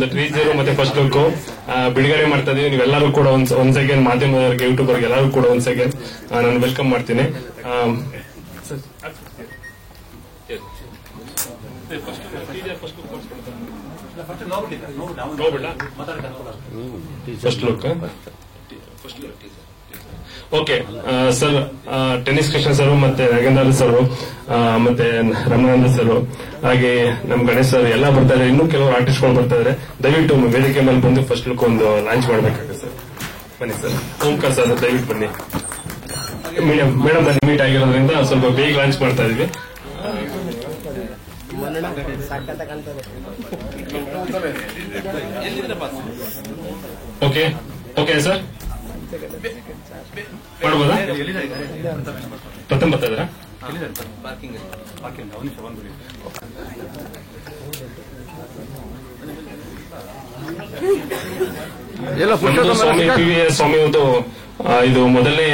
ಒಂದು ಟೀಸರ್ ಮತ್ತೆ first look ಬಿಡುಗಡೆ ಮಾಡ್ತಾ ಇದೀವಿ. ನೀವೆಲ್ಲರೂ ಕೂಡ ಒಂದ್ ಸೆಕೆಂಡ್ ಮಾಧ್ಯಮದವರಿಗೆ ಯೂಟ್ಯೂಬರ್ಗೆ ಎಲ್ಲರೂ ಕೂಡ ಒಂದ್ ಸೆಕೆಂಡ್ ನಾನು ವೆಲ್ಕಮ್ ಮಾಡ್ತೀನಿ. First look okay sir. Tennis Krishna sir ಮತ್ತೆ ನಾಗೇಂದ್ರ ಸರ್ ಮತ್ತೆ ರಮಣಾನಂದ ಸರ್ ಹಾಗೆ ನಮ್ ಗಣೇಶ್ ಸರ್ ಎಲ್ಲ ಬರ್ತಾ ಇದ್ದಾರೆ. ಇನ್ನೂ ಕೆಲವರು ಆರ್ಟಿಸ್ಟ್ಗಳು ಬರ್ತಾ ಇದ್ದಾರೆ. ದಯವಿಟ್ಟು ವೇದಿಕೆ ಮೇಲೆ ಬಂದು ಫಸ್ಟ್ ಲುಕ್ ಒಂದು ಲಾಂಚ್ ಮಾಡಬೇಕಾಗುತ್ತೆ ಸರ್. ಬನ್ನಿ ಸರ್. ಓಂಕಾರ್ ಸರ್ ದಯವಿಟ್ಟು ಬನ್ನಿ. ಮೇಡಮ್ ಬನ್ನಿ. ಮೀಟ್ ಆಗಿರೋದ್ರಿಂದ ಸ್ವಲ್ಪ ಬೇಗ ಲಾಂಚ್ ಮಾಡ್ತಾ ಇದೀವಿ. ಓಕೆ ಓಕೆ ಸರ್ ಮಾಡ್ಬೋದಾ? ಪ್ರಥಮ ಬರ್ತಾ ಇದ್ದೀರಾ? ಸ್ವಾಮಿ PVS ಸ್ವಾಮಿ ಇದು ಮೊದಲನೇ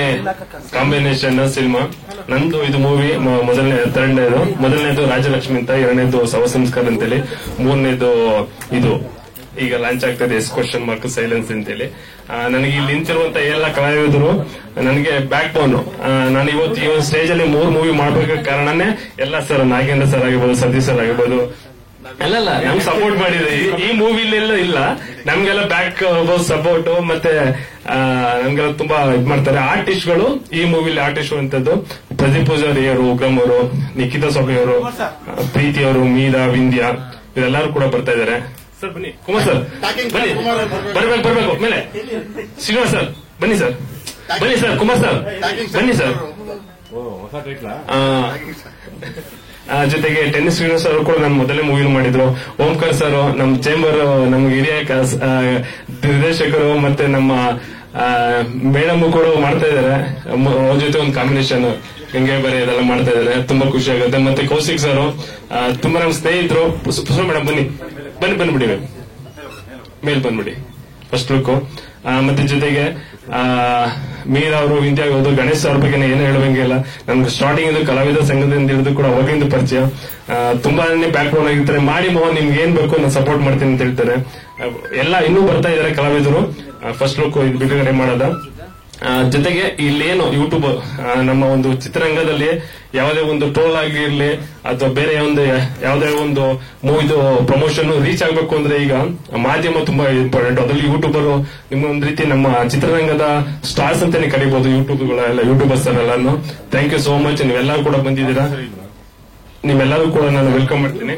ಕಾಂಬಿನೇಷನ್ ಸಿನಿಮಾ ನಂದು. ಇದು ಮೂವಿ ಥರ್ಡ್ನೇದು. ಮೊದಲನೇದು ರಾಜಲಕ್ಷ್ಮಿ ಅಂತ, ಎರಡನೇದು ಶವ ಸಂಸ್ಕಾರ ಅಂತೇಳಿ, ಮೂರನೇದು ಇದು ಈಗ ಲಾಂಚ್ ಆಗ್ತದೆ ಕ್ವಶನ್ ಮಾರ್ಕ್ ಸೈಲೆನ್ಸ್ ಅಂತೇಳಿ. ನನಗೆ ಇಲ್ಲಿ ನಿಂತಿರುವಂತ ಎಲ್ಲ ಕಲಾವಿದರು ನನಗೆ ಬ್ಯಾಕ್ ಬೋನ್. ನಾನು ಇವತ್ತು ಈ ಒಂದು ಸ್ಟೇಜ್ ಅಲ್ಲಿ 3 ಮೂವಿ ಮಾಡ್ಬೇಕಾದ ಕಾರಣನೇ ಎಲ್ಲ ಸರ್, ನಾಗೇಂದ್ರ ಸರ್ ಆಗಿರ್ಬೋದು, ಸತೀಶ್ ಸರ್ ಆಗಿರ್ಬೋದು, ಅಲ್ಲಲ್ಲ ನಮ್ಗೆ ಸಪೋರ್ಟ್ ಮಾಡಿದ್ರೆ ಈ ಮೂವಿಲೆಲ್ಲ ಇಲ್ಲ. ನಮ್ಗೆಲ್ಲ ಬ್ಯಾಕ್ ಸಪೋರ್ಟ್ ಮತ್ತೆ ನಮ್ಗೆಲ್ಲ ತುಂಬಾ ಇದ್ ಮಾಡ್ತಾರೆ. ಆರ್ಟಿಸ್ಟ್ಗಳು ಈ ಮೂವಿಲಿ ಆರ್ಟಿಸ್ಟ್ ಅಂತದ್ದು ಪ್ರದೀಪ್ ಪೂಜಾರಿ ಅವರು, ಉಗ್ರಂ ಅವರು, ನಿಖಿತಾ ಸ್ವಾಮಿ ಅವರು, ಪ್ರೀತಿ ಅವರು, ಮೀರಾ, ವಿಂದ್ಯಾ ಇವರೆಲ್ಲರೂ ಕೂಡ ಬರ್ತಾ ಇದಾರೆ. ಸರ್ ಬನ್ನಿ. ಕುಮಾರ್ ಸರ್ ಬನ್ನಿ. ಬರ್ಬೇಕು ಮೇಲೆ. ಶ್ರೀನಿವಾಸ್ ಸರ್ ಬನ್ನಿ ಸರ್. ಬನ್ನಿ ಸರ್. ಕುಮಾರ್ ಸರ್ ಬನ್ನಿ ಸರ್. ಜೊತೆಗೆ ಟೆನ್ನಿಸ್ ಶ್ರೀನಿವಾಸ್ ಅವರು ಕೂಡ ನಮ್ಮ ಮೊದಲನೇ ಮೂವಿ ಮಾಡಿದ್ರು. ಓಂಕಾರ್ ಸರ್ ನಮ್ಮ ಚೇಂಬರ್ ನಮ್ಗೆ ಹಿರಿಯ ನಿರ್ದೇಶಕರು ಮತ್ತೆ ನಮ್ಮ ಮೇಡಮ್ ಕೂಡ ಮಾಡ್ತಾ ಇದಾರೆ. ಅವ್ರ ಜೊತೆ ಒಂದು ಕಾಂಬಿನೇಷನ್ ಗಂಗೆ ಬರೆ ಇದೆಲ್ಲ ಮಾಡ್ತಾ ಇದಾರೆ. ತುಂಬಾ ಖುಷಿ ಆಗುತ್ತೆ. ಮತ್ತೆ ಕೌಶಿಕ್ ಸರ್ ತುಂಬಾ ನಮ್ಮ ಸ್ನೇಹಿತರು. ಮೇಡಮ್ ಬನ್ನಿ ಬಂದ್ಬಿಡಿ ಮೇಲ್ ಬಂದ್ಬಿಡಿ. ಫಸ್ಟ್ ಲುಕ್ ಮತ್ತೆ ಜೊತೆಗೆ ಮೀರಾ ಅವರು, ವಿಂದ್ಯಾ ಅವರು, ಗಣೇಶ್ ಅವ್ರ ಬಗ್ಗೆ ಏನು ಹೇಳುವಂಗಿಲ್ಲ. ನಮ್ಗೆ ಸ್ಟಾರ್ಟಿಂಗ್ ಇದು ಕಲಾವಿದ ಸಂಘದಿಂದ ಹಿಡಿದು ಕೂಡ ಅವಾಗಿಂದ ಪರಿಚಯ. ತುಂಬಾನೇ ಬ್ಯಾಕ್ ಬೋನ್ ಆಗಿರ್ತಾರೆ. ಮಾಡಿ ಮೋಹನ್ ನಿಮ್ಗೆ ಏನ್ ಬೇಕು ನಾನು ಸಪೋರ್ಟ್ ಮಾಡ್ತೀನಿ ಅಂತ ಹೇಳ್ತಾರೆ. ಎಲ್ಲ ಇನ್ನೂ ಬರ್ತಾ ಇದಾರೆ ಕಲಾವಿದರು. ಫಸ್ಟ್ ಲುಕ್ ಇದು ಬಿಡುಗಡೆ ಮಾಡೋದ ಜೊತೆಗೆ ಇಲ್ಲೇನು ಯೂಟ್ಯೂಬ್ ನಮ್ಮ ಒಂದು ಚಿತ್ರರಂಗದಲ್ಲಿ ಯಾವುದೇ ಒಂದು ಟ್ರೋಲ್ ಆಗಿರ್ಲಿ ಅಥವಾ ಬೇರೆ ಒಂದು ಯಾವುದೇ ಒಂದು ಮೂವಿದು ಪ್ರಮೋಷನ್ ರೀಚ್ ಆಗ್ಬೇಕು ಅಂದ್ರೆ ಈಗ ಮಾಧ್ಯಮ ತುಂಬಾ ಇಂಪಾರ್ಟೆಂಟ್. ಅದರಲ್ಲಿ ಯೂಟ್ಯೂಬರ್ ನಿಮ್ಗೊಂದ್ ರೀತಿ ನಮ್ಮ ಚಿತ್ರರಂಗದ ಸ್ಟಾರ್ಸ್ ಅಂತಾನೆ ಕರೀಬಹುದು. ಯೂಟ್ಯೂಬರ್ಸ್ ಎಲ್ಲಾನು ಥ್ಯಾಂಕ್ ಯು ಸೋ ಮಚ್. ನೀವೆಲ್ಲರೂ ಕೂಡ ಬಂದಿದ್ದೀರಾ. ನೀವೆಲ್ಲರೂ ಕೂಡ ನಾನು ವೆಲ್ಕಮ್ ಮಾಡ್ತೀನಿ.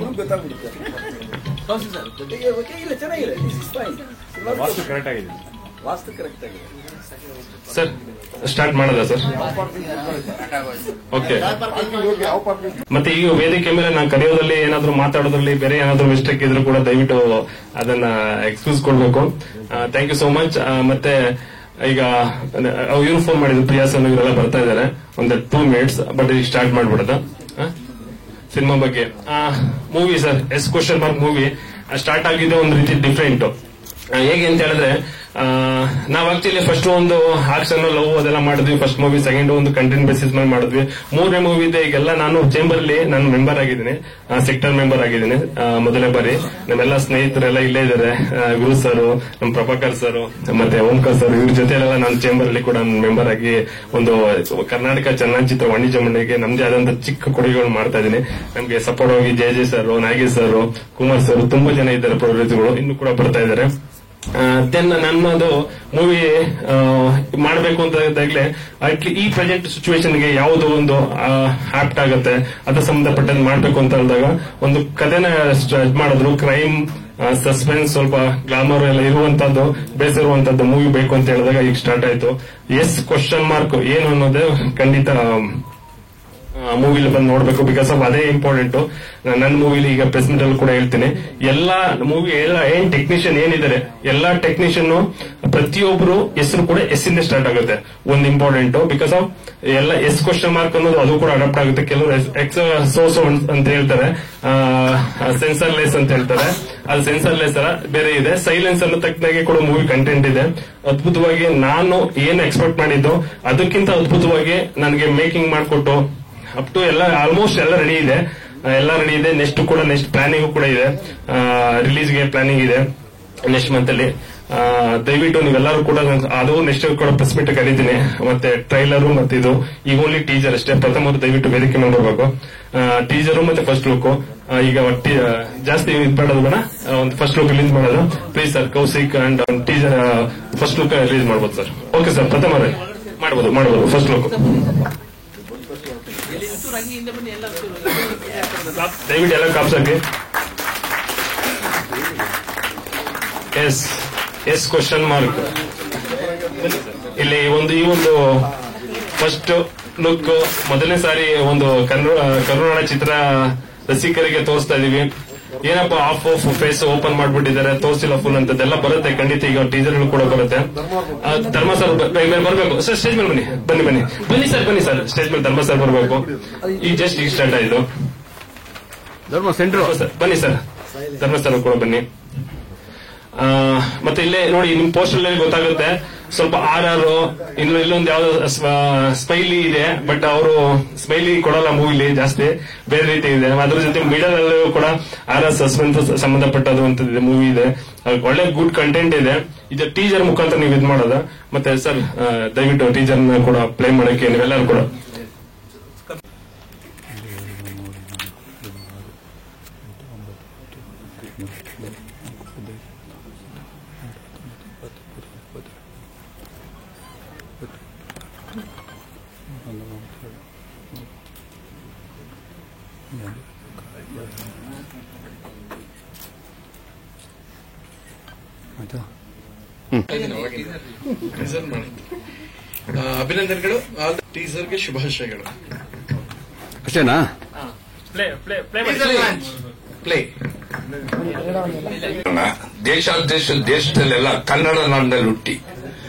ಸರ್ ಸ್ಟಾರ್ಟ್ ಮಾಡೋದಾ ಸರ್? ಓಕೆ. ಮತ್ತೆ ಈಗ ವೇದಿಕೆ ಮೇಲೆ ನಾನು ಕರೆಯೋದ್ರಲ್ಲಿ ಏನಾದ್ರು ಮಾತಾಡೋದ್ರಲ್ಲಿ ಬೇರೆ ಏನಾದ್ರು ಮಿಸ್ಟೇಕ್ ಇದ್ರು ಕೂಡ ದಯವಿಟ್ಟು ಅದನ್ನ ಎಕ್ಸ್ಕ್ಯೂಸ್ ಕೊಡ್ಬೇಕು. Thank you so much. ಮತ್ತೆ ಈಗ ಇವ್ರು ಫೋನ್ ಮಾಡಿದ್ರು, ಪ್ರಿಯಾಸ್ ಇವರೆಲ್ಲ ಬರ್ತಾ ಇದಾರೆ. ಒಂದು 2 minutes ಬಟ್ ಈಗ ಸ್ಟಾರ್ಟ್ ಮಾಡ್ಬಿಡೋದ ಸಿನಿಮಾ ಬಗ್ಗೆ. Movie sir question mark movie start ಆಗಿದೆ ಒಂದು ರೀತಿ ಡಿಫ್ರೆಂಟ್. ಹೇಗೆ ಅಂತ ಹೇಳಿದ್ರೆ ನಾವ್ ಆಕ್ಚುಲಿ ಫಸ್ಟ್ ಒಂದು ಆಕ್ಷನ್ ಲವ್ ಅದೆಲ್ಲ ಮಾಡಿದ್ವಿ ಫಸ್ಟ್ ಮೂವಿ. ಸೆಕೆಂಡ್ ಒಂದು ಕಂಟೆಂಟ್ ಬೇಸಿಸ್ ಮೇಲೆ ಮಾಡಿದ್ವಿ. 3ನೇ ಮೂವಿ ಇದೆ ಈಗೆಲ್ಲ. ನಾನು ಚೇಂಬರ್ ಅಲ್ಲಿ ನಾನು ಮೆಂಬರ್ ಆಗಿದ್ದೀನಿ, ಸೆಕ್ಟರ್ ಮೆಂಬರ್ ಆಗಿದ್ದೀನಿ ಮೊದಲನೇ ಬಾರಿ. ನಮ್ಮೆಲ್ಲ ಸ್ನೇಹಿತರೆಲ್ಲ ಇಲ್ಲೇ ಇದ್ದಾರೆ. ಗುರು ಸರ್, ನಮ್ಮ ಪ್ರಭಾಕರ್ ಸರ್ ಮತ್ತೆ ಓಂಕಾರ್ ಸರ್ ಇವ್ರ ಜೊತೆ ಎಲ್ಲ ನಾನು ಚೇಂಬರ್ ಅಲ್ಲಿ ಕೂಡ ಮೆಂಬರ್ ಆಗಿ ಒಂದು ಕರ್ನಾಟಕ ಚಲನಚಿತ್ರ ವಾಣಿಜ್ಯ ಮಂಡಳಿಗೆ ನಮ್ದೇ ಆದಂತ ಚಿಕ್ಕ ಕೊಡುಗೆಗಳು ಮಾಡ್ತಾ ಇದ್ದೀನಿ. ನಮ್ಗೆ ಸಪೋರ್ಟ್ ಆಗಿ J sir, Nagesh sir, Kumar sir ತುಂಬಾ ಜನ ಇದ್ದಾರೆ. ಪ್ರೊಡ್ಯೂಸರ್ಗಳು ಇನ್ನೂ ಕೂಡ ಬರ್ತಾ ಇದ್ದಾರೆ. ದೆನ್ ನನ್ನದು ಮೂವಿ ಮಾಡಬೇಕು ಅಂತ ಇದ್ದಾಗಲೇ ಈ ಪ್ರೆಸೆಂಟ್ ಸಿಚುವೇಶನ್ಗೆ ಯಾವುದೋ ಒಂದು ಆಪ್ಟ್ ಆಗುತ್ತೆ ಅದ್ರ ಸಂಬಂಧಪಟ್ಟಂತೆ ಮಾಡಬೇಕು ಅಂತ ಹೇಳಿದಾಗ ಒಂದು ಕಥೆನ ಮಾಡಿದ್ರು. ಕ್ರೈಮ್, ಸಸ್ಪೆನ್ಸ್, ಸ್ವಲ್ಪ ಗ್ಲಾಮರ್ ಎಲ್ಲ ಇರುವಂತದ್ದು, ಬೇಸ್ ಇರುವಂತದ್ದು ಮೂವಿ ಬೇಕು ಅಂತ ಹೇಳಿದಾಗ ಈಗ ಸ್ಟಾರ್ಟ್ ಆಯ್ತು. ಕ್ವಶನ್ ಮಾರ್ಕ್ ಏನು ಅನ್ನೋದೇ ಖಂಡಿತ ಮೂವಿಲಿ ಬಂದು ನೋಡ್ಬೇಕು. ಬಿಕಾಸ್ ಆಫ್ ಅದೇ ಇಂಪಾರ್ಟೆಂಟ್. ನನ್ನ ಮೂವಿಲಿ ಈಗ ಪ್ರೆಸ್ ಮೀಟ್ ಅಲ್ಲಿ ಕೂಡ ಹೇಳ್ತೀನಿ, ಎಲ್ಲಾ ಮೂವಿ ಏನ್ ಟೆಕ್ನಿಷಿಯನ್ ಏನಿದ್ದಾರೆ ಎಲ್ಲ ಟೆಕ್ನಿಷಿಯನ್ ಪ್ರತಿಯೊಬ್ಬರು ಹೆಸರು ಕೂಡ ಇಂದ ಸ್ಟಾರ್ಟ್ ಆಗುತ್ತೆ. ಒಂದು ಇಂಪಾರ್ಟೆಂಟ್. ಬಿಕಾಸ್ ಆಫ್ ಎಲ್ಲ ಕ್ವಶನ್ ಮಾರ್ಕ್ ಅನ್ನೋದು ಅದು ಕೂಡ ಅಡಾಪ್ಟ್ ಆಗುತ್ತೆ. ಕೆಲವರು ಸೋಸೋ ಅಂತ ಹೇಳ್ತಾರೆ, ಸೆನ್ಸರ್ಲೆಸ್ ಅಂತ ಹೇಳ್ತಾರೆ. ಅದು ಸೆನ್ಸರ್ಲೆಸ್ ತರ ಬೇರೆ ಇದೆ. ಸೈಲೆನ್ಸ್ ಅನ್ನೋ ತಕ್ಕನಾಗೆ ಕೂಡ ಮೂವಿ ಕಂಟೆಂಟ್ ಇದೆ. ಅದ್ಭುತವಾಗಿ ನಾನು ಏನು ಎಕ್ಸ್ಪೆಕ್ಟ್ ಮಾಡಿದ್ದು ಅದಕ್ಕಿಂತ ಅದ್ಭುತವಾಗಿ ನನಗೆ ಮೇಕಿಂಗ್ ಮಾಡಿಕೊಟ್ಟು ಅಪ್ ಟು ಎಲ್ಲ ಆಲ್ಮೋಸ್ಟ್ ಎಲ್ಲ ರೆಡಿ ಇದೆ. ನೆಕ್ಸ್ಟ್ ಪ್ಲಾನಿಂಗ್ ಕೂಡ ಇದೆ. ರಿಲೀಸ್ಗೆ ಪ್ಲಾನಿಂಗ್ ಇದೆ. ನೆಕ್ಸ್ಟ್ ಮಂತ್ ಅಲ್ಲಿ. ದಯವಿಟ್ಟು ನೀವೆಲ್ಲರೂ ಕೂಡ ಅದು ನೆಕ್ಸ್ಟ್ ಕೂಡ ಪ್ರೆಸ್ ಮೀಟ್ ಕರೀತೀನಿ. ಮತ್ತೆ ಟ್ರೈಲರು ಮತ್ತೆ ಇದು ಈಗ ಓನ್ಲಿ ಟೀಸರ್ ಅಷ್ಟೇ. ಪ್ರಥಮ ದಯವಿಟ್ಟು ವೇದಿಕೆ ಮೇಲೆ ಬರಬೇಕು. ಟೀಸರು ಮತ್ತೆ ಫಸ್ಟ್ ಲುಕ್ ಈಗ ಜಾಸ್ತಿ ಇದು ಮಾಡೋದು ಬೇಡ, ಒಂದು ಫಸ್ಟ್ ಲುಕ್ ರಿಲೀಸ್ ಮಾಡೋದು please sir. Kaushik and teaser first look release ಮಾಡ್ಬೋದು ಸರ್. ಓಕೆ ಸರ್, ಪ್ರಥಮ ಮಾಡಬಹುದು ಫಸ್ಟ್ ಲುಕ್. ದಯವಿಟ್ಟು ಎಲ್ಲ ಕಾಪ್ಸಾಕಿ. ಎಸ್ ಕ್ವಶನ್ ಮಾರ್ಕ್ ಇಲ್ಲಿ ಈ ಒಂದು ಫಸ್ಟ್ ಲುಕ್ ಮೊದಲನೇ ಸಾರಿ ಒಂದು ಕರುನಾಡ ಚಿತ್ರ ರಸಿಕರಿಗೆ ತೋರಿಸ್ತಾ ಇದೀವಿ. ಏನಪ್ಪಾ ಆಫ್ ಫೇಸ್ ಓಪನ್ ಮಾಡ್ಬಿಟ್ಟಿದ್ದಾರೆ, ತೋರಿಸಿಲ್ಲ ಫುಲ್ ಅಂತದೆಲ್ಲ ಬರುತ್ತೆ ಖಂಡಿತ. ಈಗ ಟೀಸರ್ ಕೂಡ ಬರುತ್ತೆ. ಧರ್ಮ ಸರ್ ಬರಬೇಕು ಸರ್, ಸ್ಟೇಜ್ ಮೇಲೆ ಬನ್ನಿ ಸರ್ ಸ್ಟೇಜ್ ಮೇಲೆ ಧರ್ಮ ಸರ್ ಬರಬೇಕು. ಈಗ ಜಸ್ಟ್ ಈಗ ಸ್ಟಾರ್ಟ್ ಆಯ್ತು. ಧರ್ಮ ಸೆಂಟರ್ ಸರ್ ಬನ್ನಿ ಸರ್, ಧರ್ಮ ಸರ್ ಕೂಡ ಬನ್ನಿ. ಮತ್ತೆ ಇಲ್ಲೇ ನೋಡಿ ನಿಮ್ ಪೋಸ್ಟರ್ ಗೊತ್ತಾಗುತ್ತೆ ಸ್ವಲ್ಪ RR ಇಲ್ಲೊಂದು ಯಾವ್ದು ಸ್ಮೈಲಿ ಇದೆ, ಬಟ್ ಅವರು ಸ್ಮೈಲಿ ಕೊಡಲ್ಲ ಮೂವಿಲಿ, ಜಾಸ್ತಿ ಬೇರೆ ರೀತಿ ಇದೆ. ಅದ್ರ ಜೊತೆ ಮಿಡಲ್ ಅಲ್ಲೂ ಕೂಡ RR ಸಸ್ಪೆನ್ಸ್ ಸಂಬಂಧಪಟ್ಟದು ಅಂತ ಮೂವಿ ಇದೆ. ಒಳ್ಳೆ ಗುಡ್ ಕಂಟೆಂಟ್ ಇದೆ. ಇದು ಟೀಸರ್ ಮುಖಾಂತರ ನೀವು ಇದು ಮಾಡೋದ. ಮತ್ತೆ ಸರ್ ದಯವಿಟ್ಟು ಟೀಸರ್ ಕೂಡ ಪ್ಲೇ ಮಾಡಕ್ಕೆ ನೀವೆಲ್ಲರೂ ಕೂಡ ಅಭಿನಂದನೆಗಳು. ಟೀಸರ್ಗೆ ಶುಭಾಶಯಗಳು. ಅಷ್ಟೇನಾ? ದೇಶದಲ್ಲೆಲ್ಲ ಕನ್ನಡ ನಾಡಿನಲ್ಲಿ ಹುಟ್ಟಿ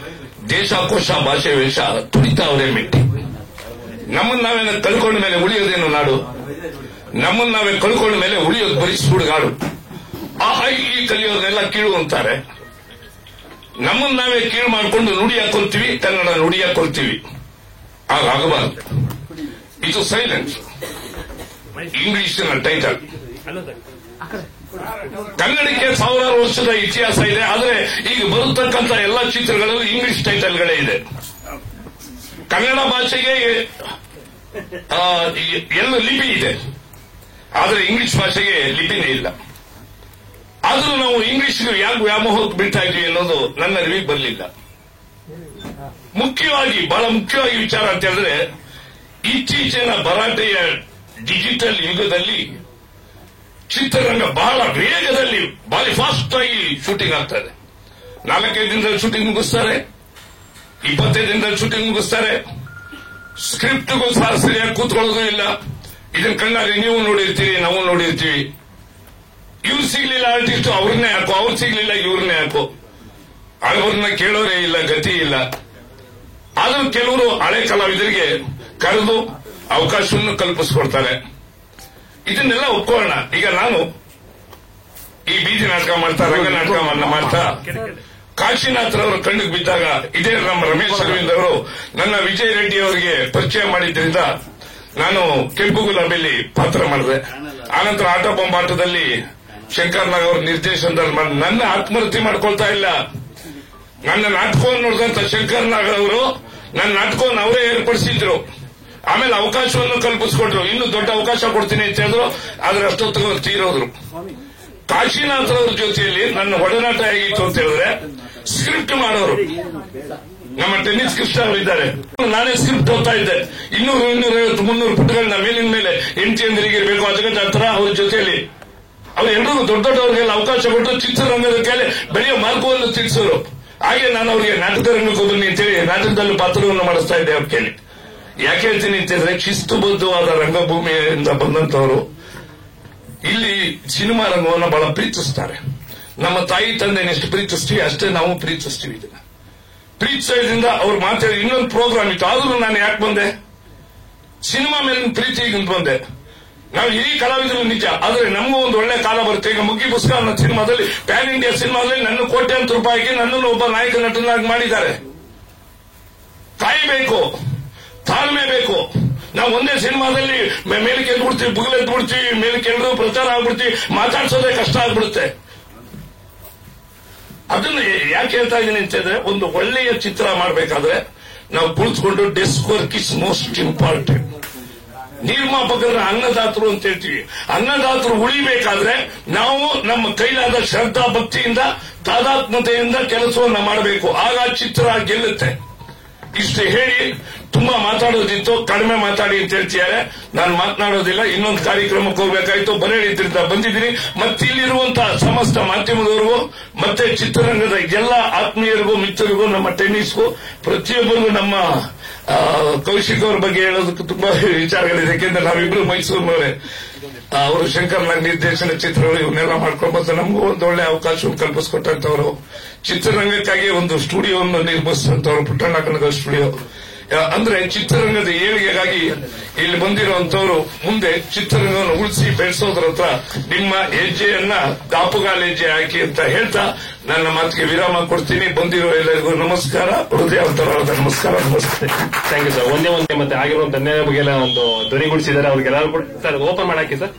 ದೇಶಕೋಶ ಭಾಷೆ ವೇಷ ತುಳಿತಾವರೇ ಮೆಟ್ಟಿ. ನಮ್ಮನ್ನ ನಾವೇನ ಕಳ್ಕೊಂಡ ಮೇಲೆ ಉಳಿಯೋದೇನು ನಾಡು, ನಮ್ಮನ್ನ ನಾವೇ ಕಳ್ಕೊಂಡ ಮೇಲೆ ಉಳಿಯೋದು ಬರೀ ಸುಡುಗಾಡು. ಈ ಕಲಿಯೋದನ್ನೆಲ್ಲ ಕೀಳು ಅಂತಾರೆ. ನಮ್ಮನ್ನ ನಾವೇ ಕೀಳು ಮಾಡಿಕೊಂಡು ನುಡಿ ಹಾಕೊಳ್ತೀವಿ, ಕನ್ನಡ ನುಡಿ ಹಾಕೊಳ್ತೀವಿ. ಆಗಬಾರದು. ಇದು ಸೈಲೆನ್ಸ್. ಇಂಗ್ಲಿಷಿನ ಟೈಟಲ್. ಕನ್ನಡಕ್ಕೆ ಸಾವಿರಾರು ವರ್ಷದ ಇತಿಹಾಸ ಇದೆ. ಆದರೆ ಈಗ ಬರತಕ್ಕಂಥ ಎಲ್ಲ ಚಿತ್ರಗಳಲ್ಲಿ ಇಂಗ್ಲಿಷ್ ಟೈಟಲ್ಗಳೇ ಇದೆ. ಕನ್ನಡ ಭಾಷೆಗೆ ಎಲ್ಲ ಲಿಪಿ ಇದೆ, ಆದರೆ ಇಂಗ್ಲಿಷ್ ಭಾಷೆಗೆ ಲಿಪಿನೇ ಇಲ್ಲ. ಆದರೂ ನಾವು ಇಂಗ್ಲಿಷ್ಗೆ ಯಾಕೆ ವ್ಯಾಮೋಹಕ್ಕೆ ಬಿಡ್ತಾ ಇದ್ವಿ ಅನ್ನೋದು ನನ್ನ ಅರಿವಿಗೆ ಬರಲಿಲ್ಲ. ಬಹಳ ಮುಖ್ಯವಾಗಿ ವಿಚಾರ ಅಂತ ಹೇಳಿದ್ರೆ, ಇತ್ತೀಚಿನ ಭರಾಟೆಯ ಡಿಜಿಟಲ್ ಯುಗದಲ್ಲಿ ಚಿತ್ರರಂಗ ಬಹಳ ವೇಗದಲ್ಲಿ ಬಹಳ ಫಾಸ್ಟ್ ಆಗಿ ಶೂಟಿಂಗ್ ಆಗ್ತಾ ಇದೆ. 4-5 ದಿನದಲ್ಲಿ ಶೂಟಿಂಗ್ ಮುಗಿಸ್ತಾರೆ, 25 ದಿನದಲ್ಲಿ ಶೂಟಿಂಗ್ ಮುಗಿಸ್ತಾರೆ. ಸ್ಕ್ರಿಪ್ಟ್ಗೂ ಸರಿಯಾಗಿ ಕೂತ್ಕೊಳ್ಳೋದು ಇಲ್ಲ. ಇದನ್ನ ಕಣ್ಣಾಗಿ ನೀವು ನೋಡಿರ್ತೀರಿ, ನಾವು ನೋಡಿರ್ತೀವಿ. ಇವ್ರು ಸಿಗ್ಲಿಲ್ಲ ಆರ್ಟಿಸ್ಟ್, ಅವ್ರನ್ನೇ ಹಾಕೋ, ಅವ್ರು ಸಿಗ್ಲಿಲ್ಲ ಇವ್ರನ್ನೇ ಹಾಕೋ. ಅವ್ರನ್ನ ಕೇಳೋರೇ ಇಲ್ಲ, ಗತಿ ಇಲ್ಲ. ಆದ್ರೂ ಕೆಲವರು ಹಳೆ ಕಲಾವಿದರಿಗೆ ಕರೆದು ಅವಕಾಶವನ್ನು ಕಲ್ಪಿಸ್ಕೊಡ್ತಾರೆ. ಇದನ್ನೆಲ್ಲ ಒಪ್ಕೊಳ್ಳೋಣ. ಈಗ ನಾನು ಈ ಬೀದಿ ನಾಟಕ ಮಾಡ್ತಾ, ರಂಗ ನಾಟಕವನ್ನ ಮಾಡ್ತಾ ಕಾಶಿನಾಥ್ರವರು ಕಣ್ಣಿಗೆ ಬಿದ್ದಾಗ ಇದೇ ನಮ್ಮ ರಮೇಶ್ ಅರವಿಂದ್ ಅವರು ನನ್ನ ವಿಜಯ್ ರೆಡ್ಡಿ ಅವರಿಗೆ ಪರಿಚಯ ಮಾಡಿದ್ರಿಂದ ನಾನು ಕೆಂಪು ಗುಲಾಬಿಯಲ್ಲಿ ಪಾತ್ರ ಮಾಡಿದೆ. ಆನಂತರ ಆಟೋ ಬೊಂಬಾಟದಲ್ಲಿ ಶಂಕರ್ ನಾಗ್ ಅವರ ನಿರ್ದೇಶನದಲ್ಲಿ ನನ್ನ ಆತ್ಮಹತ್ಯೆ ಮಾಡ್ಕೊಳ್ತಾ ಇಲ್ಲ. ನನ್ನ ನಾಟಕವನ್ನು ನೋಡಿದಂತ ಶಂಕರ್ ನಾಗ್ ಅವರು ನನ್ನ ನಾಟಕವನ್ನು ಅವರೇ ಏರ್ಪಡಿಸಿದ್ರು. ಆಮೇಲೆ ಅವಕಾಶವನ್ನು ಕಲ್ಪಿಸ್ಕೊಟ್ರು. ಇನ್ನು ದೊಡ್ಡ ಅವಕಾಶ ಕೊಡ್ತೀನಿ ಅಂತ ಹೇಳಿದ್ರು. ಆದ್ರೆ ಅಷ್ಟೊತ್ತಿಗೆ ತೀರೋದ್ರು. ಕಾಶಿನಾಥ್ರವ್ರ ಜೊತೆಯಲ್ಲಿ ನನ್ನ ಒಡನಾಟ ಹೇಗಿತ್ತು ಅಂತ ಹೇಳಿದ್ರೆ, ಸ್ಕ್ರಿಪ್ಟ್ ಮಾಡೋರು ನಮ್ಮ ಟೆನ್ನಿಸ್ ಕೃಷ್ಣ ಅವರಿದ್ದಾರೆ. ನಾನೇ ಸ್ಕ್ರಿಪ್ಟ್ ಓದ್ತಾ ಇದ್ದೆ. 200, 250, 300 ಪುಟಗಳನ್ನ ಮೇಲಿನ ಮೇಲೆ ಹೆಂಡತಿಯಂದರಿಗೆ ಇರಬೇಕು ಅಜಗಜ ಹತ್ರ ಅವ್ರ ಜೊತೆಯಲ್ಲಿ ಅವರೆಲ್ಲರಿಗೂ ದೊಡ್ಡವರಿಗೆಲ್ಲ ಅವಕಾಶ ಕೊಟ್ಟು ಚಿತ್ರರಂಗದ ಮೇಲೆ ಬೆಳೆಯೋ ಮಾರ್ಗವನ್ನು ತಿಳಿಸೋರು. ಹಾಗೆ ನಾನು ಅವರಿಗೆ ನಾಟಕ ರಂಗಕ್ಕೆ ಹೋಗ್ತೀನಿ ಅಂತೇಳಿ ನಾಟಕದಲ್ಲಿ ಪಾತ್ರವನ್ನು ಮಾಡಿಸ್ತಾ ಇದ್ದೆ. ಅವ್ರ ಕೇಳಿ ಯಾಕೆ ಹೇಳ್ತೀನಿ ಅಂತಂದ್ರೆ, ಶಿಸ್ತುಬದ್ಧವಾದ ರಂಗಭೂಮಿಯಿಂದ ಬಂದಂತವರು ಇಲ್ಲಿ ಸಿನಿಮಾ ರಂಗವನ್ನು ಬಹಳ ಪ್ರೀತಿಸ್ತಾರೆ. ನಮ್ಮ ತಾಯಿ ತಂದೆನ ಎಷ್ಟು ಪ್ರೀತಿಸ್ತೀವಿ ಅಷ್ಟೇ ನಾವು ಪ್ರೀತಿಸ್ತೀವಿ. ಇದನ್ನ ಪ್ರೀತಿಸೋದ್ರಿಂದ ಅವ್ರು ಮಾತಾಡಿ ಇನ್ನೊಂದು ಪ್ರೋಗ್ರಾಮ್ ಇತ್ತು. ಆದ್ರೂ ನಾನು ಯಾಕೆ ಬಂದೆ, ಸಿನಿಮಾ ಮೇಲಿನ ಪ್ರೀತಿಗೆ ಬಂದೆ. ನಾವು ಈ ಕಲಾವಿದರು ನಿಜ, ಆದ್ರೆ ನಮಗೂ ಒಂದು ಒಳ್ಳೆ ಕಾಲ ಬರುತ್ತೆ. ಈಗ ಮುಗ್ಗಿ ಪುಸ್ತಕ ಅನ್ನೋ ಸಿನಿಮಾದಲ್ಲಿ, ಪ್ಯಾನ್ ಇಂಡಿಯಾ ಸಿನಿಮಾದಲ್ಲಿ ನನ್ನ ಕೋಟ್ಯಾಂತರ ರೂಪಾಯಿಗೆ ನನ್ನನ್ನು ಒಬ್ಬ ನಾಯಕ ನಟನಾಗಿ ಮಾಡಿದ್ದಾರೆ. ಕಾಯಬೇಕು, ತಾಳ್ಮೆ ಬೇಕು. ನಾವು ಒಂದೇ ಸಿನಿಮಾದಲ್ಲಿ ಮೇಲಕ್ಕೆ ಎದ್ಬಿಡ್ತೀವಿ, ಬುಗಲೆದ್ಬಿಡ್ತೀವಿ, ಮೇಲಕ್ಕೆ ಎಲ್ಲರೂ ಪ್ರಚಾರ ಆಗ್ಬಿಡ್ತೀವಿ, ಮಾತಾಡ್ಸೋದೇ ಕಷ್ಟ ಆಗ್ಬಿಡುತ್ತೆ. ಅದನ್ನ ಯಾಕೆ ಹೇಳ್ತಾ ಇದ್ದೀನಿ ಅಂತಂದ್ರೆ, ಒಂದು ಒಳ್ಳೆಯ ಚಿತ್ರ ಮಾಡಬೇಕಾದ್ರೆ ನಾವು ಕುಳಿತುಕೊಂಡು desk work is most important. ನಿರ್ಮಾಪಕರ ಅನ್ನದಾತರು ಅಂತ ಹೇಳ್ತೀವಿ. ಅನ್ನದಾತರು ಉಳಿಬೇಕಾದ್ರೆ ನಾವು ನಮ್ಮ ಕೈಲಾದ ಶ್ರದ್ಧಾ ಭಕ್ತಿಯಿಂದ ತಾದಾತ್ಮತೆಯಿಂದ ಕೆಲಸವನ್ನ ಮಾಡಬೇಕು. ಆಗ ಚಿತ್ರ ಗೆಲ್ಲುತ್ತೆ. ಇಷ್ಟು ಹೇಳಿ, ತುಂಬಾ ಮಾತಾಡೋದಿತ್ತು, ಕಡಿಮೆ ಮಾತಾಡಿ ಅಂತ ಹೇಳ್ತಿದ್ದಾರೆ. ನಾನು ಮಾತನಾಡೋದಿಲ್ಲ. ಇನ್ನೊಂದು ಕಾರ್ಯಕ್ರಮಕ್ಕೆ ಹೋಗ್ಬೇಕಾಯ್ತು, ಬರೆಯಲಿದ್ರಿಂದ ಬಂದಿದ್ದೀನಿ. ಮತ್ತೆ ಇಲ್ಲಿರುವಂತಹ ಸಮಸ್ತ ಮಾಧ್ಯಮದವರಿಗೂ ಮತ್ತೆ ಚಿತ್ರರಂಗದ ಎಲ್ಲ ಆತ್ಮೀಯರಿಗೂ ಮಿತ್ರರಿಗೂ ನಮ್ಮ ಟೆನ್ನಿಸ್ಗೂ ಪ್ರತಿಯೊಬ್ಬರಿಗೂ ನಮ್ಮ ಕೌಶಿಕ್ ಅವ್ರ ಬಗ್ಗೆ ಹೇಳೋದಕ್ಕೆ ತುಂಬಾ ವಿಚಾರಗಳಿದೆ. ಯಾಕೆಂದ್ರೆ ನಾವಿಬ್ರು ಮೈಸೂರಿನವರೇ. ಅವರು ಶಂಕರ್ ನಾಗ್ ನಿರ್ದೇಶನ ಚಿತ್ರಗಳು ಇವನ್ನೆಲ್ಲ ಮಾಡ್ಕೊಂಡು ಬಂದು ನಮಗೂ ಒಂದು ಒಳ್ಳೆ ಅವಕಾಶವನ್ನು ಕಲ್ಪಿಸ್ಕೊಟ್ಟಂತವರು, ಚಿತ್ರರಂಗಕ್ಕಾಗಿ ಒಂದು ಸ್ಟುಡಿಯೋವನ್ನು ನಿರ್ಮಿಸಿದಂತವರು, ಪುಟ್ಟಣ್ಣ ಕನಕ ಸ್ಟುಡಿಯೋ. ಅಂದ್ರೆ ಚಿತ್ರರಂಗದ ಏಳಿಗೆಗಾಗಿ ಇಲ್ಲಿ ಬಂದಿರುವಂತವರು ಮುಂದೆ ಚಿತ್ರರಂಗವನ್ನು ಉಳಿಸಿ ಬೆಳೆಸೋದ್ರ ಹತ್ರ ನಿಮ್ಮ ಹೆಜ್ಜೆಯನ್ನ ದಾಪುಗಾಲ ಹೆಜ್ಜೆ ಹಾಕಿ ಅಂತ ಹೇಳ್ತಾ ನನ್ನ ಮಾತಿಗೆ ವಿರಾಮ ಕೊಡ್ತೀನಿ. ಬಂದಿರೋ ಎಲ್ಲರಿಗೂ ನಮಸ್ಕಾರ, ಹೃದಯಾಂತರವಾದ ನಮಸ್ಕಾರ. ನಮಸ್ತೆ. Thank you sir. ಒಂದೇ ಮತ್ತೆ ಆಗಿರುವಂತ ಅನ್ಯಾಯ ಬಗ್ಗೆ ಎಲ್ಲ ಒಂದು ಧ್ವನಿಗೂಡಿಸಿದ್ದಾರೆ. ಅವ್ರಿಗೆಲ್ಲರೂ ಕೂಡ ಸರ್ ಓಪನ್ ಮಾಡಾಕಿ ಸರ್.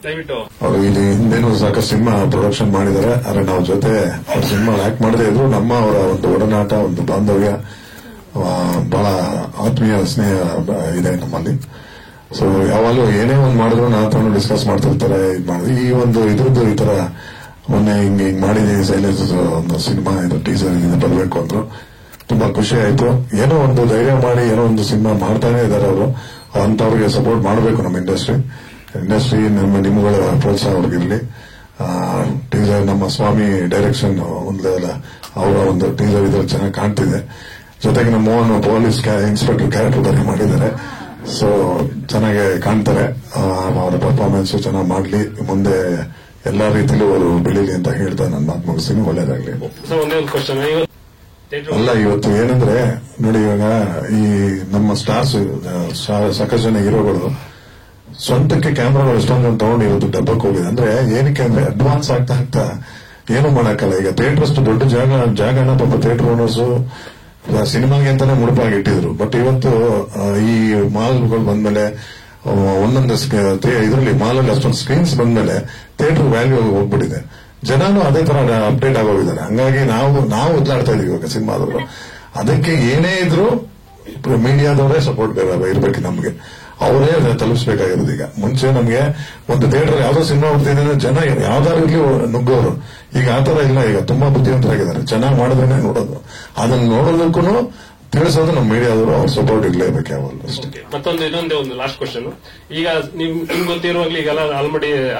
ದಯವಿಟ್ಟು ಅವರು ಇಲ್ಲಿ ಹಿಂದೇನು ಸಾಕಷ್ಟು ಸಿನಿಮಾ ಪ್ರೊಡಕ್ಷನ್ ಮಾಡಿದ್ದಾರೆ. ಆದ್ರೆ ನಾವು ಜೊತೆ ಅವ್ರ ಸಿನಿಮಾ ಆಕ್ಟ್ ಮಾಡದೇ ಇದ್ರು ನಮ್ಮ ಅವರ ಒಂದು ಒಡನಾಟ, ಒಂದು ಬಾಂಧವ್ಯ, ಬಹಳ ಆತ್ಮೀಯ ಸ್ನೇಹ ಇದೆ ನಮ್ಮಲ್ಲಿ. ಸೊ ಯಾವಾಗಲೂ ಏನೇ ಒಂದು ಮಾಡಿದ್ರು ನನ್ನ ಹತ್ರ ಡಿಸ್ಕಸ್ ಮಾಡ್ತಿರ್ತಾರೆ. ಇದು ಮಾಡಿದ್ವಿ ಈ ಒಂದು ಇದ್ರದ್ದು ಈ ತರ ಮೊನ್ನೆ ಹಿಂಗ್ ಮಾಡಿದೀನಿ ಶೈಲೇಶ್ ಒಂದು ಸಿನಿಮಾ ಇದು ಟೀಸರ್ ಇದು ಬರಬೇಕು ಅಂದ್ರು. ತುಂಬಾ ಖುಷಿ ಆಯ್ತು. ಏನೋ ಒಂದು ಧೈರ್ಯ ಮಾಡಿ ಏನೋ ಒಂದು ಸಿನಿಮಾ ಮಾಡ್ತಾನೆ ಇದ್ದಾರೆ ಅವರು. ಅಂತವ್ರಿಗೆ ಸಪೋರ್ಟ್ ಮಾಡಬೇಕು. ನಮ್ಮ ಇಂಡಸ್ಟ್ರಿ ನಿಮ್ಮಗಳ ಪ್ರೋತ್ಸಾಹ ಅವ್ರಿಗಿರಲಿ. ಟೀಸರ್ ನಮ್ಮ ಸ್ವಾಮಿ ಡೈರೆಕ್ಷನ್ ಒಂದು ಅವರ ಒಂದು ಟೀಸರ್ ಇದ್ರಲ್ಲಿ ಚೆನ್ನಾಗಿ ಕಾಣ್ತಿದೆ. ಜೊತೆಗೆ ನಮ್ಮ ಮೋಹನ್ ಪೊಲೀಸ್ ಇನ್ಸ್ಪೆಕ್ಟರ್ ಕ್ಯಾರೆಕ್ಟರ್ ಬಗ್ಗೆ ಮಾಡಿದ್ದಾರೆ. ಸೊ ಚೆನ್ನಾಗಿ ಕಾಣ್ತಾರೆ. ಅವರ ಪರ್ಫಾರ್ಮೆನ್ಸ್ ಚೆನ್ನಾಗಿ ಮಾಡಲಿ, ಮುಂದೆ ಎಲ್ಲಾ ರೀತಿಲೂ ಅವರು ಬೆಳೀಲಿ ಅಂತ ಹೇಳ್ತಾ ನನ್ನ ಮಾತು ಮುಗಿಸ್ತೀನಿ. ಒಳ್ಳೇದಾಗ್ಲಿ. ಒಂದೇ ಒಂದು ಕ್ವಶನ್ ಅಲ್ಲ, ಇವತ್ತು ಏನಂದ್ರೆ ನೋಡಿ, ಇವಾಗ ಈ ನಮ್ಮ ಸ್ಟಾರ್ಸ್ ಸಾಕಷ್ಟು ಜನ ಹೀರೋಗಳು ಸ್ವಂತಕ್ಕೆ ಕ್ಯಾಮ್ರಾಗಳು ಎಷ್ಟೊಂದು ಜನ ತಗೊಂಡು ಇವತ್ತು ಡಬ್ಬಕ್ಕೆ ಹೋಗಿದೆ. ಅಂದ್ರೆ ಏನಕ್ಕೆ ಅಂದ್ರೆ ಅಡ್ವಾನ್ಸ್ ಆಗ್ತಾ ಏನು ಮಾಡಕ್ಕಲ್ಲ. ಈಗ ಥಿಯೇಟರ್ ಅಷ್ಟು ದೊಡ್ಡ ಜಾಗನ ಪಾಪ ಥಿಯೇಟರ್ ಓನರ್ಸು ಸಿನಿಮಾಗೆ ಅಂತಾನೆ ಮುಡುಪಾಗಿ ಇಟ್ಟಿದ್ರು. ಬಟ್ ಇವತ್ತು ಈ ಮಾಲ್ಗಳು ಬಂದ್ಮೇಲೆ ಒಂದೊಂದು ಇದರಲ್ಲಿ ಮಾಲಲ್ಲಿ ಅಷ್ಟೊಂದು ಸ್ಕ್ರೀನ್ಸ್ ಬಂದ್ಮೇಲೆ ಥಿಯೇಟರ್ ವ್ಯಾಲ್ಯೂ ಹೋಗ್ಬಿಟ್ಟಿದೆ. ಜನನು ಅದೇ ತರ ಅಪ್ಡೇಟ್ ಆಗೋಗಿದ್ದಾರೆ. ಹಂಗಾಗಿ ನಾವು ಒದ್ದಾಡ್ತಾ ಇದೀವಿ ಇವಾಗ ಸಿನಿಮಾದವರು. ಅದಕ್ಕೆ ಏನೇ ಇದ್ರು ಮೀಡಿಯಾದವರೇ ಸಪೋರ್ಟ್ ಇರ್ಬೇಕು. ನಮ್ಗೆ ಅವರೇ ತಲುಪಿಸಬೇಕಾಗಿರೋದು. ಈಗ ಮುಂಚೆ ನಮ್ಗೆ ಒಂದು ಥಿಯೇಟರ್ ಯಾವ್ದೋ ಸಿನಿಮಾ ಬರ್ತಿದೆ ಅಂದ್ರೆ ಜನ ಯಾವ್ದಾರು ಇರ್ಲಿ ನುಗ್ಗೋರು. ಈಗ ಆತರ ಇಲ್ಲ. ಈಗ ತುಂಬಾ ಬುದ್ಧಿವಂತರಾಗಿದ್ದಾರೆ. ಚೆನ್ನಾಗಿ ಮಾಡಿದ್ರೇನೆ ನೋಡೋದು. ಅದನ್ನ ನೋಡೋದಕ್ಕೂ ತಿಳಿಸೋದು ನಮ್ಮ ಮೀಡಿಯಾದವರು ಅವ್ರ ಸಪೋರ್ಟ್ ಇರ್ಲೇಬೇಕು ಯಾವಾಗಲೂ ಅಷ್ಟೇ. ಮತ್ತೊಂದು ಇನ್ನೊಂದೇ ಒಂದು ಲಾಸ್ಟ್ ಕ್ವಶನ್. ಈಗ ನಿಮ್ಗೆ ಗೊತ್ತಿರುವಾಗಲೇ ಈಗೆಲ್ಲ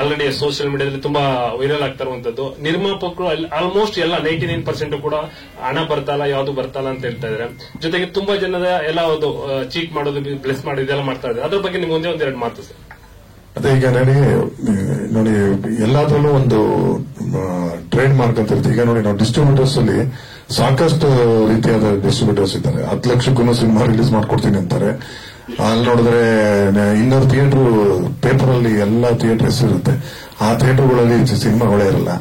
ಆಲ್ರೆಡಿ ಸೋಷಿಯಲ್ ಮೀಡಿಯಾದಲ್ಲಿ ತುಂಬಾ ವೈರಲ್ ಆಗ್ತಾ ಇರುವಂತದ್ದು, ನಿರ್ಮಾಪಕರು ಆಲ್ಮೋಸ್ಟ್ ಎಲ್ಲ 99% ಕೂಡ ಹಣ ಬರ್ತಲ್ಲ, ಯಾವ್ದು ಬರ್ತಲ್ಲ ಅಂತ ಹೇಳ್ತಾ ಇದಾರೆ. ಜೊತೆಗೆ ತುಂಬಾ ಜನದ ಎಲ್ಲ ಒಂದು ಚೀಟ್ ಮಾಡೋದು, ಬ್ಲೆಸ್ ಮಾಡೋದು ಇದೆಲ್ಲ ಮಾಡ್ತಾ ಇದ್ದಾರೆ. ಅದ್ರ ಬಗ್ಗೆ ನಿಮ್ಗೆ ಒಂದೆರಡು ಮಾತು ಸರ್. ಅದೇ ಈಗ ನೋಡಿ ಎಲ್ಲಾದ್ರಲ್ಲೂ ಒಂದು ಟ್ರೇಡ್ ಮಾರ್ಕ್ ಅಂತ ಇರುತ್ತೆ. ಈಗ ನೋಡಿ ನಾವು ಡಿಸ್ಟ್ರಿಬ್ಯೂಟರ್ಸ್ ಅಲ್ಲಿ ಸಾಕಷ್ಟು ರೀತಿಯಾದ ಡಿಸ್ಟ್ರಿಬ್ಯೂಟರ್ಸ್ ಇದ್ದಾರೆ. 10 ಲಕ್ಷಕ್ಕೂ ಸಿನಿಮಾ ರಿಲೀಸ್ ಮಾಡ್ಕೊಡ್ತೀನಿ ಅಂತಾರೆ. ಅಲ್ಲಿ ನೋಡಿದ್ರೆ ಇನ್ನೊಂದು ಥಿಯೇಟರ್ ಪೇಪರ್ ಅಲ್ಲಿ ಎಲ್ಲಾ ಥಿಯೇಟರ್ ಹೆಸರಿರುತ್ತೆ. ಆ ಥಿಯೇಟರ್ಗಳಲ್ಲಿ ಸಿನಿಮಾಗಳೇ ಇರಲ್ಲ.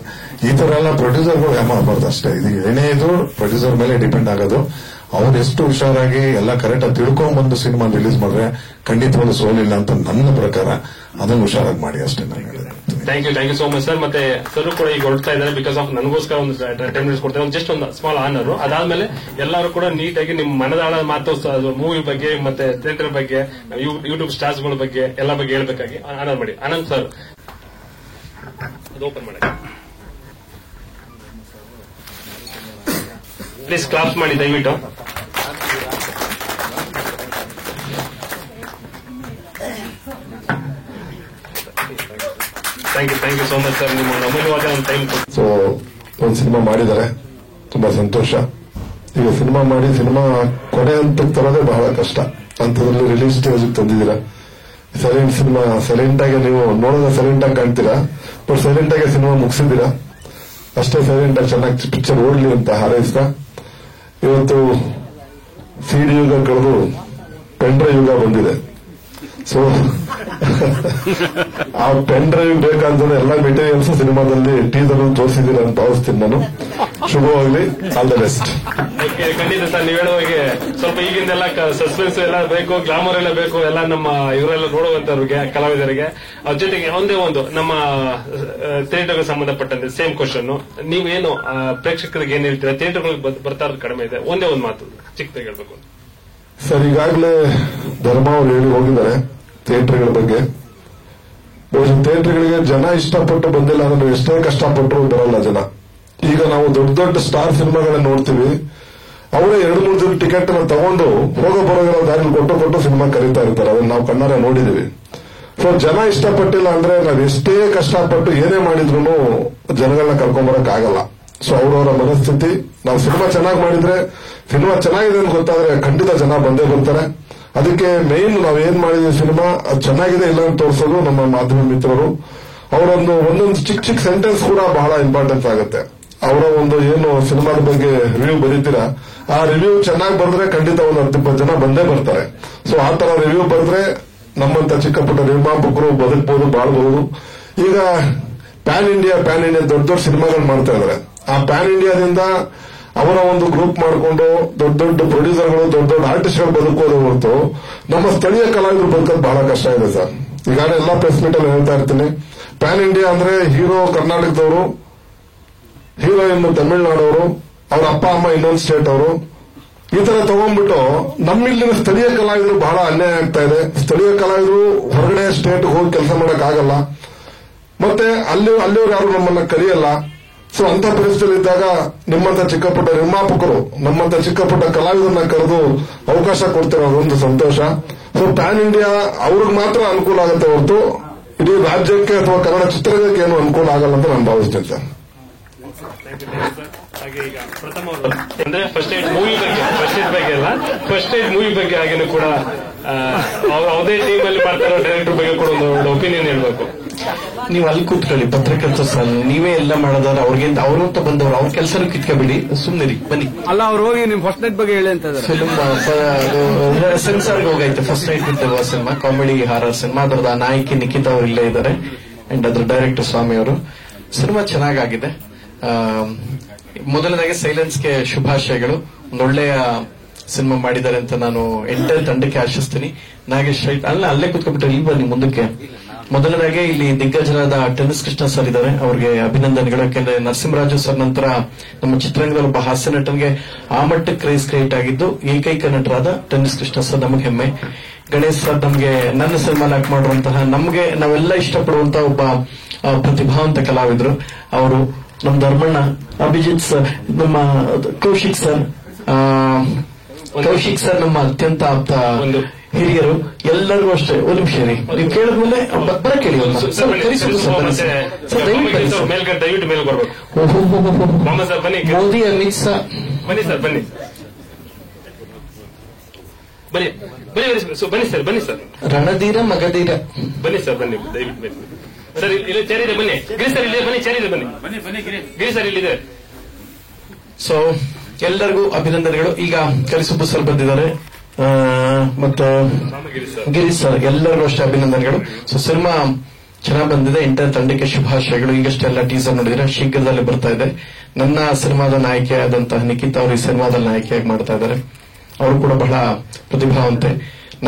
ಈ ತರ ಎಲ್ಲ ಪ್ರೊಡ್ಯೂಸರ್ಗಳು ಮಾಡಬಾರ್ದು ಅಷ್ಟೇ. ಇದು ಏನೇ ಇದ್ರು ಪ್ರೊಡ್ಯೂಸರ್ ಮೇಲೆ ಡಿಪೆಂಡ್ ಆಗೋದು. ಅವ್ರು ಎಷ್ಟು ಹುಷಾರಾಗಿ ಎಲ್ಲ ಕರೆಕ್ಟ್ ಆಗಿ ತಿಳ್ಕೊಂಡ್ ಬಂದು ಸಿನಿಮಾ ರಿಲೀಸ್ ಮಾಡಿದ್ರೆ ಖಂಡಿತವಾಗ್ಲೂ ಸೋಲಿಲ್ಲ ಅಂತ ನನ್ನ ಪ್ರಕಾರ. ಅದನ್ನು ಹುಷಾರಾಗಿ ಮಾಡಿ ಅಷ್ಟೇ ನಾನು ಹೇಳಿದೆ. Thank you so much sir. ಮತ್ತೆ ಸರ್ ಕೂಡ ಈಗ ಹೊರಡ್ತಾ ಇದ್ದಾರೆ. ಬಿಕಾಸ್ ಆಫ್ ನನಗೋಸ್ಕರ ಒಂದು 10 minutes ಕೊಡ್ತಾರೆ. ಜಸ್ಟ್ ಒಂದು ಸ್ಮಾಲ್ ಆನರ್. ಅದಾದ್ಮೇಲೆ ಎಲ್ಲರೂ ಕೂಡ ನೀಟಾಗಿ ನಿಮ್ಮ ಮನದಾಳ ಮಾತು ಮೂವಿ ಬಗ್ಗೆ ಮತ್ತೆ ಥಿಯೇಟರ್ ಬಗ್ಗೆ, ಯೂಟ್ಯೂಬ್ ಸ್ಟಾರ್ಸ್ ಗಳ ಬಗ್ಗೆ ಎಲ್ಲ ಬಗ್ಗೆ ಹೇಳ್ಬೇಕಾಗಿ ಆನರ್ ಮಾಡಿ. ಆನಂದ್ ಸರ್ ಅದು ಓಪನ್ ಮಾಡಿ ಪ್ಲೀಸ್. ಕ್ಲಾಪ್ಸ್ ಮಾಡಿ ದಯವಿಟ್ಟು. Thank you so much sir. ನಿಮ್ಮ ಅಮೂಲ್ಯವಾದ ಒಂದು ಟೈಮ್. ಸೊ ಒಂದು ಸಿನಿಮಾ ಮಾಡಿದ್ದಾರೆ, ತುಂಬಾ ಸಂತೋಷ. ಈಗ ಸಿನಿಮಾ ಮಾಡಿ ಸಿನಿಮಾ ಕೊನೆ ಹಂತಕ್ಕೆ ತರೋದೇ ಬಹಳ ಕಷ್ಟ. ಅಂತದ್ರಲ್ಲಿ ರಿಲೀಸ್ ಸ್ಟೇಜ್ ತಂದಿದ್ದೀರಾ. ಸೈಲೆಂಟ್ ಸಿನಿಮಾ, ಸೈಲೆಂಟ್ ಆಗಿ ನೀವು ನೋಡೋದ ಸೈಲೆಂಟ್ ಆಗಿ ಕಾಣ್ತೀರಾ, ಬಟ್ ಸೈಲೆಂಟ್ ಆಗಿ ಸಿನಿಮಾ ಮುಗಿಸಿದ್ದೀರಾ. ಅಷ್ಟೇ ಸೈಲೆಂಟ್ ಆಗಿ ಚೆನ್ನಾಗಿ ಪಿಕ್ಚರ್ ಓಡ್ಲಿ ಅಂತ ಹಾರೈಸ್ತಾ, ಇವತ್ತು ಸಿಡಿ ಯುಗ ಕಳೆದು ಪೆನ್ ಡ್ರೈವ್ ಯುಗ ಬಂದಿದೆ. ಸೊ ಆ ಪೆನ್ ಡ್ರೈವ್ ಬೇಕಂದ್ರೆ ಎಲ್ಲ ಮೆಟೀರಿಯಲ್ಸ್ ಸಿನಿಮಾದಲ್ಲಿ ಟೀಸರ್ ತೋರಿಸಿದ್ದೀರಾ ಅಂತ ಭಾವಿಸ್ತೀನಿ ನಾನು. ಶುಭವಾಗಲಿ. All the best. ಖಂಡಿತ ಸರ್, ನೀವು ಹೇಳೋ ಹಾಗೆ ಸ್ವಲ್ಪ ಈಗಿಂದೆಲ್ಲ ಸಸ್ಪೆನ್ಸ್ ಎಲ್ಲ ಬೇಕು, ಗ್ಲಾಮರ್ ಎಲ್ಲ ಬೇಕು, ಎಲ್ಲ ನಮ್ಮ ಇವರೆಲ್ಲ ನೋಡುವಂತವ್ರಿಗೆ, ಕಲಾವಿದರಿಗೆ. ಅದ್ರ ಜೊತೆಗೆ ಒಂದೇ ಒಂದು ನಮ್ಮ ಥಿಯೇಟರ್ಗೆ ಸಂಬಂಧಪಟ್ಟಂತೆ ಸೇಮ್ ಕ್ವಶನ್, ನೀವೇನು ಪ್ರೇಕ್ಷಕರಿಗೆ ಏನ್ ಹೇಳ್ತೀರಾ? ಥಿಯೇಟರ್ಗಳಿಗೆ ಬರ್ತಾ ಇರೋದು ಕಡಿಮೆ ಇದೆ, ಒಂದೇ ಒಂದು ಮಾತು ಚಿಕ್ಕದಾಗಿ ಹೇಳ್ಬೇಕು ಸರ್. ಈಗಾಗಲೇ ಧರ್ಮ ಅವರು ಹೇಳಿ ಹೋಗಿದ್ದಾರೆ ಥಿಯೇಟರ್ಗಳ ಬಗ್ಗೆ. ಥಿಯೇಟರ್ಗಳಿಗೆ ಜನ ಇಷ್ಟಪಟ್ಟು ಬಂದಿಲ್ಲ ಅಂದ್ರೆ ಎಷ್ಟೇ ಕಷ್ಟಪಟ್ಟರು ಬರಲ್ಲ ಜನ. ಈಗ ನಾವು ದೊಡ್ಡ ದೊಡ್ಡ ಸ್ಟಾರ್ ಸಿನಿಮಾಗಳನ್ನ ನೋಡ್ತೀವಿ, ಅವರೇ 2-3 ದಿನ ಟಿಕೆಟ್ ತಗೊಂಡು ಹೋಗೋ ಬರೋಗಳ ದಾರಿ ಕೊಟ್ಟು ಸಿನಿಮಾ ಕರೀತಾ ಇರ್ತಾರೆ. ಅದನ್ನ ನಾವು ಕಣ್ಣಾರೆ ನೋಡಿದೀವಿ. ಸೊ ಜನ ಇಷ್ಟಪಟ್ಟಿಲ್ಲ ಅಂದ್ರೆ ನಾವ್ ಎಷ್ಟೇ ಕಷ್ಟಪಟ್ಟು ಏನೇ ಮಾಡಿದ್ರು ಜನಗಳನ್ನ ಕರ್ಕೊಂಡ್ಬರಕ್ ಆಗಲ್ಲ. ಸೊ ಅವರವರ ಮನಸ್ಥಿತಿ. ನಾವು ಸಿನಿಮಾ ಚೆನ್ನಾಗಿ ಮಾಡಿದ್ರೆ, ಸಿನಿಮಾ ಚೆನ್ನಾಗಿದೆ ಅಂತ ಗೊತ್ತಾದ್ರೆ ಖಂಡಿತ ಜನ ಬಂದೇ ಬರ್ತಾರೆ. ಅದಕ್ಕೆ ಮೇನ್ ನಾವ್ ಏನ್ ಮಾಡಿದ್ವಿ, ಸಿನಿಮಾ ಅದು ಚೆನ್ನಾಗಿದೆ ಇಲ್ಲ ಅಂತ ತೋರಿಸೋದು ನಮ್ಮ ಮಾಧ್ಯಮ ಮಿತ್ರರು. ಒಂದೊಂದು ಚಿಕ್ಕ ಚಿಕ್ಕ ಸೆಂಟೆನ್ಸ್ ಕೂಡ ಬಹಳ ಇಂಪಾರ್ಟೆನ್ಸ್ ಆಗುತ್ತೆ. ಅವರ ಒಂದು ಏನು ಸಿನಿಮಾದ ಬಗ್ಗೆ ರಿವ್ಯೂ ಬರೀತೀರಾ, ಆ ರಿವ್ಯೂ ಚೆನ್ನಾಗಿ ಬರೆದ್ರೆ ಖಂಡಿತ 10-20 ಜನ ಬಂದೇ ಬರ್ತಾರೆ. ಸೊ ಆ ತರ ರಿವ್ಯೂ ಬರೆದ್ರೆ ನಮ್ಮಂತ ಚಿಕ್ಕ ಪುಟ್ಟ ನಿರ್ಮಾಪಕರು ಬದುಕಬಹುದು, ಬಾಳ್ಬಹುದು. ಈಗ ಪ್ಯಾನ್ ಇಂಡಿಯಾ ದೊಡ್ಡ ದೊಡ್ಡ ಸಿನಿಮಾಗಳು ಮಾಡ್ತಾ ಇದಾರೆ. ಆ ಪ್ಯಾನ್ ಇಂಡಿಯಾದಿಂದ ಅವರ ಒಂದು ಗ್ರೂಪ್ ಮಾಡಿಕೊಂಡು ದೊಡ್ಡ ದೊಡ್ಡ ಪ್ರೊಡ್ಯೂಸರ್ಗಳು, ದೊಡ್ಡ ದೊಡ್ಡ ಆರ್ಟಿಸ್ಟ್ಗಳು ಬದುಕೋದು ಹೊರತು ನಮ್ಮ ಸ್ಥಳೀಯ ಕಲಾವಿದರು ಬದುಕೋದು ಬಹಳ ಕಷ್ಟ ಇದೆ ಸರ್. ಈಗಾಗಲೇ ಎಲ್ಲಾ ಪ್ರೆಸ್ ಮೀಟ್ ಅಲ್ಲಿ ಹೇಳ್ತಾ ಇರ್ತೀನಿ, ಪ್ಯಾನ್ ಇಂಡಿಯಾ ಅಂದ್ರೆ ಹೀರೋ ಕರ್ನಾಟಕದವರು, ಹೀರೋಯಿನ್ ತಮಿಳುನಾಡವರು, ಅವ್ರ ಅಪ್ಪ ಅಮ್ಮ ಇನ್ನೊಂದು ಸ್ಟೇಟ್ ಅವರು, ಈ ತರ ತಗೊಂಡ್ಬಿಟ್ಟು ನಮ್ಮಿಲ್ಲಿನ ಸ್ಥಳೀಯ ಕಲಾವಿದರು ಬಹಳ ಅನ್ಯಾಯ ಆಗ್ತಾ ಇದೆ. ಸ್ಥಳೀಯ ಕಲಾವಿದರು ಹೊರಗಡೆ ಸ್ಟೇಟ್ ಹೋಗಿ ಕೆಲಸ ಮಾಡಕ್ ಆಗಲ್ಲ, ಮತ್ತೆ ಅಲ್ಲಿಯವ್ರು ಯಾರು ನಮ್ಮನ್ನ ಕರೆಯಲ್ಲ. ಸೊ ಅಂತ ಪರಿಸ್ಥಿತಿ ಇದ್ದಾಗ ನಿಮ್ಮಂತ ಚಿಕ್ಕಪುಟ್ಟ ನಿರ್ಮಾಪಕರು ನಮ್ಮಂತ ಚಿಕ್ಕಪುಟ್ಟ ಕಲಾವಿದರನ್ನ ಕರೆದು ಅವಕಾಶ ಕೊಡ್ತಿರೋದು ಒಂದು ಸಂತೋಷ. ಸೊ ಪ್ಯಾನ್ ಇಂಡಿಯಾ ಅವ್ರಿಗೆ ಮಾತ್ರ ಅನುಕೂಲ ಆಗುತ್ತೆ ಹೊರತು ಇಡೀ ರಾಜ್ಯಕ್ಕೆ ಅಥವಾ ಕನ್ನಡ ಚಿತ್ರರಂಗಕ್ಕೆ ಏನು ಅನುಕೂಲ ಆಗಲ್ಲ ಅಂತ ನಾನು ಭಾವಿಸ್ತೇನೆ ಸರ್. ಹಾಗೆ ಈಗ ಪ್ರಥಮ ಅಂದ್ರೆ ಫಸ್ಟ್ ಏಡ್ ಮೂವಿ ಬಗ್ಗೆ ಹಾಗೇನು ಕೂಡ ಯಾವುದೇ ಟೀಮ್ ಅಲ್ಲಿ ಮಾಡ್ತಾರೋ ಡೈರೆಕ್ಟರ್ ಬಗ್ಗೆ ಕೂಡ ಒಂದು ಒಪಿನಿಯನ್ ಹೇಳ್ಬೇಕು. ನೀವು ಅಲ್ಲಿ ಕೂತ್ಕೊಳ್ಳಿ, ಪತ್ರಕರ್ತ ಸರ್, ನೀವೇ ಎಲ್ಲ ಮಾಡೋದಾದ್ರೆ ಅವ್ರು ಅಂತ ಬಂದವರು ಅವ್ರ ಕೆಲಸ ಕಿತ್ಕೊಬಿಡಿ, ಸುಮ್ಮನೆ ಬನ್ನಿ. ಅಲ್ಲ, ಅವ್ರು ಹೋಗಿ ನಿಮ್ ಫಸ್ಟ್ ನೈಟ್ ಬಗ್ಗೆ ಹೇಳಿ ಅಂತ ಫಿಲ್ಮ್ ಸೆನ್ಸಾರ್ಗೆ ಹೋಗೈತೆ. ಫಸ್ಟ್ ನೈಟ್ ಇದ್ದ ಸಿನಿಮಾ, ಕಾಮಿಡಿ ಹಾರರ್ ಸಿನಿಮಾ. ಅದರದ ನಾಯಕಿ ನಿಖಿತಾ ಅವರು ಇಲ್ಲೇ ಇದ್ದಾರೆ ಅಂಡ್ ಅದ್ರ ಡೈರೆಕ್ಟರ್ ಸ್ವಾಮಿ ಅವರು. ಸಿನಿಮಾ ಚೆನ್ನಾಗಿದೆ. ಮೊದಲನೇದಾಗಿ ಸೈಲೆನ್ಸ್ಗೆ ಶುಭಾಶಯಗಳು. ಒಂದೊಳ್ಳೆಯ ಸಿನಿಮಾ ಮಾಡಿದ್ದಾರೆ ಅಂತ ನಾನು ಎಂಟೈರ್ ತಂಡಕ್ಕೆ ಆಶಿಸ್ತೀನಿ. ನಾಗೇಶ್ ಅಲ್ಲೇ ಕೂತ್ಕೊಂಡ್ಬಿಟ್ರೆ ಇಲ್ಲಿ ಬನ್ನಿ ಮುಂದಕ್ಕೆ. ಮೊದಲನೇದಾಗಿ ಇಲ್ಲಿ ದಿಗ್ಗಜರಾದ ಟೆನ್ನಿಸ್ ಕೃಷ್ಣ ಸರ್ ಇದ್ದಾರೆ, ಅವ್ರಿಗೆ ಅಭಿನಂದನೆಗಳು. ಯಾಕೆಂದ್ರೆ ನರಸಿಂಹರಾಜು ಸರ್ ನಂತರ ನಮ್ಮ ಚಿತ್ರರಂಗದಲ್ಲಿ ಒಬ್ಬ ಹಾಸ್ಯ ನಟನಿಗೆ ಆ ಮಟ್ಟಕ್ಕೆ ಕ್ರೇಜ್ ಕ್ರಿಯೇಟ್ ಆಗಿದ್ದು ಏಕೈಕ ನಟರಾದ ಟೆನ್ನಿಸ್ ಕೃಷ್ಣ ಸರ್ ನಮಗೆ ಹೆಮ್ಮೆ. ಗಣೇಶ್ ಸರ್ ನಮಗೆ ನನ್ನ ಸಿನಿಮಾ ಆಕ್ಟ್ ಮಾಡುವಂತಹ ನಾವೆಲ್ಲ ಇಷ್ಟಪಡುವಂತಹ ಒಬ್ಬ ಪ್ರತಿಭಾವಂತ ಕಲಾವಿದರು ಅವರು. ನಮ್ಮ ಧರ್ಮಣ್ಣ, ಅಭಿಜಿತ್ ಸರ್, ನಮ್ಮ ಕೌಶಿಕ್ ಸರ್ ನಮ್ಮ ಅತ್ಯಂತ ಆಪ್ತ ಹಿರಿಯರು. ಎಲ್ಲರಿಗೂ ಅಷ್ಟೇ. ಒಂದು ನಿಮಿಷ ರೀ, ನೀವು ಕೇಳಿದ್ಮೇಲೆ ಬರ ಕೇಳಿ ದಯವಿಟ್ಟು ಮೇಲೆ ಬರ್ಬೇಕು. ಮೋದಿ, ಅಮಿತ್ ಶಾ ಬನ್ನಿ ಸರ್, ಬನ್ನಿ ಬನ್ನಿ ಸರ್. ರಣಧೀರ ಮಗಧೀರ ಬನ್ನಿ ಸರ್, ಬನ್ನಿ ದಯವಿಟ್ಟು ಬನ್ನಿ ಸರ್. ಇಲ್ಲಿ ಚೇರ್ ಇದೆ, ಬನ್ನಿ. ಗಿರಿ ಸರ್ ಇಲ್ಲಿ ಬನ್ನಿ, ಚೇರ್ ಇದೆ, ಬನ್ನಿ. ಗಿರಿ ಸರ್ ಇಲ್ಲಿದೆ. ಸೊ ಎಲ್ಲರಿಗೂ ಅಭಿನಂದನೆಗಳು. ಈಗ ಕಲಿಸುಬ್ಬು ಸರ್ ಬಂದಿದ್ದಾರೆ ಮತ್ತು ಗಿರೀಶ್ ಸರ್, ಎಲ್ಲರಿಗೂ ಅಷ್ಟೇ ಅಭಿನಂದನೆಗಳು. ಸೊ ಸಿನಿಮಾ ಚೆನ್ನಾಗಿ ಬಂದಿದೆ. ಎಂಟೈರ್ ತಂಡಕ್ಕೆ ಶುಭಾಶಯಗಳು. ಈಗಷ್ಟೆಲ್ಲ ಟೀಸರ್ ನೋಡಿದ್ರೆ ಶೀಘ್ರದಲ್ಲೇ ಬರ್ತಾ ಇದೆ. ನನ್ನ ಸಿನಿಮಾದ ನಾಯಕಿಯಾದಂತಹ ನಿಖಿತಾ ಅವರು ಈ ಸಿನಿಮಾದಲ್ಲಿ ನಾಯಕಿಯಾಗಿ ಮಾಡ್ತಾ ಇದ್ದಾರೆ. ಅವರು ಕೂಡ ಬಹಳ ಪ್ರತಿಭಾವಂತೆ.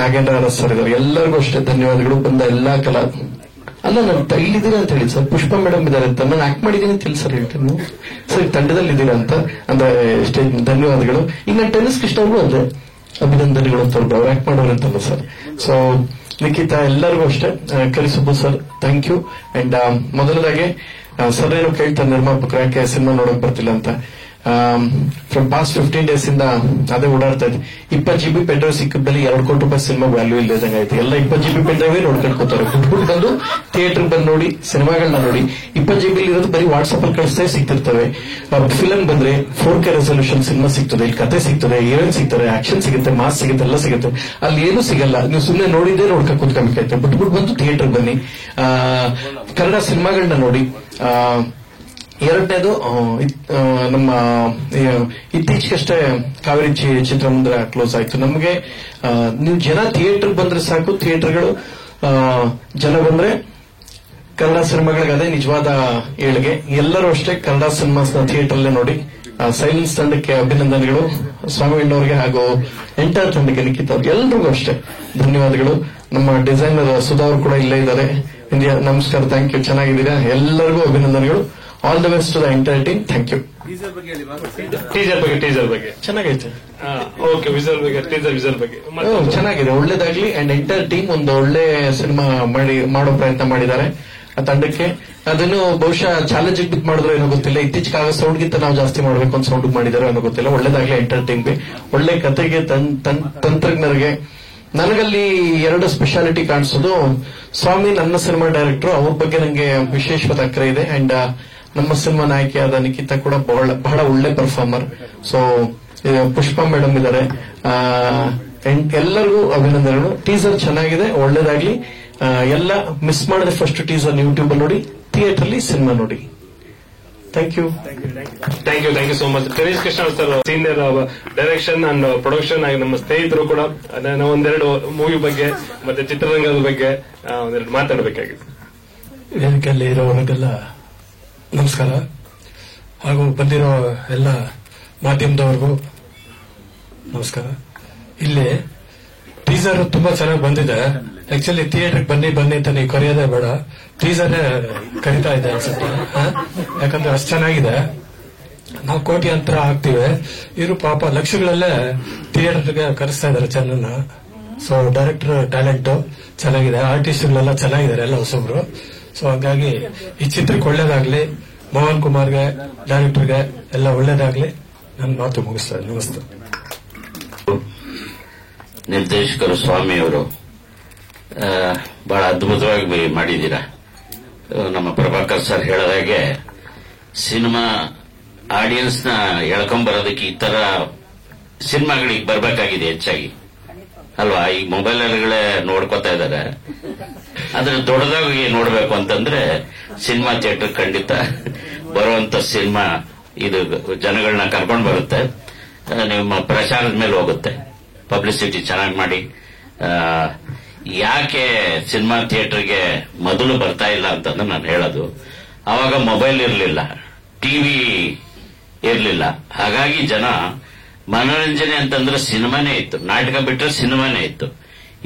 ನಾಗೇಂದ್ರ ಅರಸ್ ಸರ್ ಇದ್ದಾರೆ. ಎಲ್ಲರಿಗೂ ಅಷ್ಟೇ ಧನ್ಯವಾದಗಳು. ಬಂದ ಎಲ್ಲಾ ಅಲ್ಲ, ನಾನು ಇಲ್ಲಿದ್ದೀರಾ ಅಂತ ಹೇಳಿ ಸರ್. ಪುಷ್ಪ ಮೇಡಮ್ ಇದ್ದಾರೆ ಅಂತ ನಾನು ಆಕ್ಟ್ ಮಾಡಿದ್ದೀನಿ ಅಂತ ಹೇಳಿ ಸರ್ ಹೇಳ್ತೀನಿ ಸರ್. ತಂಡದಲ್ಲಿ ಇದ್ದೀರಾ ಅಂತ ಅಂದ್ರೆ ಎಷ್ಟೇ ಧನ್ಯವಾದಗಳು. ಈಗ ನಾನು ಟೆನ್ನಿಸ್ ಕೃಷ್ಣ ಅವ್ರಿಗೂ ಅದೇ ಅಭಿನಂದನೆಗಳು ಅಂತ ಅವ್ರು ಆಕ್ಟ್ ಮಾಡೋರು ಅಂತಲ್ಲ ಸರ್. ಸೊ ನಿಖಿತಾ, ಎಲ್ಲರಿಗೂ ಅಷ್ಟೇ. ಕಲಿಸುಬ್ಬು ಸರ್, ಥ್ಯಾಂಕ್ ಯು. ಅಂಡ್ ಮೊದಲದಾಗಿ ಸರ್ ಏನೋ ಕೇಳ್ತಾರೆ ನಿರ್ಮಾಪಕರು, ಯಾಕೆ ಸಿನಿಮಾ ನೋಡಕ್ ಬರ್ತಿಲ್ಲ ಅಂತ. ಫ್ರಮ್ ಪಾಸ್ಟ್ 15 days ಇಂದ ಅದೇ ಓಡಾಡ್ತಾ ಇದೆ. 20 GB ಪೆಂಡ್ರೈವ್ ಸಿಕ್ಕಿದ್ದಲ್ಲಿ 2 ಕೋಟಿ ರೂಪಾಯಿ ಸಿನಿಮಾ ವ್ಯಾಲ್ಯೂ ಇಲ್ಲದಂಗೆ ಆಯ್ತು. ಎಲ್ಲ 20 GB ಪೆಂಡ್ರೈವ್ ನೋಡ್ಕೊಂಡ್ಕೋತಾರೆ. ಬಿಟ್ಬಿಟ್ಟು ಬಂದು ಥಿಯೇಟರ್ ಬಂದು ನೋಡಿ, ಸಿನಿಮಾಗಳನ್ನ ನೋಡಿ. 20 GB ಇರೋದು ಬರೀ ವಾಟ್ಸ್ಆಪ್ ಅಲ್ಲಿ ಕಳಿಸ್ತೇ ಸಿಗ್ತಿರ್ತವೆ. ಫಿಲಮ್ ಬಂದ್ರೆ 4K ರೆಸಲ್ಯೂಷನ್ ಸಿನಿಮಾ ಸಿಗ್ತದೆ, ಇಲ್ಲಿ ಕತೆ ಸಿಗ್ತದೆ, ಹೀರೋಯಿನ್ ಸಿಗ್ತಾರೆ, ಆಕ್ಷನ್ ಸಿಗುತ್ತೆ, ಮಾಸ್ ಸಿಗುತ್ತೆ, ಎಲ್ಲ ಸಿಗುತ್ತೆ. ಅಲ್ಲಿ ಏನು ಸಿಗಲ್ಲ. ನೀವು ಸುಮ್ಮನೆ ನೋಡಿದ್ದೇ ನೋಡ್ಕೊಂಡು ಕೂತ್ಕೊಬೇಕಾಯ್ತು. ಬಿಟ್ಬಿಟ್ಟು ಬಂದು ಥಿಯೇಟರ್ ಬನ್ನಿ, ಕನ್ನಡ ಸಿನಿಮಾಗಳನ್ನ ನೋಡಿ. ಎರಡನೇದು, ನಮ್ಮ ಇತ್ತೀಚೆಗಷ್ಟೇ ಕಾವೇರಿ ಚಿತ್ರಮಂದಿರ ಕ್ಲೋಸ್ ಆಯ್ತು. ನಮಗೆ ನೀವು ಜನ ಥಿಯೇಟರ್ ಬಂದ್ರೆ ಸಾಕು. ಥಿಯೇಟರ್ಗಳು ಜನ ಬಂದ್ರೆ ಕನ್ನಡ ಸಿನಿಮಾಗಳಿಗೆ ಅದೇ ನಿಜವಾದ ಏಳಿಗೆ. ಎಲ್ಲರೂ ಅಷ್ಟೇ ಕನ್ನಡ ಸಿನಿಮಾಸ್ನ ಥಿಯೇಟರ್ ಅಲ್ಲೇ ನೋಡಿ. ಸೈಲೆನ್ಸ್ ತಂಡಕ್ಕೆ ಅಭಿನಂದನೆಗಳು, ಸ್ವಾಮಿಯಣ್ಣವ್ರಿಗೆ ಹಾಗೂ ಎಂಟರ್ ತಂಡಕ್ಕೆ ನಿಖಿತ್ ಅವ್ರಿಗೆ ಎಲ್ರಿಗೂ ಅಷ್ಟೇ ಧನ್ಯವಾದಗಳು. ನಮ್ಮ ಡಿಸೈನರ್ ಸುಧಾ ಅವರು ಕೂಡ ಇಲ್ಲೇ ಇದ್ದಾರೆ. ನಮಸ್ಕಾರ, ಥ್ಯಾಂಕ್ ಯು, ಚೆನ್ನಾಗಿದ್ದೀರಾ, ಎಲ್ಲರಿಗೂ ಅಭಿನಂದನೆಗಳು. All the best to the entire team. Thank you. Teaser ಬಗ್ಗೆ ಚೆನ್ನಾಗೈತೆ. ಓಕೆ, ವಿಜುವಲ್ ಬಗ್ಗೆ, ವಿಜುವಲ್ ಬಗ್ಗೆ ಚೆನ್ನಾಗಿದೆ, ಒಳ್ಳೇದಾಗ್ಲಿ. ಅಂಡ್ ಎಂಟೈರ್ ಟೀಮ್ ಒಂದು ಒಳ್ಳೆ ಸಿನಿಮಾ ಮಾಡೋ ಪ್ರಯತ್ನ ಮಾಡಿದ್ದಾರೆ ಆ ತಂಡಕ್ಕೆ. ಅದನ್ನು ಬಹುಶಃ ಚಾಲೆಂಜ್ ಬಿದ್ದು ಮಾಡಿದ್ರು ಏನೋ ಗೊತ್ತಿಲ್ಲ. ಇತ್ತೀಚೆಗೆ ಆಗ ಸೌಂಡ್ಗಿಂತ ನಾವು ಜಾಸ್ತಿ ಮಾಡಬೇಕು ಅಂತ ಸೌಂಡ್ ಮಾಡಿದಾರೋ ಏನೋ ಗೊತ್ತಿಲ್ಲ. ಒಳ್ಳೇದಾಗ್ಲಿ ಎಂಟರ್ ಟೀಮ್ಗೆ, ಒಳ್ಳೆ ಕತೆಗೆ, ತಂತ್ರಜ್ಞರಿಗೆ. ನನಗಲ್ಲಿ ಎರಡು ಸ್ಪೆಷಾಲಿಟಿ ಕಾಣಿಸೋದು, ಸ್ವಾಮಿ ನನ್ನ ಸಿನಿಮಾ ಡೈರೆಕ್ಟರ್, ಅವ್ರ ಬಗ್ಗೆ ನನಗೆ ವಿಶೇಷವಾದ ಅಕ್ರೆ ಇದೆ. ಅಂಡ್ ನಮ್ಮ ಸಿನಿಮಾ ನಾಯಕಿಯಾದ ನಿಖಿತಾ ಕೂಡ ಬಹಳ ಒಳ್ಳೆ ಪರ್ಫಾರ್ಮರ್. ಸೊ ಪುಷ್ಪಾ ಮೇಡಮ್ ಇದ್ದಾರೆ. ಎಲ್ಲರಿಗೂ ಅಭಿನಂದನೆಗಳು. ಟೀಸರ್ ಚೆನ್ನಾಗಿದೆ, ಒಳ್ಳೇದಾಗ್ಲಿ. ಎಲ್ಲ ಮಿಸ್ ಮಾಡದೆ ಫಸ್ಟ್ ಟೀಸರ್ ಯೂಟ್ಯೂಬ್ ಅಲ್ಲಿ ನೋಡಿ, ಥಿಯೇಟರ್ ಅಲ್ಲಿ ಸಿನಿಮಾ ನೋಡಿ. Thank you so much. Ganesh Krishna sir, senior direction and production ಆಗಿ ನಮ್ಮ ಸ್ನೇಹಿತರು ಕೂಡ ಒಂದೆರಡು ಮೂವಿ ಬಗ್ಗೆ ಮತ್ತೆ ಚಿತ್ರರಂಗದ ಬಗ್ಗೆ ಒಂದೆರಡು ಮಾತಾಡಬೇಕಾಗಿದೆ. ವೇದಿಕೆಯಲ್ಲಿ ಇರೋರಿಗೆಲ್ಲ ನಮಸ್ಕಾರ, ಹಾಗೂ ಬಂದಿರೋ ಎಲ್ಲ ಮಾಧ್ಯಮದವ್ರಿಗೂ ನಮಸ್ಕಾರ. ಇಲ್ಲಿ ಟೀಸರ್ ತುಂಬಾ ಚೆನ್ನಾಗಿ ಬಂದಿದೆ. ಆಕ್ಚುಲಿ ಥಿಯೇಟರ್ಗೆ ಬನ್ನಿ ಅಂತ ನೀವು ಕರೆಯೋದೇ ಬೇಡ, ಟೀಸರ್ ಕರಿತಾ ಇದೆ ಅನ್ಸುತ್ತೆ. ಯಾಕಂದ್ರೆ ಅಷ್ಟು ಚೆನ್ನಾಗಿದೆ. ನಾವು ಕೋಟ್ಯಾಂತರ ಆಗ್ತೀವಿ, ಇವರು ಪಾಪ ಲಕ್ಷಗಳಲ್ಲೇ ಥಿಯೇಟರ್ಗೆ ಕರೆಸ್ತಾ ಇದಾರೆ ಜನನ್ನ. ಸೊ ಡೈರೆಕ್ಟರ್ ಟ್ಯಾಲೆಂಟ್ ಚೆನ್ನಾಗಿದೆ, ಆರ್ಟಿಸ್ಟ್ಗಳೆಲ್ಲ ಚೆನ್ನಾಗಿದ್ದಾರೆ, ಎಲ್ಲ ಹೊಸಬ್ರು. ಸೊ ಹಾಗಾಗಿ ಈ ಚಿತ್ರಕ್ಕೆ ಒಳ್ಳೇದಾಗ್ಲಿ, ಮೋಹನ್ ಕುಮಾರ್ಗೆ, ಡೈರೆಕ್ಟರ್ಗೆ ಎಲ್ಲ ಒಳ್ಳೇದಾಗ್ಲಿ. ನನ್ನ ಮಾತು ಮುಗಿಸ್ತಾರೆ. ನಮಸ್ತೆ. ನಿರ್ದೇಶಕರು ಸ್ವಾಮಿಯವರು ಬಹಳ ಅದ್ಭುತವಾಗಿ ಮಾಡಿದ್ದೀರಾ. ನಮ್ಮ ಪ್ರಭಾಕರ್ ಸರ್ ಹೇಳಿದಾಗೆ ಸಿನಿಮಾ ಆಡಿಯನ್ಸ್ ನ ಎಳ್ಕೊಂಡ್ಬರೋದಕ್ಕೆ ಈ ತರ ಸಿನಿಮಾಗಳಿಗೆ ಬರಬೇಕಾಗಿದೆ ಹೆಚ್ಚಾಗಿ, ಅಲ್ವಾ? ಈ ಮೊಬೈಲ್ಗಳೇ ನೋಡ್ಕೋತಾ ಇದ್ದಾರೆ. ಆದ್ರೆ ದೊಡ್ಡದಾಗಿ ನೋಡ್ಬೇಕು ಅಂತಂದ್ರೆ ಸಿನಿಮಾ ಥಿಯೇಟರ್ ಖಂಡಿತ ಬರುವಂತ ಸಿನಿಮಾ ಇದು ಜನಗಳನ್ನ ಕರ್ಕೊಂಡು ಬರುತ್ತೆ. ನಿಮ್ಮ ಪ್ರಚಾರದ ಮೇಲೆ ಹೋಗುತ್ತೆ. ಪಬ್ಲಿಸಿಟಿ ಚೆನ್ನಾಗಿ ಮಾಡಿ. ಯಾಕೆ ಸಿನಿಮಾ ಥಿಯೇಟರ್ಗೆ ಮೊದಲು ಬರ್ತಾ ಇಲ್ಲ ಅಂತಂದ್ರೆ ನಾನು ಹೇಳೋದು, ಅವಾಗ ಮೊಬೈಲ್ ಇರಲಿಲ್ಲ, ಟಿವಿ ಇರಲಿಲ್ಲ. ಹಾಗಾಗಿ ಜನ ಮನೋರಂಜನೆ ಅಂತಂದ್ರೆ ಸಿನಿಮಾನೇ ಇತ್ತು, ನಾಟಕ ಬಿಟ್ಟರೆ ಸಿನಿಮಾನೇ ಇತ್ತು.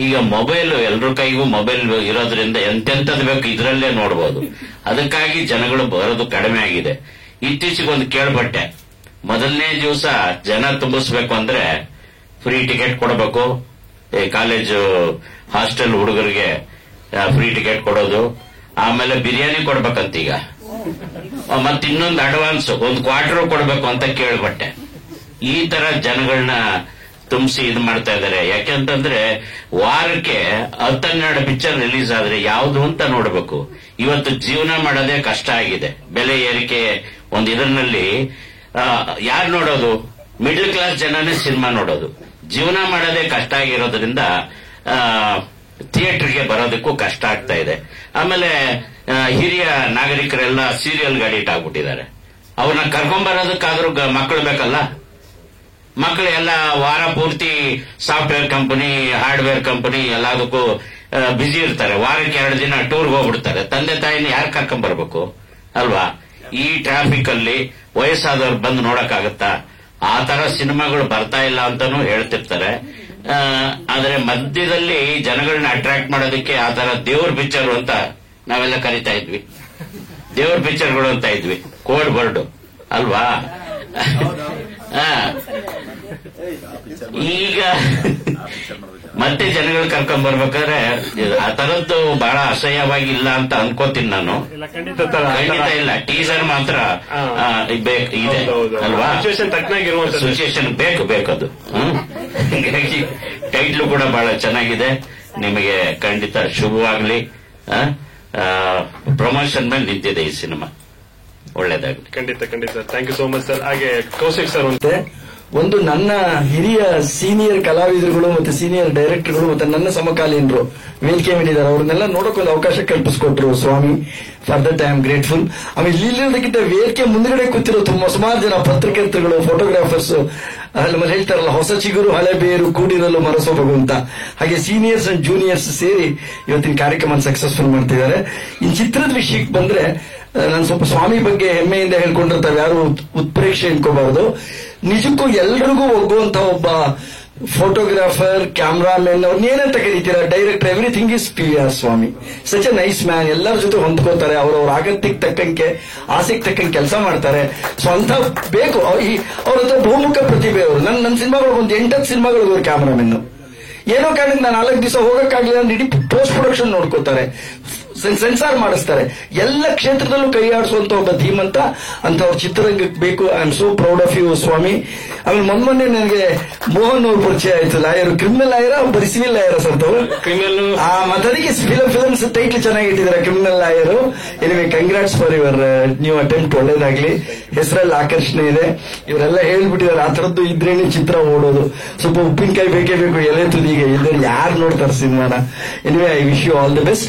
ಈಗ ಮೊಬೈಲ್, ಎಲ್ರ ಕೈಗೂ ಮೊಬೈಲ್ ಇರೋದ್ರಿಂದ ಎಂತೆಂಥದ್ದು ಬೇಕು ಇದರಲ್ಲೇ ನೋಡಬಹುದು. ಅದಕ್ಕಾಗಿ ಜನಗಳು ಬರೋದು ಕಡಿಮೆ ಆಗಿದೆ. ಇತ್ತೀಚೆಗೆ ಒಂದು ಕೇಳ್ಪಟ್ಟೆ, ಮೊದಲನೇ ದಿವಸ ಜನ ತುಂಬಿಸ್ಬೇಕು ಅಂದ್ರೆ ಫ್ರೀ ಟಿಕೆಟ್ ಕೊಡಬೇಕು, ಕಾಲೇಜು ಹಾಸ್ಟೆಲ್ ಹುಡುಗರಿಗೆ ಫ್ರೀ ಟಿಕೆಟ್ ಕೊಡೋದು, ಆಮೇಲೆ ಬಿರಿಯಾನಿ ಕೊಡ್ಬೇಕಂತೀಗ, ಮತ್ತೆ ಇನ್ನೊಂದು ಅಡ್ವಾನ್ಸ್ ಒಂದು ಕ್ವಾರ್ಟರ್ ಕೊಡಬೇಕು ಅಂತ ಕೇಳ್ಪಟ್ಟೆ. ಈ ತರ ಜನಗಳನ್ನ ತುಂಬಿಸಿ ಇದು ಮಾಡ್ತಾ ಇದ್ದಾರೆ. ಯಾಕೆಂತಂದ್ರೆ ವಾರಕ್ಕೆ 10-12 ಪಿಕ್ಚರ್ ರಿಲೀಸ್ ಆದ್ರೆ ಯಾವುದು ಅಂತ ನೋಡಬೇಕು. ಇವತ್ತು ಜೀವನ ಮಾಡೋದೇ ಕಷ್ಟ ಆಗಿದೆ. ಬೆಲೆ ಏರಿಕೆ ಒಂದು ಇದರಲ್ಲಿ ಯಾರು ನೋಡೋದು? ಮಿಡ್ಲ್ ಕ್ಲಾಸ್ ಜನನೇ ಸಿನಿಮಾ ನೋಡೋದು. ಜೀವನ ಮಾಡೋದೇ ಕಷ್ಟ ಆಗಿರೋದ್ರಿಂದ ಥಿಯೇಟರ್ಗೆ ಬರೋದಕ್ಕೂ ಕಷ್ಟ ಆಗ್ತಾ ಇದೆ. ಆಮೇಲೆ ಹಿರಿಯ ನಾಗರಿಕರೆಲ್ಲ ಸೀರಿಯಲ್ ಅಡಿಕ್ಟ್ ಆಗ್ಬಿಟ್ಟಿದ್ದಾರೆ. ಅವ್ರನ್ನ ಕರ್ಕೊಂಡ್ಬರೋದಕ್ಕಾದ್ರೂ ಮಕ್ಕಳು ಬೇಕಲ್ಲ. ಮಕ್ಕಳು ಎಲ್ಲ ವಾರ ಪೂರ್ತಿ ಸಾಫ್ಟ್ವೇರ್ ಕಂಪನಿ, ಹಾರ್ಡ್ವೇರ್ ಕಂಪನಿ ಎಲ್ಲದಕ್ಕೂ ಬ್ಯುಸಿ ಇರ್ತಾರೆ. ವಾರಕ್ಕೆ 2 ದಿನ ಟೂರ್ಗೆ ಹೋಗ್ಬಿಡ್ತಾರೆ. ತಂದೆ ತಾಯಿನ ಯಾರು ಕರ್ಕೊಂಡ್ಬರ್ಬೇಕು ಅಲ್ವಾ? ಈ ಟ್ರಾಫಿಕ್ ಅಲ್ಲಿ ವಯಸ್ಸಾದವ್ರು ಬಂದು ನೋಡಕ್ಕಾಗತ್ತಾ? ಆ ತರ ಸಿನಿಮಾಗಳು ಬರ್ತಾ ಇಲ್ಲ ಅಂತಾನೂ ಹೇಳ್ತಿರ್ತಾರೆ. ಆದ್ರೆ ಮಧ್ಯದಲ್ಲಿ ಜನಗಳನ್ನ ಅಟ್ರಾಕ್ಟ್ ಮಾಡೋದಕ್ಕೆ ಆ ತರ ದೇವ್ರ ಪಿಕ್ಚರ್ ಅಂತ ನಾವೆಲ್ಲ ಕರಿತಾ ಇದ್ವಿ. ದೇವ್ರ ಪಿಕ್ಚರ್ಗಳು ಅಂತ ಇದ್ವಿ, ಕೋಡ್ ಬರ್ಡ್ ಅಲ್ವಾ? ಈಗ ಮತ್ತೆ ಜನಗಳು ಕರ್ಕೊಂಡ್ ಬರ್ಬೇಕಾದ್ರೆ ಆ ತರದ್ದು ಬಹಳ ಅಸಹ್ಯವಾಗಿ ಇಲ್ಲ ಅಂತ ಅನ್ಕೋತೀನಿ ನಾನು. ಖಂಡಿತ ಇಲ್ಲ. ಟೀಸರ್ ಮಾತ್ರ ಇದೆ ಅಲ್ವಾ? ಸಿಚುವೇಶನ್ ಬೇಕದು. ಹೀಗಾಗಿ ಟೈಟ್ಲು ಕೂಡ ಬಹಳ ಚೆನ್ನಾಗಿದೆ. ನಿಮಗೆ ಖಂಡಿತ ಶುಭವಾಗ್ಲಿ. ಪ್ರಮೋಷನ್ ಮೇಲೆ ನಿಂತಿದೆ ಈ ಸಿನಿಮಾ. ಒಳ್ಳೇದಾಗ್ಲಿ. ಖಂಡಿತ. Thank you so much sir. ಹಾಗೆ ಕೌಶಿಕ್ ಸರ್ ಮತ್ತೆ ಒಂದು ನನ್ನ ಹಿರಿಯ ಸೀನಿಯರ್ ಕಲಾವಿದರುಗಳು ಮತ್ತೆ ಸೀನಿಯರ್ ಡೈರೆಕ್ಟರ್ಗಳು ಮತ್ತೆ ನನ್ನ ಸಮಕಾಲೀನರು ವೇದಿಕೆ ಮೇಲಿದ್ದಾರೆ, ಅವ್ರನ್ನೆಲ್ಲ ನೋಡೋಕೊಂದು ಅವಕಾಶ ಕಲ್ಪಿಸ್ಕೊಟ್ರು Swamy. For that I am grateful. ಆಮೇಲೆ ಇಲ್ಲಿರೋದಕ್ಕಿಂತ ವೇದಿಕೆ ಮುಂದ್ಗಡೆ ಕೂತಿರೋ ಸುಮಾರು ಜನ ಪತ್ರಕರ್ತರುಗಳು, ಫೋಟೋಗ್ರಾಫರ್ಸ್, ಆಮೇಲೆ ಹೇಳ್ತಾರಲ್ಲ ಹೊಸ ಚಿಗುರು ಹಳೆ ಬೇರು ಕೂಡಿರಲು ಮರಸೋಬಗು ಅಂತ, ಹಾಗೆ ಸೀನಿಯರ್ಸ್ ಅಂಡ್ ಜೂನಿಯರ್ಸ್ ಸೇರಿ ಇವತ್ತಿನ ಕಾರ್ಯಕ್ರಮ ಸಕ್ಸಸ್ಫುಲ್ ಮಾಡ್ತಿದ್ದಾರೆ. ಈ ಚಿತ್ರದ ವಿಷಯಕ್ಕೆ ಬಂದ್ರೆ ನಾನು ಸ್ವಲ್ಪ ಸ್ವಾಮಿ ಬಗ್ಗೆ ಹೆಮ್ಮೆಯಿಂದ ಹೇಳ್ಕೊಂಡಿರ್ತಾವೆ, ಯಾರು ಉತ್ಪ್ರೇಕ್ಷೆ ಇಟ್ಕೋಬಾರ್ದು. ನಿಜಕ್ಕೂ ಎಲ್ರಿಗೂ ಒಗ್ಗುವಂತ ಒಬ್ಬ ಫೋಟೋಗ್ರಾಫರ್, ಕ್ಯಾಮ್ರಾಮನ್, ಅವ್ರನ್ನೇನಂತ ಕರೀತೀರಾ, director, everything is PVR Swamy. Such a nice man. ಎಲ್ಲರ ಜೊತೆ ಹೊಂದ್ಕೋತಾರೆ, ಅವ್ರವ್ರ ಅಗತ್ಯಕ್ಕೆ ತಕ್ಕಂಗೆ, ಆಸೆಗೆ ತಕ್ಕಂಗೆ ಕೆಲಸ ಮಾಡ್ತಾರೆ. ಸೊ ಅಂತ ಬೇಕು ಅವ್ರ ಹತ್ರ ಬಹುಮುಖ ಪ್ರತಿಭೆ. ಅವರು ನನ್ನ ಸಿನಿಮಾಗಳು ಒಂದು 8-10 ಸಿನಿಮಾಗಳಿಗೆ ಅವ್ರ ಕ್ಯಾಮ್ರಾಮನ್. ಏನೋ ಕಾರಣಕ್ಕೆ ನಾನು 4 ದಿವಸ ಹೋಗಕ್ಕಾಗ್ಲಿಲ್ಲ ಅಂದ್ರೆ ಇಡೀ ಪೋಸ್ಟ್ ಪ್ರೊಡಕ್ಷನ್ ನೋಡ್ಕೋತಾರೆ, ಸೆನ್ಸಾರ್ ಮಾಡಿಸ್ತಾರೆ. ಎಲ್ಲ ಕ್ಷೇತ್ರದಲ್ಲೂ ಕೈ ಆಡಿಸುವಂತ ಒಬ್ಬ ಧೀಮಂತ ಅಂತವ್ರ ಚಿತ್ರರಂಗಕ್ಕೆ ಬೇಕು. I am so proud of you Swamy. ಆಮೇಲೆ ಮೊನ್ನೆ ನನಗೆ ಮೋಹನ್ ಅವ್ರ ಪರಿಚಯ ಆಯ್ತು. ಲಾಯರ್, ಕ್ರಿಮಿನಲ್ ಲಾಯರ, ಬರೀ ಸಿವಿಲ್ ಲಾಯರ ಸರ್ ತಾವು? ಕ್ರಿಮಿನಲ್. ಮತ್ತದಕ್ಕೆ ಫಿಲ್ಮ್ಸ್ ಟೈಟ್ಲ್ ಚೆನ್ನಾಗಿ ಇಟ್ಟಿದ್ದಾರೆ, criminal lawyer. Anyway congrats for your new attempt. ಒಳ್ಳೇದಾಗ್ಲಿ, ಹೆಸರಲ್ಲಿ ಆಕರ್ಷಣೆ ಇದೆ. ಇವರೆಲ್ಲ ಹೇಳ್ಬಿಟ್ಟಿದ್ದಾರೆ ಆ ತರದ್ದು ಇದ್ರೇನೆ ಚಿತ್ರ ಓಡೋದು. ಸ್ವಲ್ಪ ಉಪ್ಪಿನಕಾಯಿ ಬೇಕೇ ಬೇಕು ಎಲೆ ತುದಿಗೆ, ಇಲ್ಲದೆ ಯಾರು ನೋಡ್ತಾರೆ ಸಿನಿಮಾನ. Anyway I wish you all the best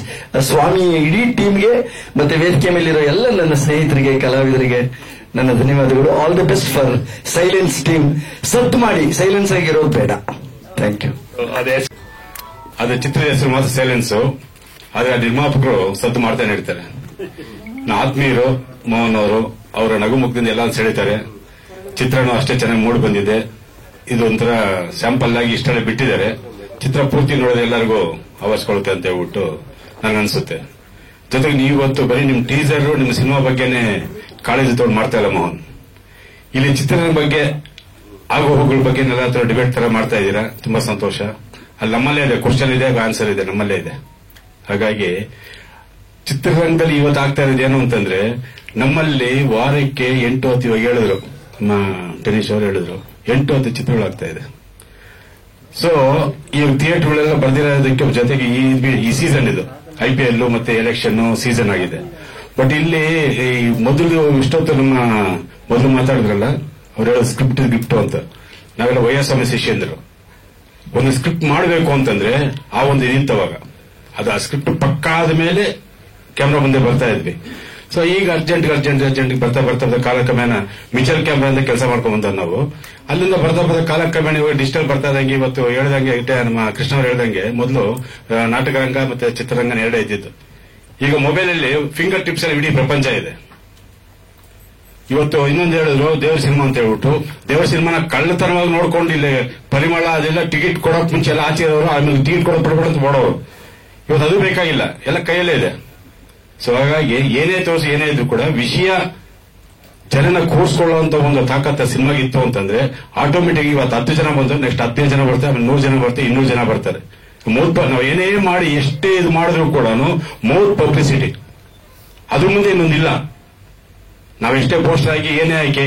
Swamy. ಇಡೀ ಟೀಮ್ಗೆ ಮತ್ತೆ ವೇದಿಕೆ ಮೇಲಿರೋ ಎಲ್ಲ ನನ್ನ ಸ್ನೇಹಿತರಿಗೆ, ಕಲಾವಿದರಿಗೆ ನನ್ನ ಧನ್ಯವಾದಗಳು. All the best for silence team. ಸತ್ತು ಮಾಡಿ, ಸೈಲೆನ್ಸ್ ಆಗಿರೋದು ಬೇಡ. Thank you. ಅದೇ ಚಿತ್ರದ ಹೆಸರು ಮಾತ್ರ ಸೈಲೆನ್ಸ್, ಆದ್ರೆ ನಿರ್ಮಾಪಕರು ಸದ್ದು ಮಾಡ್ತಾನೆ ಇರ್ತಾರೆ. ಆತ್ಮೀಯರು ಮೋಹನ್ ಅವರು ಅವರ ನಗುಮುಖದಿಂದ ಎಲ್ಲ ಸೆಳೀತಾರೆ. ಚಿತ್ರನೂ ಅಷ್ಟೇ ಚೆನ್ನಾಗಿ ಮೂಡಿ ಬಂದಿದೆ. ಇದು ಒಂಥರ ಸ್ಯಾಂಪಲ್ ಆಗಿ ಇಷ್ಟೆಲ್ಲ ಬಿಟ್ಟಿದ್ದಾರೆ. ಚಿತ್ರ ಪೂರ್ತಿ ನೋಡೋದು ಎಲ್ಲರಿಗೂ ಅವಶ್ಯಕೊಳುತ್ತೆ ಅಂತ ಹೇಳ್ಬಿಟ್ಟು ನನಗನ್ಸುತ್ತೆ. ಜೊತೆಗೆ ನೀವತ್ತು ಬರೀ ನಿಮ್ ಟೀಸರ್, ನಿಮ್ಮ ಸಿನಿಮಾ ಬಗ್ಗೆನೆ ಕಾಳಜಿ ತಗೊಂಡು ಮಾಡ್ತಾ ಇಲ್ಲ ಮೋಹನ್. ಇಲ್ಲಿ ಚಿತ್ರದ ಬಗ್ಗೆ ಆಗು ಹೋಗುಗಳ ಬಗ್ಗೆ ಎಲ್ಲ ಡಿಬೇಟ್ ತರ ಮಾಡ್ತಾ ಇದ್ದೀರಾ, ತುಂಬಾ ಸಂತೋಷ. ಅಲ್ಲಿ ನಮ್ಮಲ್ಲೇ ಇದೆ, ಕ್ವಶನ್ ಇದೆ, ಆನ್ಸರ್ ಇದೆ, ನಮ್ಮಲ್ಲೇ ಇದೆ. ಹಾಗಾಗಿ ಚಿತ್ರರಂಗದಲ್ಲಿ ಇವತ್ತು ಆಗ್ತಾ ಇರೋದು ಏನು ಅಂತಂದ್ರೆ, ನಮ್ಮಲ್ಲಿ ವಾರಕ್ಕೆ 8-10 ಇವಾಗ ಹೇಳಿದ್ರು, ನಮ್ಮ ಟೆನಿಸ್ ಅವರು ಹೇಳಿದ್ರು, 8-10 ಚಿತ್ರಗಳಾಗ್ತಾ ಇದೆ. ಸೊ ಈ ಥಿಯೇಟರ್ಗಳೆಲ್ಲ ಬರ್ದಿರೋದಕ್ಕೆ ಜೊತೆಗೆ ಈ ಸೀಸನ್ ಇದು IPL ಮತ್ತೆ ಎಲೆಕ್ಷನ್ ಸೀಸನ್ ಆಗಿದೆ. ಬಟ್ ಇಲ್ಲಿ ಮೊದಲು ಇಷ್ಟೊತ್ತು ನಮ್ಮ ಮೊದಲು ಮಾತಾಡಿದ್ರಲ್ಲ, ಅವ್ರು ಹೇಳೋ ಸ್ಕ್ರಿಪ್ಟ್ ಗಿಫ್ಟ್ ಅಂತ. ನಾವೆಲ್ಲ ವಯಸ್ಸಾಮಿ ಶಿಷ್ಯಂದ್ರು. ಒಂದು ಸ್ಕ್ರಿಪ್ಟ್ ಮಾಡಬೇಕು ಅಂತಂದ್ರೆ ಆ ಒಂದು ಇದಿತ್ತವಾಗ, ಅದು ಆ ಸ್ಕ್ರಿಪ್ಟ್ ಪಕ್ಕ ಆದ ಮೇಲೆ ಕ್ಯಾಮ್ರಾ ಮುಂದೆ ಬರ್ತಾ ಇದ್ವಿ. ಸೊ ಈಗ ಅರ್ಜೆಂಟ್ ಬರ್ತಾ ಕಾಲಕ್ರಮೇಣ ಮಿಚಲ್ ಕ್ಯಾಮ್ರಾ ಅಂತ ಕೆಲಸ ಮಾಡ್ಕೊಂಡ್ ಬಂದ ನಾವು. ಅಲ್ಲಿಂದ ಬರ್ತಾ ಕಾಲಕ್ರಮೇಣ ಇವಾಗ ಡಿಜಿಟಲ್ ಬರ್ತಾ ಇದ್ದಂಗೆ, ಇವತ್ತು ಹೇಳ್ದಂಗೆ ನಮ್ಮ ಕೃಷ್ಣ ಅವ್ರು ಹೇಳ್ದಂಗೆ ಮೊದಲು ನಾಟಕ ರಂಗ ಮತ್ತೆ ಚಿತ್ರರಂಗನ ಎರಡೇ ಇದ್ದಿದ್ದು. ಈಗ ಮೊಬೈಲ್ ಅಲ್ಲಿ ಫಿಂಗರ್ ಟಿಪ್ಸ್ ಅಲ್ಲಿ ಇಡೀ ಪ್ರಪಂಚ ಇದೆ. ಇವತ್ತು ಇನ್ನೊಂದು ಹೇಳಿದ್ರು, ದೇವ್ರ ಸಿನಿಮಾ ಅಂತ ಹೇಳ್ಬಿಟ್ಟು, ದೇವ್ರ ಸಿನಿಮಾನ ಕಳ್ಳತನವಾಗಿ ನೋಡ್ಕೊಂಡು ಇಲ್ಲಿ ಪರಿಮಳ ಅದೆಲ್ಲ ಟಿಕೆಟ್ ಕೊಡೋಕ್ ಮುಂಚೆ ಎಲ್ಲ ಆಚೆ ಇರೋರು, ಆಮೇಲೆ ಟಿಕೆಟ್ ಕೊಡೋದು ಬಿಡ್ಬಿಡಂತ ಮಾಡೋರು. ಇವತ್ತು ಅದು ಬೇಕಾಗಿಲ್ಲ, ಎಲ್ಲ ಕೈಯಲ್ಲೇ ಇದೆ. ಸೊ ಹಾಗಾಗಿ ಏನೇ ತೋರಿಸಿ ಏನೇ ಇದ್ರು ಕೂಡ ವಿಷಯ ಜನನ ಕೂರಿಸ್ಕೊಳ್ಳುವಂತ ಒಂದು ತಾಕತ್ತ ಸಿನಿಮಾಗಿತ್ತು ಅಂತಂದ್ರೆ ಆಟೋಮೆಟಿಕ್ ಇವತ್ತು 10 ಜನ ಬಂದ್ರೆ ನೆಕ್ಸ್ಟ್ 15 ಜನ ಬರ್ತಾರೆ, ಆಮೇಲೆ 100 ಜನ ಬರ್ತಾರೆ, 200 ಜನ ಬರ್ತಾರೆ. ನಾವು ಏನೇ ಮಾಡಿ ಎಷ್ಟೇ ಇದು ಮಾಡಿದ್ರು ಕೂಡ ಮೌತ್ ಪಬ್ಲಿಸಿಟಿ, ಅದ್ರ ಮುಂದೆ ಇನ್ನೊಂದಿಲ್ಲ. ನಾವೆಷ್ಟೇ ಪೋಸ್ಟರ್ ಹಾಕಿ ಏನೇ ಹಾಕಿ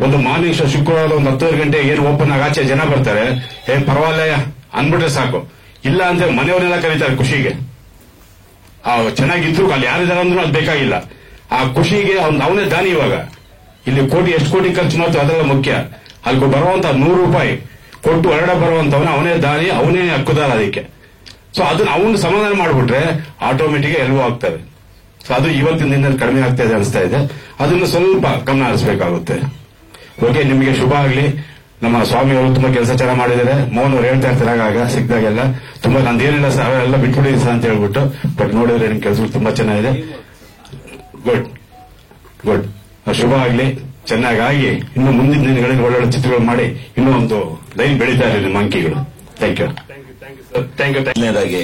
ಒಂದು ಮಾರ್ನಿಂಗ್ ಶೋ ಶುಕ್ರವಾರ ಒಂದು 10 ಗಂಟೆ ಏನು ಓಪನ್ ಆಗಿ ಆಚೆ ಜನ ಬರ್ತಾರೆ, ಪರವಾಗಿಲ್ಲ ಅಂದ್ಬಿಟ್ರೆ ಸಾಕು. ಇಲ್ಲ ಅಂದ್ರೆ ಮನೆಯವರೆಲ್ಲ ಕರೀತಾರೆ ಖುಷಿಗೆ. ಚೆನ್ನಾಗಿದ್ರು ಅಲ್ಲಿ ಯಾರಿದಾರ ಅಂದ್ರೂ ಅದು ಬೇಕಾಗಿಲ್ಲ. ಆ ಖುಷಿಗೆ ಅವನೇ ದಾನಿ. ಇವಾಗ ಇಲ್ಲಿ ಎಷ್ಟು ಕೋಟಿ ಖರ್ಚು ಮಾಡ್ತೀವಿ ಅದೆಲ್ಲ ಮುಖ್ಯ. ಅಲ್ಲಿ ಬರುವಂತ 100 ರೂಪಾಯಿ ಕೊಟ್ಟು ಹೊರಗಡೆ ಬರುವಂತವನ ಅವನೇ ದಾನಿ, ಅವನೇ ಹಕ್ಕುದಾರ ಅದಕ್ಕೆ. ಸೊ ಅದನ್ನ ಅವನು ಸಮಾಧಾನ ಮಾಡ್ಬಿಟ್ರೆ ಆಟೋಮೆಟಿಕ್ ಎಲ್ಲವೂ ಆಗ್ತವೆ. ಸೊ ಅದು ಇವತ್ತಿನ ದಿನದಲ್ಲಿ ಕಡಿಮೆ ಆಗ್ತಾ ಇದೆ ಅನಿಸ್ತಾ ಇದೆ. ಅದನ್ನು ಸ್ವಲ್ಪ ಗಮನ ಹರಿಸಬೇಕಾಗುತ್ತೆ. ಓಕೆ, ನಿಮಗೆ ಶುಭ ಆಗ್ಲಿ. ನಮ್ಮ ಸ್ವಾಮಿ ಅವರು ತುಂಬಾ ಕೆಲಸ ಚೆನ್ನಾಗಿ ಮಾಡಿದ್ದಾರೆ. ಮೋಹನ್ ಅವ್ರು ಹೇಳ್ತಾ ಇರ್ತಾರೆ ಆಗಾಗ ಸಿಕ್ಕಿದಾಗೆಲ್ಲ, ತುಂಬಾ ನಂದೇನಿಲ್ಲ ಸರ್ ಅವೆಲ್ಲ ಬಿಟ್ಬಿಟ್ಟಿದ್ದೀನಿ ಸರ್ ಅಂತ ಹೇಳ್ಬಿಟ್ಟು. ಬಟ್ ನೋಡಿದ್ರೆ ನಿಮ್ ಕೆಲಸ ತುಂಬಾ ಚೆನ್ನಾಗಿದೆ. ಗುಡ್. ಶುಭ ಆಗ್ಲಿ, ಚೆನ್ನಾಗಿ ಇನ್ನು ಮುಂದಿನ ದಿನಗಳಲ್ಲಿ ಒಳ್ಳೊಳ್ಳೆ ಚಿತ್ರಗಳು ಮಾಡಿ ಇನ್ನೂ ಒಂದು ಲೈನ್ ಬೆಳೀತಾ ಇರಲಿ ನಿಮ್ಮ ಅಂಕಿಗಳು. Thank you. ಮೊದಲನೇದಾಗಿ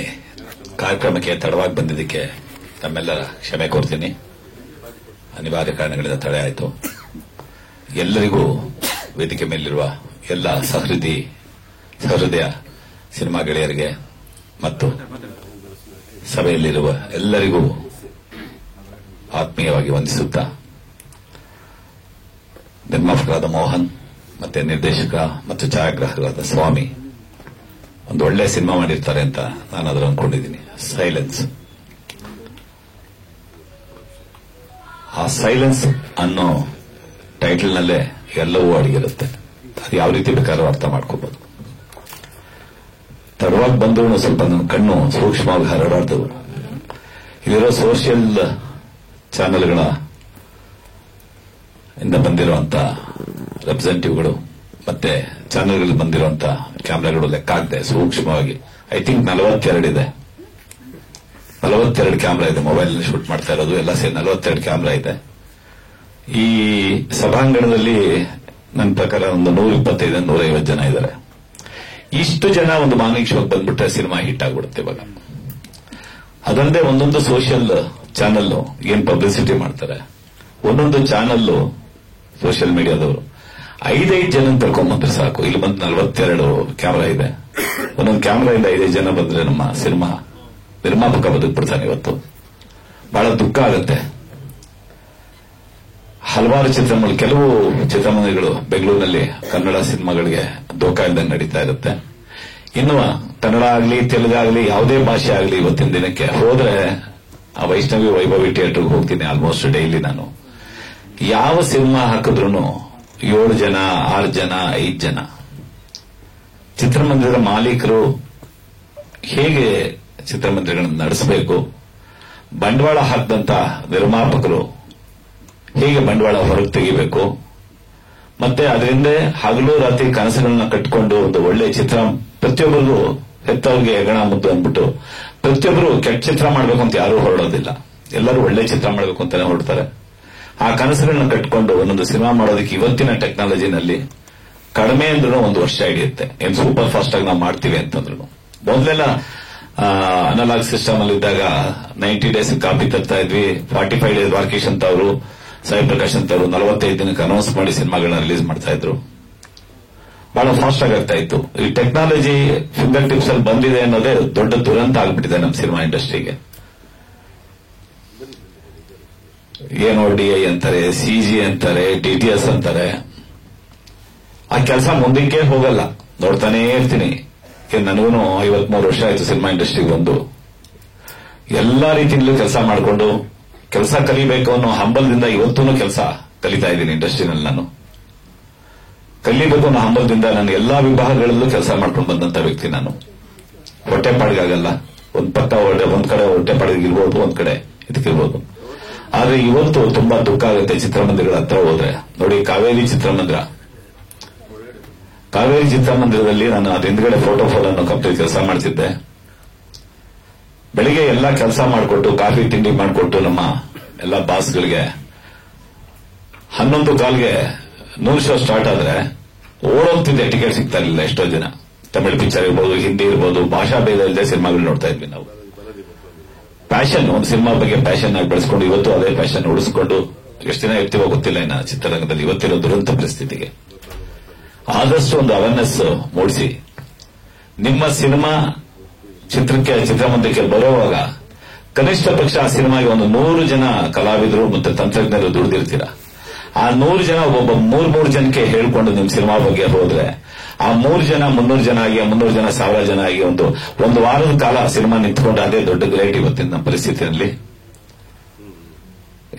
ಕಾರ್ಯಕ್ರಮಕ್ಕೆ ತಡವಾಗಿ ಬಂದಿದ್ದಕ್ಕೆ ತಮ್ಮೆಲ್ಲರ ಕ್ಷಮೆ ಕೋರ್ತೀನಿ. ಅನಿವಾರ್ಯ ಕಾರಣಗಳಿಂದ ತಡೆ ಆಯಿತು. ಎಲ್ಲರಿಗೂ ವೇದಿಕೆ ಮೇಲಿರುವ ಎಲ್ಲ ಸಹೃದಯ ಸಿನಿಮಾ ಗೆಳೆಯರಿಗೆ ಮತ್ತು ಸಭೆಯಲ್ಲಿರುವ ಎಲ್ಲರಿಗೂ ಆತ್ಮೀಯವಾಗಿ ವಂದಿಸುತ್ತಾ, ನಿರ್ಮಾಪಕರಾದ ಮೋಹನ್ ಮತ್ತೆ ನಿರ್ದೇಶಕ ಮತ್ತು ಛಾಯಾಗ್ರಾಹಕರಾದ ಸ್ವಾಮಿ ಒಂದು ಒಳ್ಳೆ ಸಿನಿಮಾ ಮಾಡಿರ್ತಾರೆ ಅಂತ ನಾನು ಅದನ್ನು ಅನ್ಕೊಂಡಿದ್ದೀನಿ. ಸೈಲೆನ್ಸ್. ಆ ಸೈಲೆನ್ಸ್ ಅನ್ನೋ ಟೈಟಲ್ನಲ್ಲೇ ಎಲ್ಲವೂ ಅಡಗಿರುತ್ತೆ. ಯಾವ ರೀತಿ ಬೇಕಾದ್ರೂ ಅರ್ಥ ಮಾಡ್ಕೋಬಹುದು. ತಡವಾಗಿ ಬಂದ್ರು ಸ್ವಲ್ಪ ನನ್ನ ಕಣ್ಣು ಸೂಕ್ಷ್ಮವಾಗಿ ಹರಡಾಡ್ತವು. ಇಲ್ಲಿರೋ ಸೋಷಿಯಲ್ ಚಾನೆಲ್ಗಳ ಇಂದ ಬಂದಿರುವಂತ ರೆಪ್ರೆಸೆಂಟೇಟಿವ್ಗಳು ಮತ್ತೆ ಚಾನೆಲ್ಗಳಲ್ಲಿ ಬಂದಿರುವಂತ ಕ್ಯಾಮ್ರಾಗಳು ಲೆಕ್ಕ ಆಗದೆ ಸೂಕ್ಷ್ಮವಾಗಿ ಐ ಥಿಂಕ್ 42 ಇದೆ. 42 ಕ್ಯಾಮ್ರಾ ಇದೆ. ಮೊಬೈಲ್ ಶೂಟ್ ಮಾಡ್ತಾ ಇರೋದು ಎಲ್ಲ ಸೇರಿ 42 ಕ್ಯಾಮ್ರಾ ಇದೆ. ಈ ಸಭಾಂಗಣದಲ್ಲಿ ನನ್ನ ಪ್ರಕಾರ ಒಂದು 125 150 ಜನ ಇದ್ದಾರೆ. ಇಷ್ಟು ಜನ ಒಂದು ಮಾರ್ನಿಂಗ್ ಶೋಗೆ ಬಂದ್ಬಿಟ್ರೆ ಸಿನಿಮಾ ಹಿಟ್ ಆಗ್ಬಿಡುತ್ತೆ. ಇವಾಗ ಅದಲ್ಲದೆ ಒಂದೊಂದು ಸೋಷಿಯಲ್ ಚಾನಲ್ ಏನ್ ಪಬ್ಲಿಸಿಟಿ ಮಾಡ್ತಾರೆ, ಒಂದೊಂದು ಚಾನಲ್ ಸೋಷಿಯಲ್ ಮೀಡಿಯಾದವರು 5 ಜನ ಕರ್ಕೊಂಡ್ಬಂದ್ರೆ ಸಾಕು. ಇಲ್ಲಿ ಬಂದು 42 ಕ್ಯಾಮ್ರಾ ಇದೆ. ಒಂದೊಂದು ಕ್ಯಾಮ್ರಾಯಿಂದ 5 ಜನ ಬಂದ್ರೆ ನಮ್ಮ ಸಿನಿಮಾ ನಿರ್ಮಾಪಕ ಬದುಕ್ಬಿಡ್ತಾನೆ. ಇವತ್ತು ಬಹಳ ದುಃಖ ಆಗುತ್ತೆ. ಹಲವಾರು ಚಿತ್ರಮಂದಿರ, ಕೆಲವು ಚಿತ್ರಮಂದಿರಗಳು ಬೆಂಗಳೂರಿನಲ್ಲಿ ಕನ್ನಡ ಸಿನಿಮಾಗಳಿಗೆ ದೋಖಾ ಇದ್ದಂಗೆ ನಡೀತಾ ಇರುತ್ತೆ. ಇನ್ನು ಕನ್ನಡ ಆಗಲಿ ತೆಲುಗಾಗ್ಲಿ ಯಾವುದೇ ಭಾಷೆ ಆಗಲಿ ಇವತ್ತಿನ ದಿನಕ್ಕೆ ಹೋದ್ರೆ ಆ ವೈಷ್ಣವಿ ವೈಭವಿ ಥಿಯೇಟರ್ಗೆ ಹೋಗ್ತೀನಿ ಆಲ್ಮೋಸ್ಟ್ ಡೈಲಿ. ನಾನು ಯಾವ ಸಿನಿಮಾ ಹಾಕಿದ್ರು 7 ಜನ 6 ಜನ 5 ಜನ. ಚಿತ್ರಮಂದಿರದ ಮಾಲೀಕರು ಹೇಗೆ ಚಿತ್ರಮಂದಿರಗಳನ್ನು ನಡೆಸಬೇಕು, ಬಂಡವಾಳ ಹಾಕಿದಂತ ನಿರ್ಮಾಪಕರು ಹೇಗೆ ಬಂಡವಾಳ ಹೊರಗೆ ತೆಗಿಬೇಕು, ಮತ್ತೆ ಅದರಿಂದ ಹಗಲು ರಾತ್ರಿ ಕನಸುಗಳನ್ನ ಕಟ್ಟಿಕೊಂಡು ಒಂದು ಒಳ್ಳೆ ಚಿತ್ರ, ಪ್ರತಿಯೊಬ್ಬರಿಗೂ ಹೆತ್ತವ್ರಿಗೆ ಹೆಗಣ ಮುದ್ದು ಅಂದ್ಬಿಟ್ಟು ಪ್ರತಿಯೊಬ್ಬರು ಕೆಟ್ಟ ಚಿತ್ರ ಮಾಡಬೇಕು ಅಂತ ಯಾರೂ ಹೊರಡೋದಿಲ್ಲ. ಎಲ್ಲರೂ ಒಳ್ಳೆ ಚಿತ್ರ ಮಾಡಬೇಕು ಅಂತಾನೆ ಹೊರಡ್ತಾರೆ. ಆ ಕನಸುಗಳನ್ನ ಕಟ್ಕೊಂಡು ಒಂದೊಂದು ಸಿನಿಮಾ ಮಾಡೋದಕ್ಕೆ ಇವತ್ತಿನ ಟೆಕ್ನಾಲಜಿನಲ್ಲಿ ಕಡಿಮೆ ಅಂದ್ರೂ 1 ವರ್ಷ ಹಿಡಿಯುತ್ತೆ. ಏನ್ ಸೂಪರ್ ಫಾಸ್ಟ್ ಆಗಿ ನಾವು ಮಾಡ್ತೀವಿ ಅಂತಂದ್ರು. ಮೊದಲೆಲ್ಲ ಅನಲಾಗ್ ಸಿಸ್ಟಮ್ ಅಲ್ಲಿ ಇದ್ದಾಗ 90 ಡೇಸ್ ಕಾಪಿ ತರ್ತಾ ಇದ್ವಿ. 45 ಡೇಸ್ ವಾರ್ಕೇಶ್ ಅಂತ ಅವರು, ಸಾಯಿ ಪ್ರಕಾಶ್ ಅಂತ ಅವರು 45 ದಿನಕ್ಕೆ ಅನೌನ್ಸ್ ಮಾಡಿ ಸಿನಿಮಾಗಳನ್ನ ರಿಲೀಸ್ ಮಾಡ್ತಾ ಇದ್ರು. ಬಹಳ ಫಾಸ್ಟ್ ಆಗಿ ಆಗ್ತಾ ಇತ್ತು. ಈ ಟೆಕ್ನಾಲಜಿ ಫಿಂಗರ್ ಟಿಪ್ಸ್ ಅಲ್ಲಿ ಬಂದಿದೆ ಅನ್ನೋದೇ ದೊಡ್ಡ ದುರಂತ ಆಗ್ಬಿಟ್ಟಿದೆ ನಮ್ಮ ಸಿನಿಮಾ ಇಂಡಸ್ಟ್ರಿಗೆ. ಏನೋ DI ಅಂತಾರೆ, CG ಅಂತಾರೆ, TTS ಅಂತಾರೆ. ಆ ಕೆಲಸ ಮುಂದಕ್ಕೆ ಹೋಗಲ್ಲ. ನೋಡ್ತಾನೇ ಇರ್ತೀನಿ. ನನಗೂ 53 ವರ್ಷ ಆಯ್ತು ಸಿನಿಮಾ ಇಂಡಸ್ಟ್ರಿಗೆ ಬಂದು. ಎಲ್ಲಾ ರೀತಿಯಲ್ಲೂ ಕೆಲಸ ಮಾಡಿಕೊಂಡು ಕೆಲಸ ಕಲಿಬೇಕು ಅನ್ನೋ ಹಂಬಲದಿಂದ ಇವತ್ತೂ ಕೆಲಸ ಕಲಿತಾ ಇದ್ದೀನಿ ಇಂಡಸ್ಟ್ರಿನಲ್ಲಿ. ನಾನು ಕಲಿಬೇಕು ಅನ್ನೋ ಹಂಬಲದಿಂದ ನಾನು ಎಲ್ಲಾ ವಿಭಾಗಗಳಲ್ಲೂ ಕೆಲಸ ಮಾಡ್ಕೊಂಡು ಬಂದಂತ ವ್ಯಕ್ತಿ. ನಾನು ಹೊಟ್ಟೆಪಾಡಿಗಾಗಲ್ಲ. ಒಂದ್ ಕಡೆ ಹೊಟ್ಟೆಪಾಡಿಗಿರ್ಬೋದು, ಒಂದ್ ಕಡೆ ಇದಕ್ಕಿರ್ಬೋದು. ಆದ್ರೆ ಇವತ್ತು ತುಂಬಾ ದುಃಖ ಆಗುತ್ತೆ ಚಿತ್ರಮಂದಿರಗಳ ಹತ್ರ ಹೋದ್ರೆ. ನೋಡಿ, ಕಾವೇರಿ ಚಿತ್ರಮಂದಿರದಲ್ಲಿ ನಾನು ಅದ್ರ ಹಿಂದ್ಗಡೆ ಫೋಟೋ ಅನ್ನು ಕಂಪ್ಲೀಟ್ ಕೆಲಸ ಮಾಡ್ತಿದ್ದೆ. ಬೆಳಿಗ್ಗೆ ಎಲ್ಲಾ ಕೆಲಸ ಮಾಡಿಕೊಟ್ಟು ಕಾಫಿ ತಿಂಡಿ ಮಾಡಿಕೊಟ್ಟು ನಮ್ಮ ಎಲ್ಲಾ ಬಾಸ್ಗಳಿಗೆ 11 ಕಾಲ್ಗೆ 100 ಶೋ ಸ್ಟಾರ್ಟ್ ಆದ್ರೆ ಓಡೋಗ್ತಿದ್ದೆ. ಟಿಕೆಟ್ ಸಿಗ್ತಾ ಇರಲಿಲ್ಲ ಎಷ್ಟೋ ಜನ. ತಮಿಳು ಪಿಕ್ಚರ್ ಇರ್ಬೋದು, ಹಿಂದಿ ಇರ್ಬೋದು, ಭಾಷಾ ಭೇದ ಇಲ್ಲದೆ ಸಿನಿಮಾಗಳು ನೋಡ್ತಾ ಇದ್ವಿ ನಾವು. ಪ್ಯಾಷನ್, ಒಂದು ಸಿನಿಮಾ ಬಗ್ಗೆ ಪ್ಯಾಷನ್ ಆಗಿ ಬೆಳೆಸ್ಕೊಂಡು ಇವತ್ತು ಅದೇ ಪ್ಯಾಷನ್ ಉಳಿಸ್ಕೊಂಡು ಎಷ್ಟು ದಿನ ಇರ್ತೀವೋ ಗೊತ್ತಿಲ್ಲ ಇನ್ನ ಚಿತ್ರರಂಗದಲ್ಲಿ ಇವತ್ತಿರೋ ದುರಂತ ಪರಿಸ್ಥಿತಿಗೆ. ಆದಷ್ಟು ಒಂದು ಅವೇರ್ನೆಸ್ ಮೂಡಿಸಿ ನಿಮ್ಮ ಸಿನಿಮಾ ಚಿತ್ರಮಂದಿರಕ್ಕೆ ಬರುವಾಗ ಕನಿಷ್ಠ ಪಕ್ಷ ಆ ಸಿನಿಮಾಗೆ ಒಂದು 100 ಜನ ಕಲಾವಿದರು ಮತ್ತು ತಂತ್ರಜ್ಞರು ದುಡಿದಿರ್ತೀರ. ಆ 100 ಜನ ಒಬ್ಬ 3 ಜನಕ್ಕೆ ಹೇಳ್ಕೊಂಡು ನಿಮ್ ಸಿನಿಮಾ ಬಗ್ಗೆ ಹೋದ್ರೆ ಆ 3 ಜನ 300 ಜನ ಆಗಿ, 300 ಜನ 1000 ಜನ ಆಗಿ ಒಂದು ವಾರದ ಕಾಲ ಸಿನಿಮಾ ನಿಂತ್ಕೊಂಡು ಅದೇ ದೊಡ್ಡ ಗ್ರೇಟ್ ಇವತ್ತಿನ ನಮ್ಮ ಪರಿಸ್ಥಿತಿಯಲ್ಲಿ.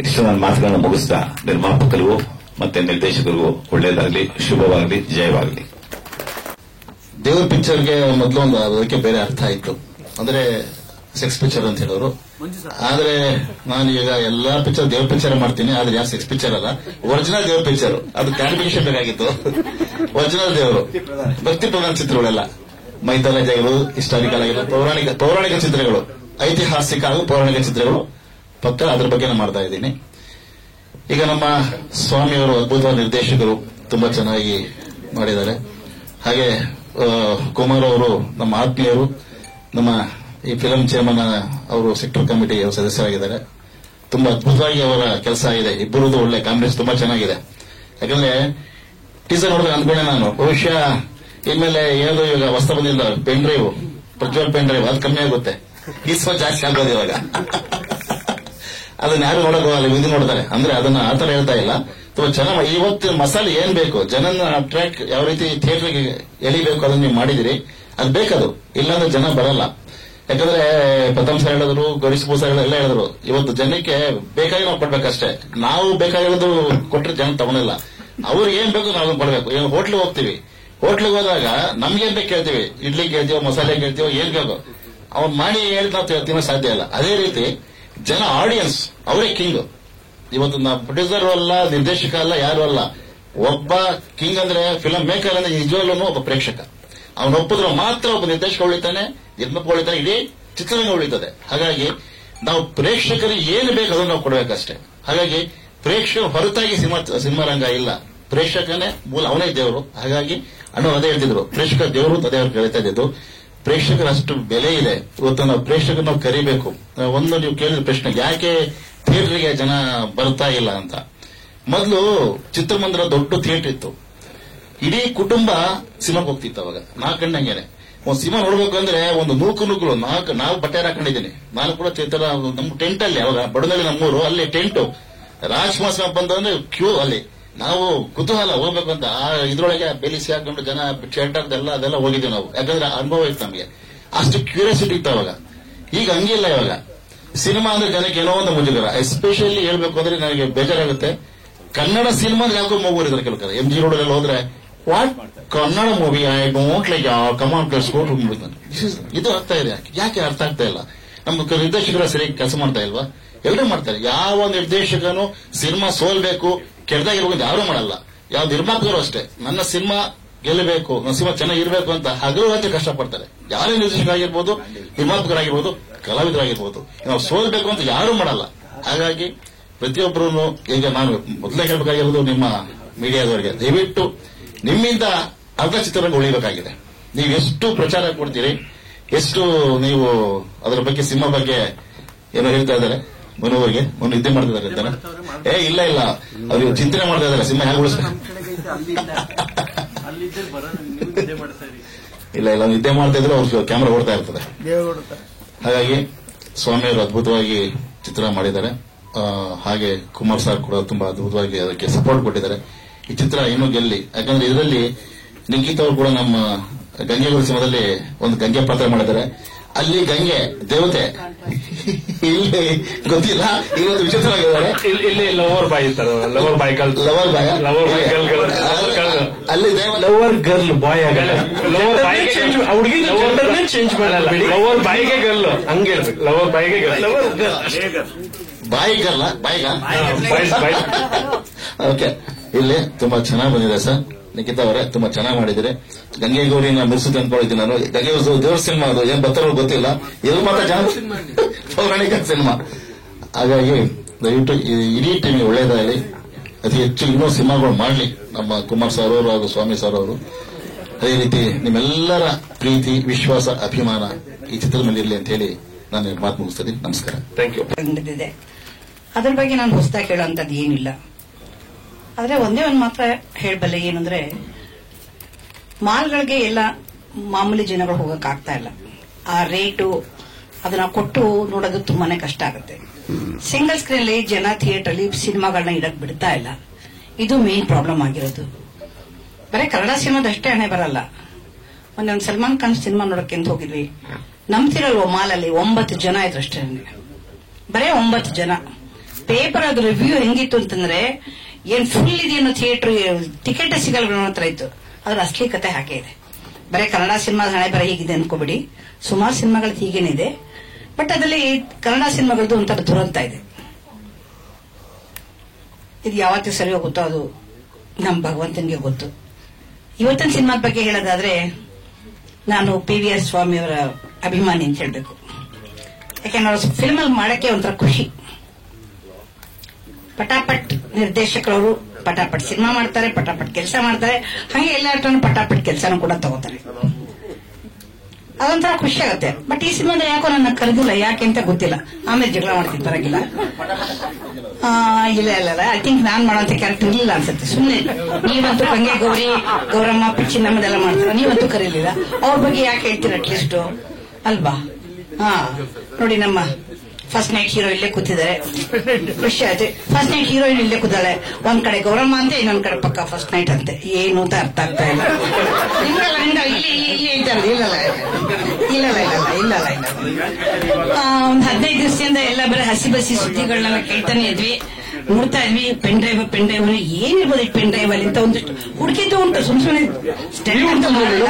ಇಷ್ಟು ನನ್ನ ಮಾತುಗಳನ್ನ ಮುಗಿಸ್ತಾ ನಿರ್ಮಾಪಕರಿಗೂ ಮತ್ತೆ ನಿರ್ದೇಶಕರಿಗೂ ಒಳ್ಳೇದಾಗ್ಲಿ, ಶುಭವಾಗ್ಲಿ, ಜಯವಾಗ್ಲಿ. ದೇವ್ರ ಪಿಕ್ಚರ್ಗೆ ಮೊದಲು ಒಂದು ಅದಕ್ಕೆ ಬೇರೆ ಅರ್ಥ ಇತ್ತು. ಅಂದ್ರೆ ಸೆಕ್ಸ್ ಪಿಕ್ಚರ್ ಅಂತ ಹೇಳೋರು. ಆದ್ರೆ ನಾನು ಈಗ ಎಲ್ಲಾ ಪಿಕ್ಚರ್ ದೇವ್ರ ಪಿಕ್ಚರ್ ಮಾಡ್ತೀನಿ. ಆದ್ರೆ ಯಾವ ಸೆಕ್ಸ್ ಪಿಕ್ಚರ್ ಅಲ್ಲ, ಒರಿಜಿನಲ್ ದೇವ್ರ ಪಿಕ್ಚರ್. ಅದು ಕ್ಲಾರಿಫಿಕೇಶನ್ ಬೇಕಾಗಿತ್ತು. ಒರಿಜಿನಲ್ ದೇವರು, ಭಕ್ತಿ ಪ್ರಧಾನ ಚಿತ್ರಗಳೆಲ್ಲ, ಮೈಥಾಲಜಿ ಆಗಿರೋದು, ಹಿಸ್ಟಾರಿಕಲ್ ಆಗಿರೋದು, ಪೌರಾಣಿಕ ಚಿತ್ರಗಳು, ಐತಿಹಾಸಿಕ ಹಾಗೂ ಪೌರಾಣಿಕ ಚಿತ್ರಗಳು ಪಕ್ಕ ಅದ್ರ ಬಗ್ಗೆ ನಾನು ಮಾಡ್ತಾ ಇದ್ದೀನಿ. ಈಗ ನಮ್ಮ ಸ್ವಾಮಿಯವರು ಅದ್ಭುತವಾದ ನಿರ್ದೇಶಕರು, ತುಂಬಾ ಚೆನ್ನಾಗಿ ಮಾಡಿದ್ದಾರೆ. ಹಾಗೆ ಕುಮಾರ್ ಅವರು ನಮ್ಮ ಆತ್ಮೀಯರು, ನಮ್ಮ ಈ ಫಿಲಂ ಚೇರ್ಮನ್ ಅವರು ಸೆಕ್ಟರ್ ಕಮಿಟಿ ಸದಸ್ಯರಾಗಿದ್ದಾರೆ. ತುಂಬಾ ಅದ್ಭುತವಾಗಿ ಅವರ ಕೆಲಸ ಆಗಿದೆ. ಇಬ್ಬರದು ಒಳ್ಳೆ ಕಾಂಬಿನೇಷನ್ ತುಂಬಾ ಚೆನ್ನಾಗಿದೆ. ಯಾಕಂದ್ರೆ ಟೀಸರ್ ನೋಡಿದ್ರೆ ಅಂದ್ಕೊಂಡೆ ನಾನು ಬಹುಶಃ ಇನ್ಮೇಲೆ ಏನದು ಇವಾಗ ಹೊಸ ಬಂದಿಲ್ಲ pen drive, Prajwal pen drive, ಅದು ಕಮ್ಮಿ ಆಗುತ್ತೆ, ಈಸ್ವ ಜಾಸ್ತಿ ಆಗೋದು ಇವಾಗ. ಅದನ್ನ ಯಾರು ನೋಡಕ್ ಹೋಗಲ್ಲ, ಇದು ನೋಡ್ತಾರೆ. ಅಂದ್ರೆ ಅದನ್ನ ಆತರ ಹೇಳ್ತಾ ಇಲ್ಲ, ತುಂಬಾ ಚೆನ್ನಾಗಿ. ಇವತ್ತು ಮಸಾಲೆ ಏನ್ ಬೇಕು, ಜನನ ಅಟ್ರಾಕ್ಟ್ ಯಾವ ರೀತಿ ಥಿಯೇಟರ್ಗೆ ಎಳಿಬೇಕು ಅದನ್ನ ನೀವು ಮಾಡಿದಿರಿ. ಅದು ಬೇಕದು, ಇಲ್ಲಾಂದ್ರೆ ಜನ ಬರಲ್ಲ. ಯಾಕಂದ್ರೆ ಪ್ರಥಮ ಸರ್ ಹೇಳಿದ್ರು, ಗೌರೀಶ್ ಸರ್ ಎಲ್ಲ ಹೇಳಿದ್ರು, ಇವತ್ತು ಜನಕ್ಕೆ ಬೇಕಾಗಿ ನಾವು ಕೊಡ್ಬೇಕಷ್ಟೇ. ನಾವು ಬೇಕಾಗಿರೋದು ಕೊಟ್ರೆ ಜನ ತಗೊಳಿಲ್ಲ. ಅವ್ರಿಗೆ ಏನ್ ಬೇಕು ನಾವು ಕೊಡ್ಬೇಕು. ಹೋಟ್ಲಿಗೆ ಹೋಗ್ತೀವಿ, ಹೋಟ್ಲಿಗೆ ಹೋದಾಗ ನಮ್ಗೆ ಅಂತ ಕೇಳ್ತೀವಿ, ಇಡ್ಲಿ ಕೇಳ್ತೀವೋ ಮಸಾಲೆ ಕೇಳ್ತೀವೋ ಏನ್ ಬೇಕೋ ಅವ್ನು ಮಾಡಿ ಹೇಳಿ ನಾವು ತಿನ್ನೋ ಸಾಧ್ಯ ಇಲ್ಲ. ಅದೇ ರೀತಿ ಜನ ಆಡಿಯನ್ಸ್ ಅವರೇ ಕಿಂಗ್. ಇವತ್ತು ನಾವು ಪ್ರೊಡ್ಯೂಸರ್ ಅಲ್ಲ, ನಿರ್ದೇಶಕ ಅಲ್ಲ, ಯಾರು ಅಲ್ಲ. ಒಬ್ಬ ಕಿಂಗ್ ಅಂದ್ರೆ ಫಿಲಂ ಮೇಕರ್ ಅಂದ್ರೆ ನಿಜವಾಗ್ಲೂ ಒಬ್ಬ ಪ್ರೇಕ್ಷಕ. ಅವನು ಒಪ್ಪಿದ್ರೆ ಮಾತ್ರ ಒಬ್ಬ ನಿರ್ದೇಶಕ ಉಳಿತಾನೆ, ನಿರ್ಮಾಪಕ ಉಳಿತಾನೆ, ಇಡೀ ಚಿತ್ರರಂಗ ಉಳಿತದೆ. ಹಾಗಾಗಿ ನಾವು ಪ್ರೇಕ್ಷಕರಿಗೆ ಏನು ಬೇಕು ಅದನ್ನು ನಾವು ಕೊಡಬೇಕಷ್ಟೇ. ಹಾಗಾಗಿ ಪ್ರೇಕ್ಷಕ ಹೊರತಾಗಿ ಸಿನಿಮಾ ರಂಗ ಇಲ್ಲ. ಪ್ರೇಕ್ಷಕನೇ ಮೂಲ, ಅವನೇ ದೇವರು. ಹಾಗಾಗಿ ಅಣ್ಣ ಅದೇ ಹೇಳ್ತಿದ್ರು, ಪ್ರೇಕ್ಷಕ ದೇವರು ಅದೇ ಅವ್ರು ಹೇಳ್ತಾ ಇದ್ದು. ಪ್ರೇಕ್ಷಕರ ಅಷ್ಟು ಬೆಲೆ ಇದೆ. ಇವತ್ತು ನಾವು ಪ್ರೇಕ್ಷಕರು ನಾವು ಕರಿಬೇಕು. ಒಂದು ನೀವು ಕೇಳಿದ ಪ್ರಶ್ನೆ, ಯಾಕೆ ಥಿಯೇಟರ್ಗೆ ಜನ ಬರ್ತಾ ಇಲ್ಲ ಅಂತ. ಮೊದಲು ಚಿತ್ರಮಂದಿರ ದೊಡ್ಡ ಥಿಯೇಟರ್ ಇತ್ತು, ಇಡೀ ಕುಟುಂಬ ಸಿನಿಮಾಗೆ ಹೋಗ್ತಿತ್ತು. ಅವಾಗ ನಾಲ್ಕು ಕಣ್ಣಂಗೇನೆ ಒಂದು ಸಿನಿಮಾ ನೋಡ್ಬೇಕು ಅಂದ್ರೆ ಒಂದು ನೂಕು ನಾವು ಬಟ್ಟೆ ಹಾಕೊಂಡಿದ್ದೀನಿ. ನಾನು ಕೂಡ ನಮ್ಮ ಟೆಂಟ್ ಅಲ್ಲಿ, ಅವಾಗ ಬಡದಲ್ಲಿ ನಮ್ಮೂರು, ಅಲ್ಲಿ ಟೆಂಟು ರಾಜ್ಕುಮಾರ್ ಸಿನಿಮಾ ಬಂದ್ರೆ ಕ್ಯೂ, ಅಲ್ಲಿ ನಾವು ಕುತೂಹಲ ಹೋಗ್ಬೇಕು ಅಂತ ಇದ್ರೊಳಗೆ ಬೆಲಿಸಿ ಹಾಕೊಂಡು ಜನ ಥಿಯೇಟರ್ ಅದೆಲ್ಲ ಹೋಗಿದ್ದೀವಿ ನಾವು. ಯಾಕಂದ್ರೆ ಅನುಭವ ಇತ್ತು ನಮಗೆ, ಅಷ್ಟು ಕ್ಯೂರಿಯಾಸಿಟಿ ಇತ್ತು ಅವಾಗ. ಈಗ ಹಂಗಿಲ್ಲ. ಇವಾಗ ಸಿನಿಮಾ ಅಂದ್ರೆ ಜನಕ್ಕೆ ಏನೋ ಒಂದು ಮುಜುಗರ. ಎಸ್ಪೆಷಲಿ ಹೇಳ್ಬೇಕು ಅಂದ್ರೆ ನನಗೆ ಬೇಜಾರಾಗುತ್ತೆ, ಕನ್ನಡ ಸಿನಿಮಾ ಯಾಕೋ ಮೂವರಿದ್ದಾರೆ ಕೆಲವು MG ರೋಡ್ ಹೋದ್ರೆ what Kannada movie I don't like come on plus ಇದು ಆಗ್ತಾ ಇದೆ. ಯಾಕೆ ಅರ್ಥ ಆಗ್ತಾ ಇಲ್ಲ? ನಮ್ಮ ನಿರ್ದೇಶಕರು ಸರಿಯಾಗಿ ಕೆಲಸ ಮಾಡ್ತಾ ಇಲ್ವಾ? ಎಲ್ಲರೂ ಮಾಡ್ತಾರೆ. ಯಾವ ನಿರ್ದೇಶಕನು ಸಿನಿಮಾ ಸೋಲ್ಬೇಕು, ಕೆಟ್ಟದಾಗಿರ್ಬೇಕು ಅಂತ ಯಾರು ಮಾಡಲ್ಲ. ಯಾವ ನಿರ್ಮಾಪಕರು ಅಷ್ಟೇ, ನನ್ನ ಸಿನಿಮಾ ಗೆಲ್ಲಬೇಕು, ನನ್ನ ಸಿನಿಮಾ ಚೆನ್ನಾಗಿರ್ಬೇಕು ಅಂತ ಹಗಲು ಕಷ್ಟಪಡ್ತಾರೆ. ಯಾರೇ ನಿರ್ದೇಶಕರಾಗಿರ್ಬೋದು, ನಿರ್ಮಾಪಕರಾಗಿರ್ಬೋದು, ಕಲಾವಿದರಾಗಿರ್ಬೋದು. ನಾವು ಸೋಲ್ಬೇಕು ಅಂತ ಯಾರು ಮಾಡಲ್ಲ. ಹಾಗಾಗಿ ಪ್ರತಿಯೊಬ್ಬರು, ಈಗ ನಾನು ಮೊದಲೇ ಹೇಳ್ಬೇಕಾಗಿರೋದು ನಿಮ್ಮ ಮೀಡಿಯಾದವರಿಗೆ, ದಯವಿಟ್ಟು ನಿಮ್ಮಿಂದ ಅರ್ಧ ಚಿತ್ರರಂಗ ಉಳಿಬೇಕಾಗಿದೆ. ನೀವು ಎಷ್ಟು ಪ್ರಚಾರ ಕೊಡ್ತೀರಿ, ಎಷ್ಟು ನೀವು ಅದರ ಬಗ್ಗೆ ಸಿನಿಮಾ ಬಗ್ಗೆ ಏನೋ ಹೇಳ್ತಾ ಇದ್ದಾರೆ. ಮನೋವರಿಗೆ ನಿದ್ದೆ ಮಾಡ್ತಾ ಇದ್ದಾರೆ. ಇಲ್ಲ ಅವ್ರಿಗೆ ಚಿಂತನೆ ಮಾಡ್ತಾ ಇದ್ದಾರೆ ಸಿನಿಮಾ ಹೇಗೆ ಉಳಿಸ್ಬೇಕು. ಇಲ್ಲ ನಿದ್ದೆ ಮಾಡ್ತಾ ಇದ್ರೆ ಅವ್ರ ಕ್ಯಾಮ್ರಾ ಓಡ್ತಾ ಇರ್ತದೆ. ಹಾಗಾಗಿ ಸ್ವಾಮಿಯವರು ಅದ್ಭುತವಾಗಿ ಚಿತ್ರ ಮಾಡಿದ್ದಾರೆ. ಹಾಗೆ ಕುಮಾರ್ ಸರ್ ಕೂಡ ತುಂಬಾ ಅದ್ಭುತವಾಗಿ ಅದಕ್ಕೆ ಸಪೋರ್ಟ್ ಕೊಟ್ಟಿದ್ದಾರೆ. ಈ ಚಿತ್ರ ಇನ್ನೂ ಗೆಲ್ಲಿ. ಯಾಕಂದ್ರೆ ಇದರಲ್ಲಿ ನಿಖಿತ್ ಅವರು ಕೂಡ ನಮ್ಮ ಗಂಗೆಗಳ ಸಿನಿಮಾದಲ್ಲಿ ಒಂದು ಗಂಗೆ ಪಾತ್ರ ಮಾಡಿದ್ದಾರೆ. ಅಲ್ಲಿ ಗಂಗೆ ದೇವತೆ, ಇಲ್ಲಿ ಗೊತ್ತಿಲ್ಲ, ಇವತ್ತು ವಿಚಿತ್ರವಾಗಿದ್ದಾರೆ. ಇಲ್ಲಿ ಲವರ್ ಬಾಯ್ ಇರ್ತಾರೆ, lover boy girl, lover boy ಅಲ್ಲಿ ಲವರ್ ಗರ್ಲ್ ಬಾಯ್ ಆಗಲ್ಲ, ಲವರ್ ಬಾಯ್ಗೆ ಚೇಂಜ್ ಮಾಡಲ್ಲ, ಲವರ್ ಬಾಯ್ಗೆ ಗರ್ಲ್ ಹಂಗೆ ಲವರ್ ಬಾಯ್ಗೆ ಬಾಯಿ ಗರ್ಲ ಬಾಯಿಗ. ಓಕೆ, ಇಲ್ಲಿ ತುಂಬಾ ಚೆನ್ನಾಗಿ ಬಂದಿದೆ ಸರ್. ನಿಖಿತಾ ಅವರೇ ತುಂಬಾ ಚೆನ್ನಾಗಿ ಮಾಡಿದಿರಿ. ಗಂಗೆ ಗೌರಿನ ಮಿರ್ಸುತ್ತೆ ಅಂದ್ಕೊಂಡಿದ್ದೀನಿ ನಾನು. ಗಂಗೆ ದೇವ್ರ ಸಿನಿಮಾ ಅದು ಏನ್ ಬರ್ತಾರೋ ಗೊತ್ತಿಲ್ಲ, ಇದು ಮಾತ್ರ ಜನ ಪೌರಾಣಿಕ ಸಿನಿಮಾ. ಹಾಗಾಗಿ ದಯವಿಟ್ಟು ಇಡೀ ಟೀಮಿಗೆ ಒಳ್ಳೇದಾಗಲಿ, ಅತಿ ಹೆಚ್ಚು ಇನ್ನೂ ಸಿನಿಮಾಗಳು ಮಾಡಲಿ ನಮ್ಮ ಕುಮಾರ್ ಸರ್ ಅವರು ಹಾಗೂ ಸ್ವಾಮಿ ಸರ್ ಅವರು. ಅದೇ ರೀತಿ ನಿಮ್ಮೆಲ್ಲರ ಪ್ರೀತಿ, ವಿಶ್ವಾಸ, ಅಭಿಮಾನ ಈ ಚಿತ್ರದ ಮೇಲೆ ಇರಲಿ ಅಂತ ಹೇಳಿ ನಾನು ಮಾತು ಮುಗಿಸ್ತೀನಿ. ನಮಸ್ಕಾರ. Thank you. ಅದ್ರ ಬಗ್ಗೆ ನಾನು ಹೊಸದಾಗಿ ಹೇಳೋಂಥದ್ದು ಏನಿಲ್ಲ. ಆದ್ರೆ ಒಂದೇ ಒಂದು ಮಾತ್ರ ಹೇಳಬಲ್ಲೆ, ಏನಂದ್ರೆ ಮಾಲ್ಗಳಿಗೆ ಎಲ್ಲ ಮಾಮೂಲಿ ಜನಗಳು ಹೋಗಕ್ ಆಗ್ತಾ ಇಲ್ಲ. ಆ ರೇಟು ಅದನ್ನ ಕೊಟ್ಟು ನೋಡೋದು ತುಂಬಾನೇ ಕಷ್ಟ ಆಗುತ್ತೆ. ಸಿಂಗಲ್ ಸ್ಕ್ರೀನ್ ಅಲ್ಲಿ ಜನ ಥಿಯೇಟರ್ ಅಲ್ಲಿ ಸಿನಿಮಾಗಳನ್ನ ಇಡಕ್ ಬಿಡ್ತಾ ಇಲ್ಲ. ಇದು ಮೇನ್ ಪ್ರಾಬ್ಲಮ್ ಆಗಿರೋದು. ಬರೀ ಕನ್ನಡ ಸಿನಿಮಾದಷ್ಟೇ ಹಣೆ ಬರಲ್ಲ. ಒಂದೊಂದು ಸಲ್ಮಾನ್ ಖಾನ್ ಸಿನಿಮಾ ನೋಡಕ್ಕೆ ಅಂತ ಹೋಗಿದ್ವಿ, ನಂಬ್ತಿರಲ್ವ ಮಾಲಲ್ಲಿ 9 ಜನ ಇದ್ರು ಅಷ್ಟೇ. ಬರೇ 9 ಜನ. ಪೇಪರ್ ಅದು ರಿವ್ಯೂ ಹೆಂಗಿತ್ತು ಅಂತಂದ್ರೆ, ಏನ್ ಫುಲ್ ಇದೆಯೋ ಥಿಯೇಟರ್, ಟಿಕೆಟ್ ಸಿಗಲ್ಲ ಹತ್ರ ಇತ್ತು. ಅದ್ರ ಅಸಲಿ ಕತೆ ಹಾಗೆ ಇದೆ. ಬರೀ ಕನ್ನಡ ಸಿನಿಮಾ ಹಣೆ ಬರ ಹೀಗಿದೆ ಅನ್ಕೋಬಿಡಿ, ಸುಮಾರು ಸಿನಿಮಾಗಳದ್ದು ಹೀಗೇನಿದೆ. ಬಟ್ ಅದರಲ್ಲಿ ಕನ್ನಡ ಸಿನಿಮಾಗಳದ್ದು ಒಂಥರ ದುರಂತ ಇದೆ. ಇದು ಯಾವತ್ತೂ ಸರಿ ಹೋಗುತ್ತೋ ಅದು ನಮ್ ಭಗವಂತನಿಗೆ ಗೊತ್ತು. ಇವತ್ತಿನ ಸಿನಿಮಾದ ಬಗ್ಗೆ ಹೇಳೋದಾದ್ರೆ, ನಾನು PVR ಸ್ವಾಮಿಯವರ ಅಭಿಮಾನಿ ಅಂತ ಹೇಳ್ಬೇಕು. ಯಾಕೆಂದ್ರೆ ಅವ್ರ ಫಿಲ್ಮ್ ಅಲ್ಲಿ ಮಾಡಕ್ಕೆ ಒಂಥರ ಖುಷಿ. ಪಟಾಪಟ್ ನಿರ್ದೇಶಕರವರು ಪಟಾಪಟ್ ಸಿನಿಮಾ ಮಾಡ್ತಾರೆ, ಪಟಾಪಟ್ ಕೆಲಸ ಮಾಡ್ತಾರೆ. ಹಾಗೆ ಎಲ್ಲ ಪಟಾಪಟ್ ಕೆಲಸನೂ ಕೂಡ ತಗೋತಾರೆ. ಅದೊಂಥರ ಖುಷಿ ಆಗುತ್ತೆ. ಬಟ್ ಈ ಸಿನಿಮಾದ ಯಾಕೋ ನನ್ನ ಕರೆದಿಲ್ಲ, ಯಾಕೆ ಅಂತ ಗೊತ್ತಿಲ್ಲ. ಆಮೇಲೆ ಜಗಳ ಮಾಡ್ತೀನಿ, ಬರಂಗಿಲ್ಲ. ಇಲ್ಲ ಐ ಥಿಂಕ್ ನಾನ್ ಮಾಡೋಂತ ಕ್ಯಾರೆಕ್ಟರ್ ಇರ್ಲಿಲ್ಲ ಅನ್ಸುತ್ತೆ. ಸುಮ್ಮನೆ ನೀವಂತೂ ಗಂಗೆ ಗೌರಿ, ಗೌರಮ್ಮ, ಪಿಚ್ಚಿ ನಮ್ಮದೆಲ್ಲ ಮಾಡ್ತಾರ, ನೀವಂತೂ ಕರೀಲಿಲ್ಲ. ಅವ್ರ ಬಗ್ಗೆ ಯಾಕೆ ಹೇಳ್ತೀರ ಅಟ್ಲೀಸ್ಟ್ ಅಲ್ವಾ? ನೋಡಿ, ನಮ್ಮ ಫಸ್ಟ್ ನೈಟ್ ಹೀರೋ ಇಲ್ಲೇ ಕೂತಿದ್ದಾರೆ, ಖುಷಿ ಆಯ್ತು. ಫಸ್ಟ್ ನೈಟ್ ಹೀರೋಯಿನ್ ಇಲ್ಲೇ ಕೂತಾಳೆ. ಒಂದ್ ಕಡೆ ಗೌರಮ್ಮ ಅಂತೆ, ಇನ್ನೊಂದ್ ಕಡೆ ಪಕ್ಕ ಫಸ್ಟ್ ನೈಟ್ ಅಂತೆ. ಏನು ಅಂತ ಅರ್ಥ ಆಗ್ತಾ ಇಲ್ಲ. ಒಂದ್ 15 ದಿವಸದಿಂದ ಎಲ್ಲ ಬರೀ ಹಸಿ ಬಸಿ ಸುದ್ದಿಗಳನ್ನ ಕೇಳ್ತಾನೆ ಇದ್ವಿ. ನೋಡ್ತಾ ಇದ್ವಿ ಪೆನ್ ಡ್ರೈವ್ ಏನಿರ್ಬೋದು ಈ ಪೆನ್ ಡ್ರೈವ್ ಅಲ್ಲಿ ಅಂತ ಒಂದಿಷ್ಟು ಹುಡುಕಿದ್ದು ಉಂಟು. ಸುಮ್ಮನೆ ಸ್ಟೆಂಡ್ ಅಂತ ಮಾಡಿಲ್ಲ,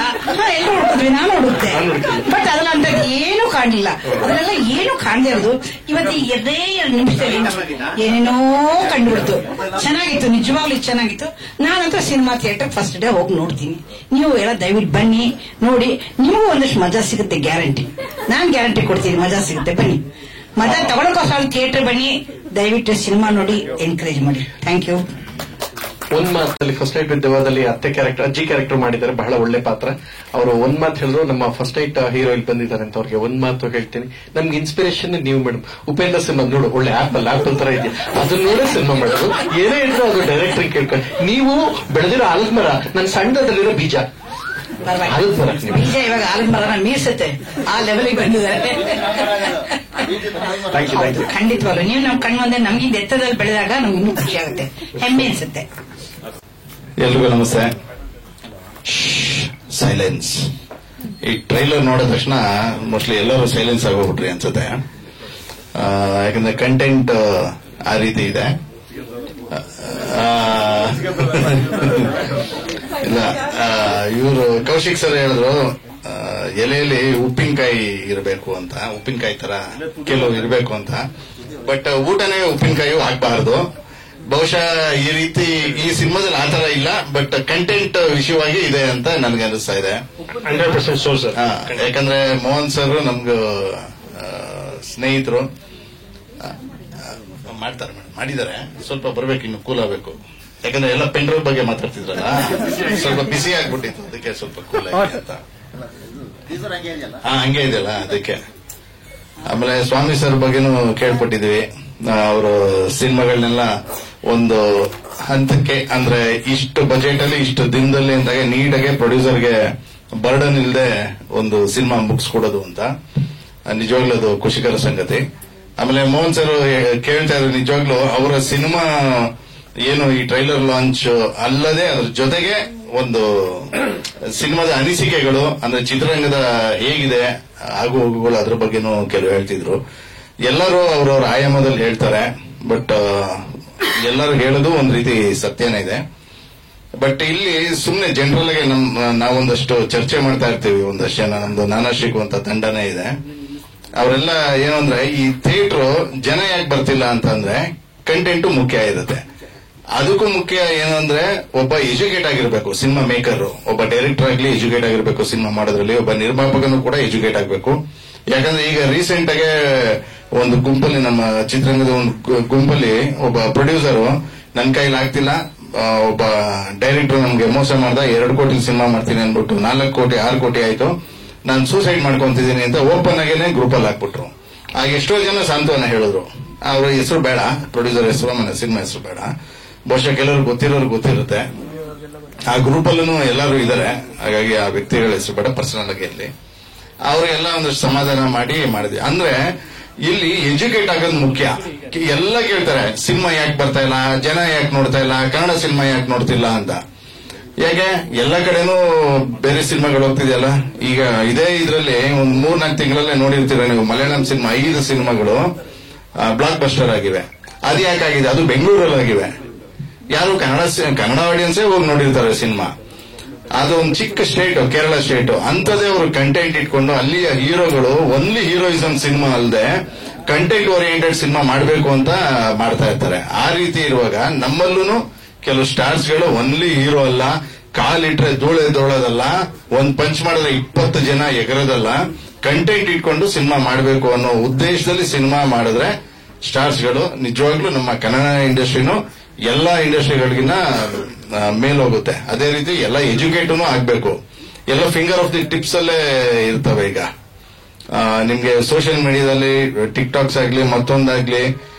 ಎಲ್ಲ ಹುಡುಕಿದ್ವಿ, ನಾನು ಹುಡುಕ್ತೆ. ಬಟ್ ಅದ್ರಲ್ಲಿ ಅಂತ ಏನೂ ಕಾಣಲಿಲ್ಲ. ಅದನ್ನೆಲ್ಲ ಏನು ಕಾಣದೇ ಇರೋದು ಇವತ್ತು ಈ 2 ನಿಮಿಷದಲ್ಲಿ ಏನೇನೋ ಕಂಡುಬಿಡ್ತು. ಚೆನ್ನಾಗಿತ್ತು, ನಿಜವಾಗ್ಲೂ ಚೆನ್ನಾಗಿತ್ತು. ನಾನಂತೂ ಸಿನಿಮಾ ಥಿಯೇಟರ್ ಫಸ್ಟ್ ಡೇ ಹೋಗಿ ನೋಡ್ತೀನಿ. ನೀವು ಎಲ್ಲ ದಯವಿಟ್ಟು ಬನ್ನಿ, ನೋಡಿ, ನಿಮಗೂ ಒಂದಷ್ಟು ಮಜಾ ಸಿಗುತ್ತೆ, ಗ್ಯಾರಂಟಿ. ನಾನ್ ಗ್ಯಾರಂಟಿ ಕೊಡ್ತೀನಿ, ಮಜಾ ಸಿಗುತ್ತೆ. ಬನ್ನಿ, ಮಜಾ ತಗೊಳಕೋಸ್ಕರ ಥಿಯೇಟರ್ ಬನ್ನಿ, ದಯವಿಟ್ಟು ಸಿನಿಮಾ ನೋಡಿ, ಎನ್ಕರೇಜ್ ಮಾಡಿ. Thank you. ಒಂದ್ ಮಾತಲ್ಲಿ ಫಸ್ಟ್ ನೈಟ್ ವಿತ್ ದೇವದಲ್ಲಿ ಅತ್ತೆ ಕ್ಯಾರೆಕ್ಟರ್, ಅಜ್ಜಿ ಕ್ಯಾರೆಕ್ಟರ್ ಮಾಡಿದ್ದಾರೆ, ಬಹಳ ಒಳ್ಳೆ ಪಾತ್ರ. ಅವರು ಒಂದ್ ಮಾತು ಹೇಳಿದ್ರು, ನಮ್ಮ ಫಸ್ಟ್ ನೈಟ್ ಹೀರೋ ಇಲ್ಲಿ ಬಂದಿದ್ದಾರೆ ಅಂತ ಅವ್ರಿಗೆ ಒಂದ್ ಮಾತು ಹೇಳ್ತೀನಿ, ನಮ್ಗೆ ಇನ್ಸ್ಪಿರೇಷನ್ ನೀವು ಮೇಡಮ್. ಉಪೇಂದ್ರ ಸಿನಿಮಾ ನೋಡು, ಒಳ್ಳೆ ಆಪಲ್ ತರ ಇದೆಯಾ, ಅದನ್ನ ನೋಡೇ ಸಿನಿಮಾ ಮಾಡೋದು. ಏನೇ ಇದ್ರು ಅದು ಡೈರೆಕ್ಟರ್ ಕೇಳ್ಕೊಂಡು, ನೀವು ಬೆಳೆದಿರೋ ಆಲದ ಮರ, ನನ್ನ ಸಣ್ಣದಲ್ಲಿರೋ ಬೀಜ, ಆಲದ ಮರ ಬೀಜ ಇವಾಗ ಆಲದ ಮರನ ಮೀರ್ಸುತ್ತೆ, ಆ ಲೆವೆಲ್ಗೆ ಬಂದಿದ್ದಾರೆ. ಖಂಡಿತವಾಗ್ಲು ನೀವು ನಮ್ ಕಣ್ಣು ಮುಂದೆ ನಮ್ಗಿಂದ ಎತ್ತರದಲ್ಲಿ ಬೆಳೆದಾಗ ನಮ್ಗೆ ಇನ್ನೂ ಖುಷಿ ಆಗುತ್ತೆ, ಹೆಮ್ಮೆ ಅನ್ಸುತ್ತೆ. ಎಲ್ರಿಗೂ ನಮಸ್ತೆ. ಸೈಲೆನ್ಸ್. ಈ ಟ್ರೈಲರ್ ನೋಡಿದ ತಕ್ಷಣ ಮೋಸ್ಟ್ಲಿ ಎಲ್ಲರೂ ಸೈಲೆನ್ಸ್ ಆಗೋಗ್ಬಿಟ್ರಿ ಅನ್ಸುತ್ತೆ. ಯಾಕಂದ್ರೆ ಕಂಟೆಂಟ್ ಆ ರೀತಿ ಇದೆ. ಇಲ್ಲ, ಇವರು ಕೌಶಿಕ್ ಸರ್ ಹೇಳಿದ್ರು ಎಲೆಯಲ್ಲಿ ಉಪ್ಪಿನಕಾಯಿ ಇರಬೇಕು ಅಂತ, ಉಪ್ಪಿನಕಾಯಿ ತರ ಕೆಲವು ಇರಬೇಕು ಅಂತ. ಬಟ್ ಊಟನೇ ಉಪ್ಪಿನಕಾಯಿ ಹಾಕಬಾರದು. ಬಹುಶಃ ಈ ರೀತಿ ಈ ಸಿನಿಮಾದಲ್ಲಿ ಆ ತರ ಇಲ್ಲ, ಬಟ್ ಕಂಟೆಂಟ್ ವಿಷಯವಾಗಿ ಇದೆ ಅಂತ ನನಗೆ ಅನಿಸ್ತಾ ಇದೆ. 100% ಶೋರ್ ಸರ್. ಯಾಕಂದ್ರೆ ಮೋಹನ್ ಸರ್ ನಮ್ಗೆ ಸ್ನೇಹಿತರು ಮಾಡ್ತಾರೆ, ಮಾಡಿದ್ದಾರೆ. ಸ್ವಲ್ಪ ಬರ್ಬೇಕು, ಇನ್ನು ಕೂಲ್ ಆಗಬೇಕು. ಯಾಕಂದ್ರೆ ಎಲ್ಲ ಪೆಂಡ್ರೈವ್ ಬಗ್ಗೆ ಮಾತಾಡ್ತಿದ್ರಲ್ಲ, ಸ್ವಲ್ಪ ಬಿಸಿ ಆಗ್ಬಿಟ್ಟಿತ್ತು, ಅದಕ್ಕೆ ಸ್ವಲ್ಪ ಕೂಲ್ ಆಗಿ ಅಂತ. ಹಂಗೆ ಇದೆಯಲ್ಲ ಅದಕ್ಕೆ. ಆಮೇಲೆ ಸ್ವಾಮಿ ಸರ್ ಬಗ್ಗೆನೂ ಕೇಳ್ಪಟ್ಟಿದ್ವಿ. ಅವರು ಸಿನಿಮಾಗಳನ್ನೆಲ್ಲ ಒಂದು ಹಂತಕ್ಕೆ, ಅಂದ್ರೆ ಇಷ್ಟು ಬಜೆಟ್ ಅಲ್ಲಿ ಇಷ್ಟು ದಿನದಲ್ಲಿ ಅಂದಾಗ ನೀಟಾಗೆ ಪ್ರೊಡ್ಯೂಸರ್ಗೆ ಬರ್ಡನ್ ಇಲ್ಲದೆ ಒಂದು ಸಿನಿಮಾ ಮುಗಿಸ್ಕೊಡೋದು ಅಂತ, ನಿಜವಾಗ್ಲೂ ಅದು ಖುಷಿಕರ ಸಂಗತಿ. ಆಮೇಲೆ ಮೋಹನ್ ಸರ್ ಕೇಳ್ತಾ ಇದ್ರು, ನಿಜವಾಗ್ಲೂ ಅವರ ಸಿನಿಮಾ ಏನು ಈ ಟ್ರೈಲರ್ ಲಾಂಚ್ ಅಲ್ಲದೆ ಅದ್ರ ಜೊತೆಗೆ ಒಂದು ಸಿನಿಮಾದ ಅನಿಸಿಕೆಗಳು, ಅಂದ್ರೆ ಚಿತ್ರರಂಗದ ಹೇಗಿದೆ ಆಗು ಹೋಗುಗಳು, ಅದ್ರ ಬಗ್ಗೆನೂ ಕೆಲವು ಹೇಳ್ತಿದ್ರು. ಎಲ್ಲರೂ ಅವ್ರವ್ರ ಆಯಾಮದಲ್ಲಿ ಹೇಳ್ತಾರೆ, ಬಟ್ ಎಲ್ಲರೂ ಹೇಳೋದು ಒಂದ್ ರೀತಿ ಸತ್ಯನೇ ಇದೆ. ಬಟ್ ಇಲ್ಲಿ ಸುಮ್ನೆ ಜನರಲ್ ಆಗಿ ನಾವೊಂದಷ್ಟು ಚರ್ಚೆ ಮಾಡ್ತಾ ಇರ್ತೀವಿ. ಒಂದಷ್ಟು ಜನ, ನಮ್ದು ನಾನಾಶ್ರೀಕು ಅಂತ ತಂಡನೇ ಇದೆ. ಅವರೆಲ್ಲ ಏನು ಅಂದ್ರೆ, ಈ ಥಿಯೇಟರ್ ಜನ ಯಾಕೆ ಬರ್ತಿಲ್ಲ ಅಂತಂದ್ರೆ ಕಂಟೆಂಟ್ ಮುಖ್ಯ ಇರುತ್ತೆ. ಅದಕ್ಕೂ ಮುಖ್ಯ ಏನಂದ್ರೆ ಒಬ್ಬ ಎಜುಕೇಟ್ ಆಗಿರ್ಬೇಕು ಸಿನಿಮಾ ಮೇಕರ್, ಒಬ್ಬ ಡೈರೆಕ್ಟರ್ ಆಗ್ಲಿ ಎಜುಕೇಟ್ ಆಗಿರ್ಬೇಕು ಸಿನಿಮಾ ಮಾಡೋದ್ರಲ್ಲಿ, ಒಬ್ಬ ನಿರ್ಮಾಪಕನು ಕೂಡ ಎಜುಕೇಟ್ ಆಗ್ಬೇಕು. ಯಾಕಂದ್ರೆ ಈಗ ರೀಸೆಂಟ್ ಆಗಿ ಒಂದು ಗುಂಪಲ್ಲಿ, ನಮ್ಮ ಚಿತ್ರರಂಗದ ಒಂದು ಗುಂಪಲ್ಲಿ ಒಬ್ಬ ಪ್ರೊಡ್ಯೂಸರು ನನ್ನ ಕೈಲಿ ಆಗ್ತಿಲ್ಲ, ಒಬ್ಬ ಡೈರೆಕ್ಟರ್ ನಮ್ಗೆ ಮೋಸ ಮಾಡ್ದ, 2 ಕೋಟಿ ಸಿನಿಮಾ ಮಾಡ್ತೀನಿ ಅನ್ಬಿಟ್ಟು 4 ಕೋಟಿ 6 ಕೋಟಿ ಆಯ್ತು, ನಾನು ಸೂಸೈಡ್ ಮಾಡ್ಕೊಂತಿದ್ದೀನಿ ಅಂತ ಓಪನ್ ಆಗೇನೆ ಗ್ರೂಪ್ ಅಲ್ಲಿ ಹಾಕ್ಬಿಟ್ರು. ಆಗ ಎಷ್ಟೋ ಜನ ಸಾಂತ್ವನ ಹೇಳಿದ್ರು. ಅವ್ರ ಹೆಸರು ಬೇಡ, ಪ್ರೊಡ್ಯೂಸರ್ ಹೆಸರು, ಆಮೇಲೆ ಸಿನಿಮಾ ಹೆಸರು ಬೇಡ. ಬಹುಶಃ ಕೆಲವರು ಗೊತ್ತಿರೋರು ಗೊತ್ತಿರುತ್ತೆ. ಆ ಗ್ರೂಪ್ ಅಲ್ಲೂ ಎಲ್ಲರೂ ಇದ್ದಾರೆ, ಹಾಗಾಗಿ ಆ ವ್ಯಕ್ತಿಗಳ ಹೆಸರು ಬೇಡ, ಪರ್ಸನಲ್ ಆಗಿ ಇರಲಿ. ಅವ್ರಿಗೆಲ್ಲ ಒಂದಷ್ಟು ಸಮಾಧಾನ ಮಾಡಿದ್ವಿ. ಅಂದ್ರೆ ಇಲ್ಲಿ ಎಜುಕೇಟ್ ಆಗೋದು ಮುಖ್ಯ. ಎಲ್ಲ ಕೇಳ್ತಾರೆ, ಸಿನಿಮಾ ಯಾಕೆ ಬರ್ತಾ ಇಲ್ಲ, ಜನ ಯಾಕೆ ನೋಡ್ತಾ ಇಲ್ಲ, ಕನ್ನಡ ಸಿನಿಮಾ ಯಾಕೆ ನೋಡ್ತಿಲ್ಲ ಅಂತ. ಯಾಕೆ ಎಲ್ಲ ಕಡೆನೂ ಬೇರೆ ಸಿನಿಮಾಗಳು ಹೋಗ್ತಿದೆಯಲ್ಲ. ಈಗ ಇದೇ ಇದರಲ್ಲಿ ಒಂದ್ 3-4 ತಿಂಗಳಲ್ಲೇ ನೋಡಿರ್ತೀರ ನೀವು, ಮಲಯಾಳಂ ಸಿನಿಮಾ 5 ಸಿನಿಮಾಗಳು ಬ್ಲಾಕ್ ಬಸ್ಟರ್ ಆಗಿವೆ. ಅದು ಯಾಕಾಗಿದೆ? ಅದು ಬೆಂಗಳೂರಲ್ಲಿ ಆಗಿವೆ. ಯಾರು ಕನ್ನಡ ಆಡಿಯನ್ಸೇ ಹೋಗಿ ನೋಡಿರ್ತಾರೆ ಸಿನಿಮಾ. ಅದು ಒಂದು ಚಿಕ್ಕ ಸ್ಟೇಟ್, ಕೇರಳ ಸ್ಟೇಟ್, ಅಂತದೇ ಅವರು ಕಂಟೆಂಟ್ ಇಟ್ಕೊಂಡು ಅಲ್ಲಿಯ ಹೀರೋಗಳು ಓನ್ಲಿ ಹೀರೋಯಿಸಂ ಸಿನಿಮಾ ಅಲ್ಲದೆ ಕಂಟೆಂಟ್ ಓರಿಯೆಂಟೆಡ್ ಸಿನಿಮಾ ಮಾಡಬೇಕು ಅಂತ ಮಾಡ್ತಾ ಇರ್ತಾರೆ. ಆ ರೀತಿ ಇರುವಾಗ ನಮ್ಮಲ್ಲೂ ಕೆಲವು ಸ್ಟಾರ್ಸ್ಗಳು ಓನ್ಲಿ ಹೀರೋ ಅಲ್ಲ, ಕಾಲಿಟ್ರೆ ದೋಳೋದಲ್ಲ, ಒಂದ್ ಪಂಚ್ ಮಾಡಿದ್ರೆ 20 ಜನ ಎಗರೋದಲ್ಲ, ಕಂಟೆಂಟ್ ಇಟ್ಕೊಂಡು ಸಿನಿಮಾ ಮಾಡಬೇಕು ಅನ್ನೋ ಉದ್ದೇಶದಲ್ಲಿ ಸಿನಿಮಾ ಮಾಡಿದ್ರೆ ಸ್ಟಾರ್ಸ್ಗಳು ನಿಜವಾಗ್ಲೂ ನಮ್ಮ ಕನ್ನಡ ಇಂಡಸ್ಟ್ರಿನೂ ಎಲ್ಲಾ ಇಂಡಸ್ಟ್ರಿಗಳಿಗಿನ್ನ ಮೇಲೋಗುತ್ತೆ. ಅದೇ ರೀತಿ ಎಲ್ಲ ಎಜುಕೇಟೂ ಆಗ್ಬೇಕು. ಎಲ್ಲ ಫಿಂಗರ್ ಆಫ್ ದಿ ಟಿಪ್ಸ್ ಅಲ್ಲೇ ಇರ್ತವೆ. ಈಗ ನಿಮ್ಗೆ ಸೋಷಿಯಲ್ ಮೀಡಿಯಾದಲ್ಲಿ ಟಿಕ್ ಟಾಕ್ಸ್ ಆಗ್ಲಿ ಮತ್ತೊಂದಾಗ್ಲಿ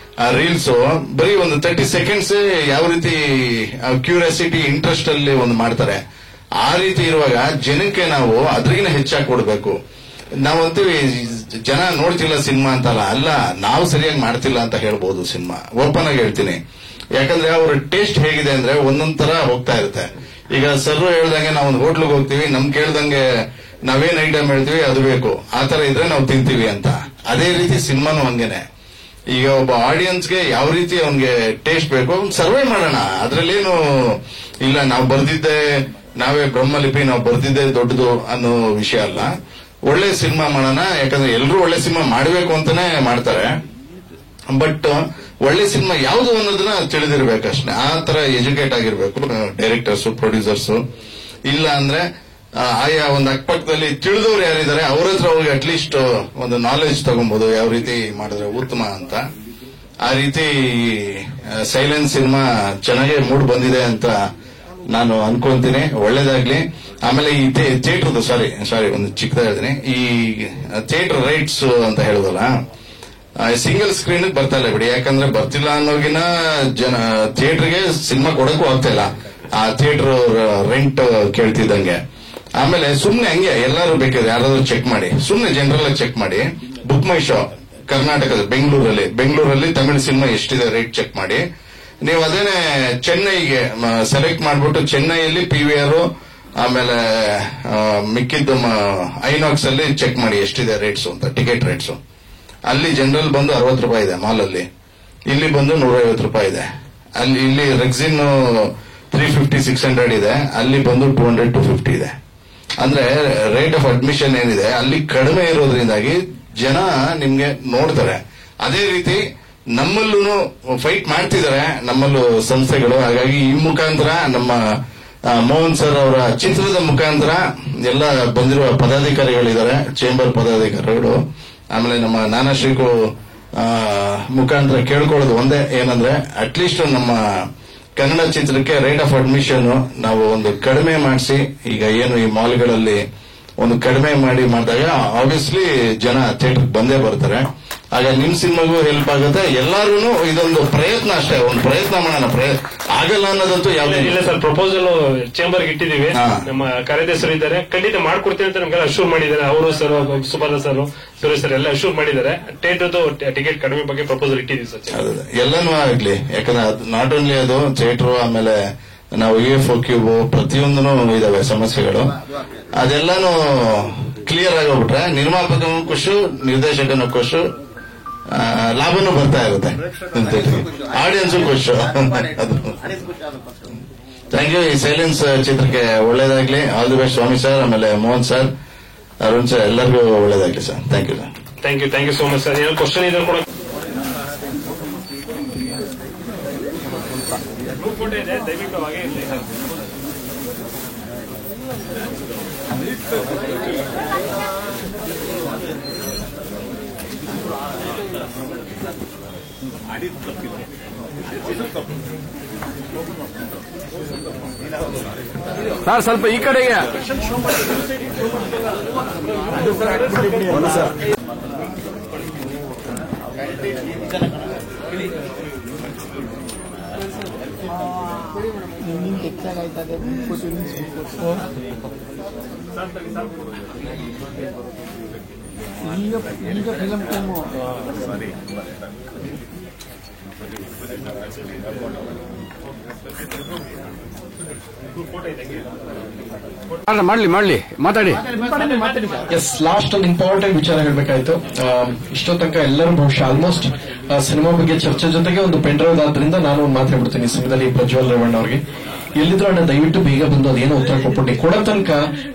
ರೀಲ್ಸ್ ಬರೀ ಒಂದು 30 ಸೆಕೆಂಡ್ಸ್ ಯಾವ ರೀತಿ ಕ್ಯೂರಿಯಾಸಿಟಿ ಇಂಟ್ರೆಸ್ಟ್ ಅಲ್ಲಿ ಒಂದು ಮಾಡ್ತಾರೆ. ಆ ರೀತಿ ಇರುವಾಗ ಜನಕ್ಕೆ ನಾವು ಅದ್ರಿಗಿನ ಹೆಚ್ಚಾಗಿ ಕೊಡ್ಬೇಕು. ನಾವಂತೀವಿ ಜನ ನೋಡ್ತಿಲ್ಲ ಸಿನಿಮಾ ಅಂತಲ್ಲ, ಅಲ್ಲ, ನಾವು ಸರಿಯಾಗಿ ಮಾಡ್ತಿಲ್ಲ ಅಂತ ಹೇಳ್ಬೋದು. ಸಿನಿಮಾ ಓಪನ್ ಆಗಿ ಹೇಳ್ತೀನಿ. ಯಾಕಂದ್ರೆ ಅವ್ರ ಟೇಸ್ಟ್ ಹೇಗಿದೆ ಅಂದ್ರೆ ಒಂದೊಂದ್ ತರ ಹೋಗ್ತಾ ಇರುತ್ತೆ. ಈಗ ಸರ್ ಹೇಳ್ದಂಗೆ ನಾವು ಒಂದು ಹೋಟ್ಲಿಗೆ ಹೋಗ್ತೀವಿ, ನಮ್ ಕೇಳ್ದಂಗೆ ನಾವೇನ್ ಐಟಮ್ ಹೇಳ್ತೀವಿ ಅದು ಬೇಕು, ಆ ತರ ಇದ್ರೆ ನಾವು ತಿಂತೀವಿ ಅಂತ. ಅದೇ ರೀತಿ ಸಿನಿಮಾನು ಹಂಗೇನೆ. ಈಗ ಒಬ್ಬ ಆಡಿಯನ್ಸ್ಗೆ ಯಾವ ರೀತಿ ಅವನ್ಗೆ ಟೇಸ್ಟ್ ಬೇಕು ಸರ್ವೇ ಮಾಡೋಣ. ಅದ್ರಲ್ಲೇನು ಇಲ್ಲ ನಾವು ಬರ್ದಿದ್ದೆ ನಾವೇ ಬ್ರಹ್ಮಲಿಪಿ ನಾವು ಬರ್ದಿದ್ದೆ ದೊಡ್ಡದು ಅನ್ನೋ ವಿಷಯ ಅಲ್ಲ. ಒಳ್ಳೆ ಸಿನಿಮಾ ಮಾಡೋಣ, ಯಾಕಂದ್ರೆ ಎಲ್ಲರೂ ಒಳ್ಳೆ ಸಿನಿಮಾ ಮಾಡಬೇಕು ಅಂತಾನೆ ಮಾಡ್ತಾರೆ. ಬಟ್ ಒಳ್ಳೆ ಸಿನಿಮಾ ಯಾವುದು ಅನ್ನೋದನ್ನ ತಿಳಿದಿರ್ಬೇಕಷ್ಟೇ. ಆ ತರ ಎಜುಕೇಟ್ ಆಗಿರ್ಬೇಕು ಡೈರೆಕ್ಟರ್ಸ್, ಪ್ರೊಡ್ಯೂಸರ್ಸ್. ಇಲ್ಲ ಅಂದ್ರೆ ಆಯಾ ಒಂದು ಅಕ್ಕಪಕ್ಕದಲ್ಲಿ ತಿಳಿದವ್ರು ಯಾರಿದ್ದಾರೆ ಅವ್ರ ಹತ್ರ ಹೋಗಿ ಅಟ್ಲೀಸ್ಟ್ ಒಂದು ನಾಲೆಜ್ ತಗೊಬಹುದು, ಯಾವ ರೀತಿ ಮಾಡಿದ್ರೆ ಉತ್ತಮ ಅಂತ. ಆ ರೀತಿ ಸೈಲೆನ್ಸ್ ಸಿನಿಮಾ ಚೆನ್ನಾಗಿ ಮೂಡ್ ಬಂದಿದೆ ಅಂತ ನಾನು ಅನ್ಕೊಂತೀನಿ. ಒಳ್ಳೇದಾಗ್ಲಿ. ಆಮೇಲೆ ಈ ಥಿಯೇಟರ್ದು ಸಾರಿ ಒಂದು ಚಿಕ್ಕದ ಹೇಳಿದೀನಿ. ಈ ಥಿಯೇಟರ್ ರೈಟ್ಸ್ ಅಂತ ಹೇಳುದಲ್ಲ, ಸಿಂಗಲ್ ಸ್ಕ್ರೀನ್ ಬರ್ತಾ ಇಲ್ಲ ಬಿಡಿ. ಯಾಕಂದ್ರೆ ಬರ್ತಿಲ್ಲ ಅನ್ನೋಗಿನ ಜನ ಥಿಯೇಟರ್ಗೆ ಸಿನಿಮಾ ಕೊಡಕ್ಕೂ ಆಗ್ತಾ ಇಲ್ಲ, ಆ ಥಿಯೇಟರ್ ರೆಂಟ್ ಕೇಳ್ತಿದ್ದಂಗೆ. ಆಮೇಲೆ ಸುಮ್ನೆ ಹಂಗೆ ಎಲ್ಲರೂ ಬೇಕಾದ್ರೆ ಯಾರಾದ್ರೂ ಚೆಕ್ ಮಾಡಿ, ಸುಮ್ನೆ ಜನರಲ್ ಆಗಿ ಚೆಕ್ ಮಾಡಿ. ಬುಕ್ ಮೈ ಶೋ ಕರ್ನಾಟಕದ ಬೆಂಗಳೂರಲ್ಲಿ ತಮಿಳು ಸಿನಿಮಾ ಎಷ್ಟಿದೆ ರೇಟ್ ಚೆಕ್ ಮಾಡಿ. ನೀವು ಅದೇನೆ ಚೆನ್ನೈಗೆ ಸೆಲೆಕ್ಟ್ ಮಾಡ್ಬಿಟ್ಟು ಚೆನ್ನೈಯಲ್ಲಿ PVR ಆಮೇಲೆ ಮಿಕ್ಕಿದ್ದು ಐನಾಕ್ಸ್ ಅಲ್ಲಿ ಚೆಕ್ ಮಾಡಿ ಎಷ್ಟಿದೆ ರೇಟ್ಸ್ ಅಂತ, ಟಿಕೆಟ್ ರೇಟ್ಸ್. ಅಲ್ಲಿ ಜನರಲ್ ಬಂದು 60 ರೂಪಾಯಿ ಇದೆ ಮಾಲ್ ಅಲ್ಲಿ, ಇಲ್ಲಿ ಬಂದು 150 ರೂಪಾಯಿ ಇದೆ. ಇಲ್ಲಿ ರೆಕ್ಸಿನ್ 350-600 ಇದೆ, ಅಲ್ಲಿ ಬಂದು 200-250 ಇದೆ. ಅಂದ್ರೆ ರೇಟ್ ಆಫ್ ಅಡ್ಮಿಷನ್ ಏನಿದೆ ಅಲ್ಲಿ ಕಡಿಮೆ ಇರೋದ್ರಿಂದಾಗಿ ಜನ ನಿಮ್ಗೆ ನೋಡ್ತಾರೆ. ಅದೇ ರೀತಿ ನಮ್ಮಲ್ಲೂ ಫೈಟ್ ಮಾಡ್ತಿದ್ದಾರೆ, ನಮ್ಮಲ್ಲೂ ಸಂಸ್ಥೆಗಳು. ಹಾಗಾಗಿ ಈ ಮುಖಾಂತರ ನಮ್ಮ ಮೋಹನ್ ಸರ್ ಅವರ ಚಿತ್ರದ ಮುಖಾಂತರ ಎಲ್ಲ ಬಂದಿರುವ ಪದಾಧಿಕಾರಿಗಳಿದ್ದಾರೆ, ಚೇಂಬರ್ ಪದಾಧಿಕಾರಿಗಳು. ಆಮೇಲೆ ನಮ್ಮ ನಾನಾಶ್ರೀಗೂ ಮುಖಾಂತರ ಕೇಳ್ಕೊಳ್ಳೋದು ಒಂದೇ ಏನಂದ್ರೆ, ಅಟ್ಲೀಸ್ಟ್ ನಮ್ಮ ಕನ್ನಡ ಚಿತ್ರಕ್ಕೆ ರೇಟ್ ಆಫ್ ಅಡ್ಮಿಷನ್ ನಾವು ಒಂದು ಕಡಿಮೆ ಮಾಡಿಸಿ. ಈಗ ಏನು ಈ ಮಾಲ್ಗಳಲ್ಲಿ ಒಂದು ಕಡಿಮೆ ಮಾಡಿದಾಗ ಆಬ್ವಿಯಸ್ಲಿ ಜನ ಥಿಯೇಟರ್ ಬಂದೇ ಬರ್ತಾರೆ. ಆಗ ನಿಮ್ ಸಿನಿಮಾಗೂ ಹೆಲ್ಪ್ ಆಗುತ್ತೆ. ಎಲ್ಲಾರು ಇದೊಂದು ಪ್ರಯತ್ನ ಅಷ್ಟೇ, ಒಂದು ಪ್ರಯತ್ನ ಮಾಡೋಣ. ಆಗಲ್ಲ ಅನ್ನೋದಂತೂ ಯಾವ್ದು ಇಲ್ಲ ಸರ್. ಪ್ರಪೋಸಲ್ ಚೇಂಬರ್ಗೆ ಇಟ್ಟಿದ್ದೀವಿ, ನಮ್ಮ ಕಾರ್ಯದರ್ಶರು ಇದ್ದಾರೆ, ಖಂಡಿತ ಮಾಡ್ಕೊಡ್ತೀನಿ ಅಂತ ನಮ್ಗೆಲ್ಲ ಅಶ್ಯೂರ್ ಮಾಡಿದ್ದಾರೆ. ಅವರು ಸರ್, ಸುಭದ್ರ ಸರ್, ಸುರೇಶ್ ಸರ್ ಎಲ್ಲ ಅಶ್ಯೂರ್ ಮಾಡಿದ್ದಾರೆ. ಥಿಯೇಟರ್ದು ಟಿಕೆಟ್ ಕಡಿಮೆ ಬಗ್ಗೆ ಪ್ರಪೋಸಲ್ ಇಟ್ಟಿದ್ದೀವಿ ಸರ್. ಎಲ್ಲನೂ ಆಗ್ಲಿ, ಯಾಕಂದ್ರೆ ನಾಟ್ ಓನ್ಲಿ ಅದು ಥಿಯೇಟರ್, ಆಮೇಲೆ ನಾವು UFO ಕ್ಯೂಬ್ ಪ್ರತಿಯೊಂದೂ ಇದಾವೆ ಸಮಸ್ಯೆಗಳು. ಅದೆಲ್ಲಾನು ಕ್ಲಿಯರ್ ಆಗೋಗ್ಬಿಟ್ರೆ ನಿರ್ಮಾಪಕನೂ ಖುಷು, ನಿರ್ದೇಶಕನೂ ಖುಷು, ಲಾಭನೂ ಬರ್ತಾ ಇರುತ್ತೆ, ಆಡಿಯನ್ಸು ಖುಷು. Thank you. ಈ ಸೈಲೆನ್ಸ್ ಚಿತ್ರಕ್ಕೆ ಒಳ್ಳೇದಾಗ್ಲಿ. All the best Swamy sir, ಆಮೇಲೆ ಮೋಹನ್ ಸರ್, ಅರುಣ್ ಸರ್, ಎಲ್ಲರಿಗೂ ಒಳ್ಳೇದಾಗ್ಲಿ sir. Thank you sir. Thank you so much sir. ಏನೋ ಕ್ವಶನ್ ಇದೆ ಕೂಡ ದಯವಿಟ್ಟು ಹಾಗೆ ಇರಲಿ ಸರ್. ಸರ್ ಸ್ವಲ್ಪ ಈ ಕಡೆಗೆ ಈಗ ಫಿಲಂ ಟೈಮು ಮಾಡ್ಲಿ ಮಾತಾಡಿ. ಎಸ್, ಲಾಸ್ಟ್ ಒಂದು ಇಂಪಾರ್ಟೆಂಟ್ ವಿಚಾರ ಹೇಳ್ಬೇಕಾಯ್ತು. ಇಷ್ಟೋ ತನಕ ಎಲ್ಲರೂ ಬಹುಶಃ ಆಲ್ಮೋಸ್ಟ್ ಸಿನಿಮಾ ಬಗ್ಗೆ ಚರ್ಚೆ ಜೊತೆಗೆ ಒಂದು ಪೆಂಡ್ರೈವ್ ಆದ್ರಿಂದ ನಾನು ಒಂದು ಮಾತಾಡ್ಬಿಡ್ತೀನಿ ಈ ಸಮಯದಲ್ಲಿ. ಪ್ರಜ್ವಲ್ ರೇವಣ್ಣ ಅವ್ರಿಗೆ ಎಲ್ಲಿದ್ರು ಅಣ್ಣ ದಯವಿಟ್ಟು ಬೇಗ ಬಂದು ಅದೇನೋ ಉತ್ತರ ಕೊಟ್ಬಿಟ್ಟು ಕೊಡೋ ತನಕ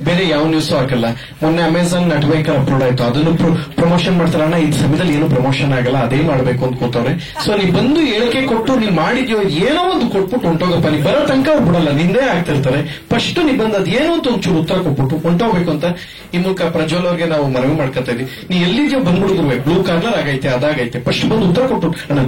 ಬೇರೆ ಯಾವ ನ್ಯೂಸು ಹಾಕಲ್ಲ. ಮೊನ್ನೆ ಅಮೆಝಾನ್ ನಟ್ವೇಕರ್ ಅಪ್ಲೋಡ್ ಆಯ್ತು, ಅದನ್ನು ಪ್ರಮೋಷನ್ ಮಾಡ್ತಾರ. ಅಣ್ಣ ಈ ಸಮಯದಲ್ಲಿ ಏನು ಪ್ರಮೋಷನ್ ಆಗಲ್ಲ, ಅದೇ ಮಾಡಬೇಕು ಅಂತ ಕೂತವ್ರೆ. ಸೊ ನೀವು ಬಂದು ಹೇಳಿಕೆ ಕೊಟ್ಟು ನೀವ್ ಮಾಡಿದ್ಯೋ ಏನೋ ಒಂದು ಕೊಟ್ಬಿಟ್ಟು ಹೊಂಟೋಗಪ್ಪ. ನೀವು ಬರೋ ತನಕ ಅವ್ರು ಬಿಡಲ್ಲ, ನಿಂದೇ ಆಗ್ತಿರ್ತಾರೆ. ಫಸ್ಟ್ ನೀವು ಬಂದು ಅದೇನೋ ಅಂತ ಒಂಚೂರು ಉತ್ತರ ಕೊಟ್ಬಿಟ್ಟು ಹೊಂಟೋಗ್ಬೇಕು ಅಂತ ಈ ಮೂಲಕ ಪ್ರಜ್ವಲ್ ಅವ್ರಿಗೆ ನಾವು ಮನವಿ ಮಾಡ್ಕೊತಾ ಇದೀವಿ. ನೀ ಎಲ್ಲಿದ್ಯೋ ಬಂದ್ಬಿಡುದು, ಬ್ಲೂ ಕಾರ್ನರ್ ಆಗೈತೆ ಅದಾಗೈತೆ, ಫಸ್ಟ್ ಬಂದು ಉತ್ತರ ಕೊಟ್ಟು. ಅಣ್ಣ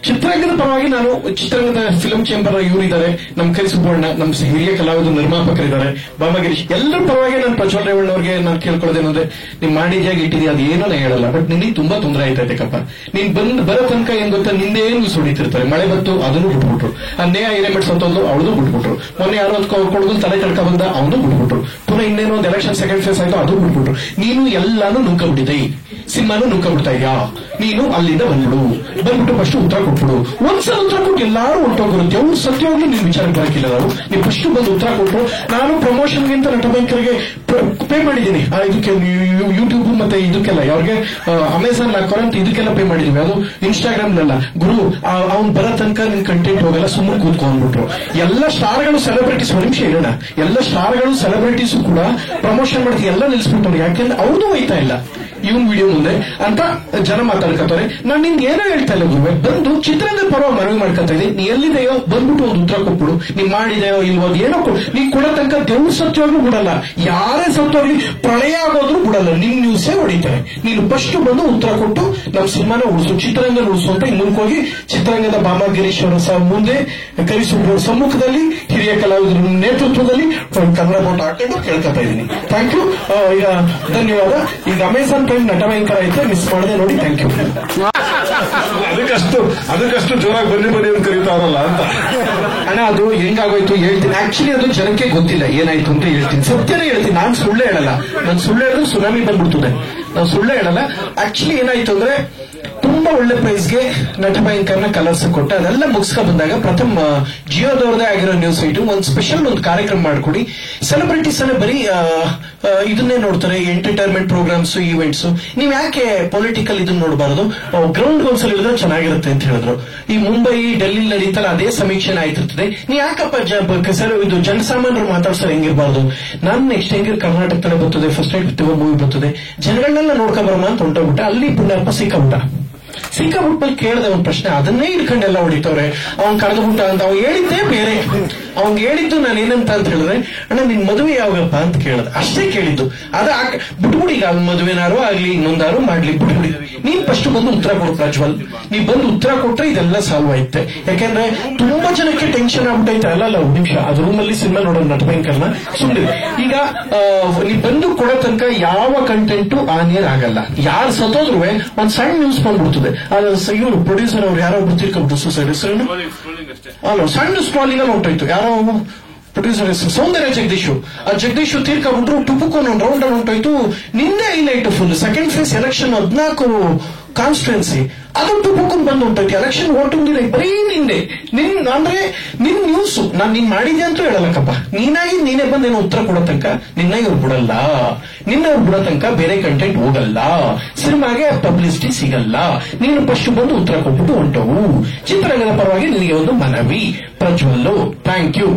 ಚಿತ್ರರಂಗದ ಪರವಾಗಿ ನಾನು ಚಿತ್ರರಂಗದ ಫಿಲ್ಮ್ ಚೇಂಬರ್ ಇವರಿದ್ದಾರೆ, ನಮ್ ಕರಿಸುಬ್ಬಣ್ಣ, ನಮ್ ಹಿರಿಯ ಕಲಾವಿದರು ನಿರ್ಮಾಪಕರಿದ್ದಾರೆ, ಬಾಮಗಿರೀಶ್, ಎಲ್ಲರ ಪರವಾಗಿ ನಾನು ಪ್ರಜ್ವಲ್ ರೇವಣ್ಣ ಅವ್ರಿಗೆ ನಾನು ಕೇಳ್ಕೊಳ್ಳೋದೇನಂದ್ರೆ, ನೀನ್ ಮಾಡಿದ್ಯಾಗ ಇಟ್ಟಿದ್ಯಾ ಅದೇನೋ ನಾ ಹೇಳಲ್ಲ, ಬಟ್ ನಿನಗೆ ತುಂಬಾ ತೊಂದರೆ ಆಯ್ತೈತೆ ಕಪ್ಪ. ನೀನ್ ಬರೋ ತನಕ ಏನ್ ಗೊತ್ತಾ, ನಿಂದೇ ಏನು ಸುಡಿತಿರ್ತಾರೆ. ಮಳೆ ಬಂತು ಅದನ್ನು ಬಿಟ್ಬಿಟ್ರು, ಆ ನೇಹ ಹಿರೇಮಠ ಸತ್ತೋದು ಅವಳದು ಬಿಟ್ಬಿಟ್ರು, ಮೊನ್ನೆ ಯಾರೋ ಕೊಡಗು ತಲೆ ತಡ್ಕ ಬಂದ ಅವನು ಬಿಟ್ಬಿಟ್ರು, ಪುನಃ ಇನ್ನೇನೋ ಒಂದು ಎಲೆಕ್ಷನ್ ಸೆಕೆಂಡ್ ಫೇಸ್ ಆಯ್ತು ಅದು ಬಿಟ್ಬಿಟ್ರು. ನೀನು ಎಲ್ಲಾನು ನುಂಕಬಿಟ್ಟಿದೆ. ಸಿನಿಮಾನು ನುಗ್ಕೊಂಡ್ಬಿಡ್ತಾ ಇದೆಯಾ, ನೀನು ಅಲ್ಲಿಂದ ಬಂದ್ಬಿಟ್ಟು ಫಸ್ಟ್ ಉತ್ತರ ಕೊಟ್ಬಿಡು. ಒಂದ್ಸಲ ಉತ್ತರ ಕೊಟ್ಟು ಎಲ್ಲಾರು ಹೊಂಟೋಗಿರುತ್ತೆ. ಅವ್ರು ಸತ್ಯವಾಗ್ಲೂ ನಿನ್ ವಿಚಾರಕ್ಕೆ ಬರಕಿಲ್ಲ. ನೀವು ಫಸ್ಟ್ ಬಂದು ಉತ್ತರ ಕೊಟ್ಟು, ನಾನು ಪ್ರಮೋಷನ್ಗಿಂತ ನಟ ಭಯಂಕರ್ಗೆ ಪೇ ಮಾಡಿದ್ದೀನಿ, ಇದಕ್ಕೆ ಯೂಟ್ಯೂಬ್ ಮತ್ತೆ ಇದಕ್ಕೆಲ್ಲ ಅವ್ರಿಗೆ ಅಮೆಝಾನ್ ಅಕೌಂಟ್ ಇದಕ್ಕೆಲ್ಲ ಪೇ ಮಾಡಿದೀವಿ. ಅದು ಇನ್ಸ್ಟಾಗ್ರಾಮ್ಲೆಲ್ಲ ಗುರು ಅವ್ನು ಬರೋ ತನಕ ನಿನ್ ಕಂಟೆಂಟ್ ಹೋಗಲ್ಲ, ಸುಮ್ಮನೆ ಕೂತ್ಕೊಂಡ್ಬಿಟ್ರು. ಎಲ್ಲ ಸ್ಟಾರ್ಗಳು ಸೆಲೆಬ್ರಿಟೀಸ್, ಒಂದು ನಿಮಿಷ ಇರೋಣ, ಎಲ್ಲ ಸ್ಟಾರ್ಗಳು ಸೆಲೆಬ್ರಿಟೀಸು ಕೂಡ ಪ್ರಮೋಷನ್ ಮಾಡ್ತೀವಿ ಎಲ್ಲ ನಿಲ್ಸ್ಬಿಟ್ಟವ್ರು. ಯಾಕೆಂದ್ರೆ ಅವ್ರದ್ದು ಹೋಯ್ತಾ ಇಲ್ಲ ಇವನ್ ವಿಡಿಯೋ ಮುಂದೆ ಅಂತ ಜನ ಮಾತಾಡ್ಕೊತಾರೆ. ನಾನು ನಿನ್ಗೆ ಏನೋ ಹೇಳ್ತಾ ಇಲ್ಲ ಗುರುವೆ, ಬಂದು ಚಿತ್ರದ ಪರವಾಗಿ ಮನವಿ ಮಾಡ್ಕೊತಾ ಇದ್ದೀನಿ. ನೀ ಎಲ್ಲಿದೆಯೋ ಬಂದ್ಬಿಟ್ಟು ಒಂದು ಉತ್ತರ ಕೊಟ್ಬಿಡು. ನೀ ಮಾಡಿದೆಯೋ ಇಲ್ವೋ ಏನೋ ನೀ ಕೊಡೋ ತನಕ ದೇವ್ರ ಸತ್ಯವಾಗ್ಲೂ ಬಿಡಲ್ಲ, ಯಾರೇ ಸತ್ಯವಾಗ್ಲಿ ಪ್ರಳಯ ಆಗೋದ್ರೂ ಬಿಡಲ್ಲ, ನಿಮ್ ನ್ಯೂಸೇ ಹೊಡಿತಾರೆ. ನೀನು ಫಸ್ಟ್ ಬಂದು ಉತ್ತರ ಕೊಟ್ಟು ನಮ್ಮ ಸಿನಿಮಾನ ಉಳಿಸು, ಚಿತ್ರರಂಗ ಉಳಿಸು ಅಂತ ಇನ್ನು ಹೋಗಿ ಚಿತ್ರರಂಗದ ಬಾಮಾ ಗಿರೀಶ್ ಅವರ ಮುಂದೆ ಕರಿಸುಬ್ಬರ ಸಮ್ಮುಖದಲ್ಲಿ ಹಿರಿಯ ಕಲಾವಿದರ ನೇತೃತ್ವದಲ್ಲಿ ಕನ್ನಡ ಬೋಟ್ ಹಾಕೊಂಡು ಕೇಳ್ಕೊತಾ ಇದ್ದೀನಿ. Thank you. ಈಗ ಧನ್ಯವಾದ. ಈಗ ಅಮೆಝಾನ್ ಪ್ರೈಮ್ ನಟ ಭಯಂಕರ ಐತೆ, ಮಿಸ್ ಮಾಡದೆ ನೋಡಿ. Thank you. ಅದಕ್ಕಷ್ಟು ಜೋರಾಗಿ ಬನ್ನಿ ಅಂತ ಕರೀತಾರಲ್ಲ ಅಂತ ಅಣ್ಣ, ಅದು ಹೆಂಗಾಗೋಯ್ತು ಹೇಳ್ತೀನಿ. ಆಕ್ಚುಲಿ ಅದು ಜನಕ್ಕೆ ಗೊತ್ತಿಲ್ಲ ಏನಾಯ್ತು ಅಂತ ಹೇಳ್ತೀನಿ, ಸತ್ಯನೇ ಹೇಳ್ತೀನಿ. ನಾನು ಸುಳ್ಳು ಹೇಳಲ್ಲ. ನಾನು ಸುಳ್ಳು ಹೇಳಿದ್ರೆ ಸುನಾಮಿ ಬಂದ್ಬಿಡ್ತದೆ. ನಾನು ಸುಳ್ಳು ಹೇಳಲ್ಲ. ಆಕ್ಚುಲಿ ಏನಾಯ್ತು ಅಂದ್ರೆ ತುಂಬಾ ಒಳ್ಳೆ ಪ್ರೈಸ್ಗೆ ನಟ ಭಯಂಕರನ ಕಲರ್ಸ್ ಕೊಟ್ಟೆ. ಅದೆಲ್ಲ ಮುಗಿಸ್ಕೊಂಡ್ ಬಂದಾಗ ಪ್ರಥಮ ಜಿಯೋದವ್ರದೇ ಆಗಿರೋ ನ್ಯೂಸ್ ಐಟು ಒಂದು ಸ್ಪೆಷಲ್ ಒಂದು ಕಾರ್ಯಕ್ರಮ ಮಾಡ್ಕೊಡಿ. ಸೆಲೆಬ್ರಿಟೀಸ್ ಅನ್ನ ಬರೀ ಇದನ್ನೇ ನೋಡ್ತಾರೆ, ಎಂಟರ್ಟೈನ್ಮೆಂಟ್ ಪ್ರೋಗ್ರಾಮ್ಸ್, ಈವೆಂಟ್ಸ್. ನೀವ್ ಯಾಕೆ ಪೊಲಿಟಿಕಲ್ ಇದನ್ನ ನೋಡಬಾರದು, ಗ್ರೌಂಡ್ ಗೋಲ್ಸ್ ಹೇಳಿದ್ರೆ ಚೆನ್ನಾಗಿರುತ್ತೆ ಅಂತ ಹೇಳಿದ್ರು. ಈ ಮುಂಬೈ ಡೆಲ್ಲಿ ನಡೀತಲ್ಲ ಅದೇ ಸಮೀಕ್ಷೆ ಆಯ್ತಿರ್ತದೆ. ನೀವ್ ಯಾಕಪ್ಪ ಇದು ಜನಸಾಮಾನ್ಯರು ಮಾತಾಡ್ಸೋರು ಹೆಂಗಿರ್ಬಾರ್ದು. ನಾನು ನೆಕ್ಸ್ಟ್ ಹೆಂಗಿರ್ ಕರ್ನಾಟಕದಲ್ಲೇ ಬರ್ತದೆ, ಫಸ್ಟ್ ನೈಟ್ ಮೂವಿ ಬರ್ತದೆ, ಜನಗಳನ್ನೆಲ್ಲ ನೋಡ್ಕೊಂಬರೋಣ ಅಂತ ಹೊಂಟೋಗ್ಬಿಟ್ಟೆ. ಅಲ್ಲಿ ಪುಣ್ಯಪ್ಪ ಸಿಕ್ಕಾಬಿಟ್ಟ ಕೇಳಿದೆ ಒಂದು ಪ್ರಶ್ನೆ, ಅದನ್ನೇ ಇಟ್ಕೊಂಡೆಲ್ಲ ಹೊಡಿತವ್ರೆ. ಅವ್ನ್ ಕಳೆದ್ಬಿಟ್ಟ ಅಂತ ಅವ್ನು ಹೇಳಿದ್ದೇ ಬೇರೆ. ಅವ್ನ್ ಹೇಳಿದ್ದು ನಾನು ಏನಂತ ಅಂತ ಹೇಳಿದ್ರೆ, ಅಣ್ಣ ನಿನ್ ಮದುವೆ ಯಾವಾಗಪ್ಪ ಅಂತ ಕೇಳಿದೆ, ಅಷ್ಟೇ ಕೇಳಿದ್ದು. ಅದ ಬಿಟ್ಬಿಡಿ, ಈಗ ಅವ್ನ ಮದುವೆನಾರು ಆಗ್ಲಿ ಇನ್ನೊಂದಾರು ಮಾಡ್ಲಿ ಬಿಟ್ಬಿಡಿ. ನೀನ್ ಫಸ್ಟ್ ಬಂದು ಉತ್ತರ ಕೊಡು ಪ್ರಜ್ವಲ್. ನೀವ್ ಬಂದು ಉತ್ತರ ಕೊಟ್ರೆ ಇದೆಲ್ಲ ಸಾಲ್ವ್ ಆಯ್ತೆ. ಯಾಕೆಂದ್ರೆ ತುಂಬಾ ಜನಕ್ಕೆ ಟೆನ್ಷನ್ ಆಗ್ಬಿಟ್ಟೈತೆ. ಅಲ್ಲ ಒಂದು ನಿಮಿಷ, ಅದು ರೂಮಲ್ಲಿ ಸಿನಿಮಾ ನೋಡೋಣ ನಟ ಭಯಂಕರನ ಸುಮ್ಮನೆ. ಈಗ ನೀವ್ ಬಂದು ಕೊಡೋ ತನಕ ಯಾವ ಕಂಟೆಂಟು ಆನಿಯರ್ ಆಗಲ್ಲ. ಯಾರು ಸತ್ತೋದ್ರು ಒಂದ್ ಸಣ್ಣ ನ್ಯೂಸ್ ಬಂದ್ಬಿಡ್ತದೆ. ಇವರು ಪ್ರೊಡ್ಯೂಸರ್ ಅವ್ರು ಯಾರೋ ಒಬ್ರು ತೀರ್ಕೊಂಡ್ಬಿಟ್ಟು ಸೂಸೈಡ್ ಹೆಸರು ಅಲ್ಲ, ಸಣ್ಣ ಸ್ಕ್ರಾಲಿಂಗ್ ಅಲ್ಲಿ ಹೊಂಟೋಯ್ತು. ಯಾರೋ ಪ್ರೊಡ್ಯೂಸರ್ ಹೆಸರು ಸೌಂದರ್ಯ ಜಗದೀಶ್. ಆ ಜಗದೀಶ್ ತೀರ್ಕೊಂಡ್ಬಿಟ್ರು, ಟುಪುಕ್ಕೊಂಡ್ ಒಂದು ರೌಂಡ್ ಅಲ್ಲಿ ಹೊಂಟೋಯ್ತು. ನಿನ್ನೆ highlight full second phase election 14 constituency, ಅದು ಟುಪುಕ್ಕೊಂಡ್ ಬಂದು ಹೊಂಟೋಯ್ತು. ಎಲೆಕ್ಷನ್ ಓಟಿಂಗ್ ಬರೀ ನಿನ್ನೆ ಅಂದ್ರೆ ನಿನ್ ನ್ಯೂಸ್ ನಾನ್ ನೀನ್ ಮಾಡಿದ್ಯಾ ಅಂತೂ ಹೇಳಲ್ಲಕ್ಕಪ್ಪ. ನೀನಾಗಿ ನೀನೇ ಬಂದೇನೋ ಉತ್ತರ ಕೊಡೋ ತನಕ ನಿನ್ನ ಇವ್ರು ಬಿಡಲ್ಲ. ನಿನ್ನವ್ರು ಬಿಡೋ ತನಕ ಬೇರೆ ಕಂಟೆಂಟ್ ಹೋಗಲ್ಲ, ಸಿನಿಮಾಗೆ ಪಬ್ಲಿಸಿಟಿ ಸಿಗಲ್ಲ. ನೀನು ಫಸ್ಟ್ ಬಂದು ಉತ್ತರ ಕೊಟ್ಬಿಟ್ಟು ಹೊಂಟವು. ಚಿತ್ರರಂಗದ ಪರವಾಗಿ ನಿನಗೆ ಒಂದು ಮನವಿ ಪ್ರಜ್ವಲ್ಲು. Thank you.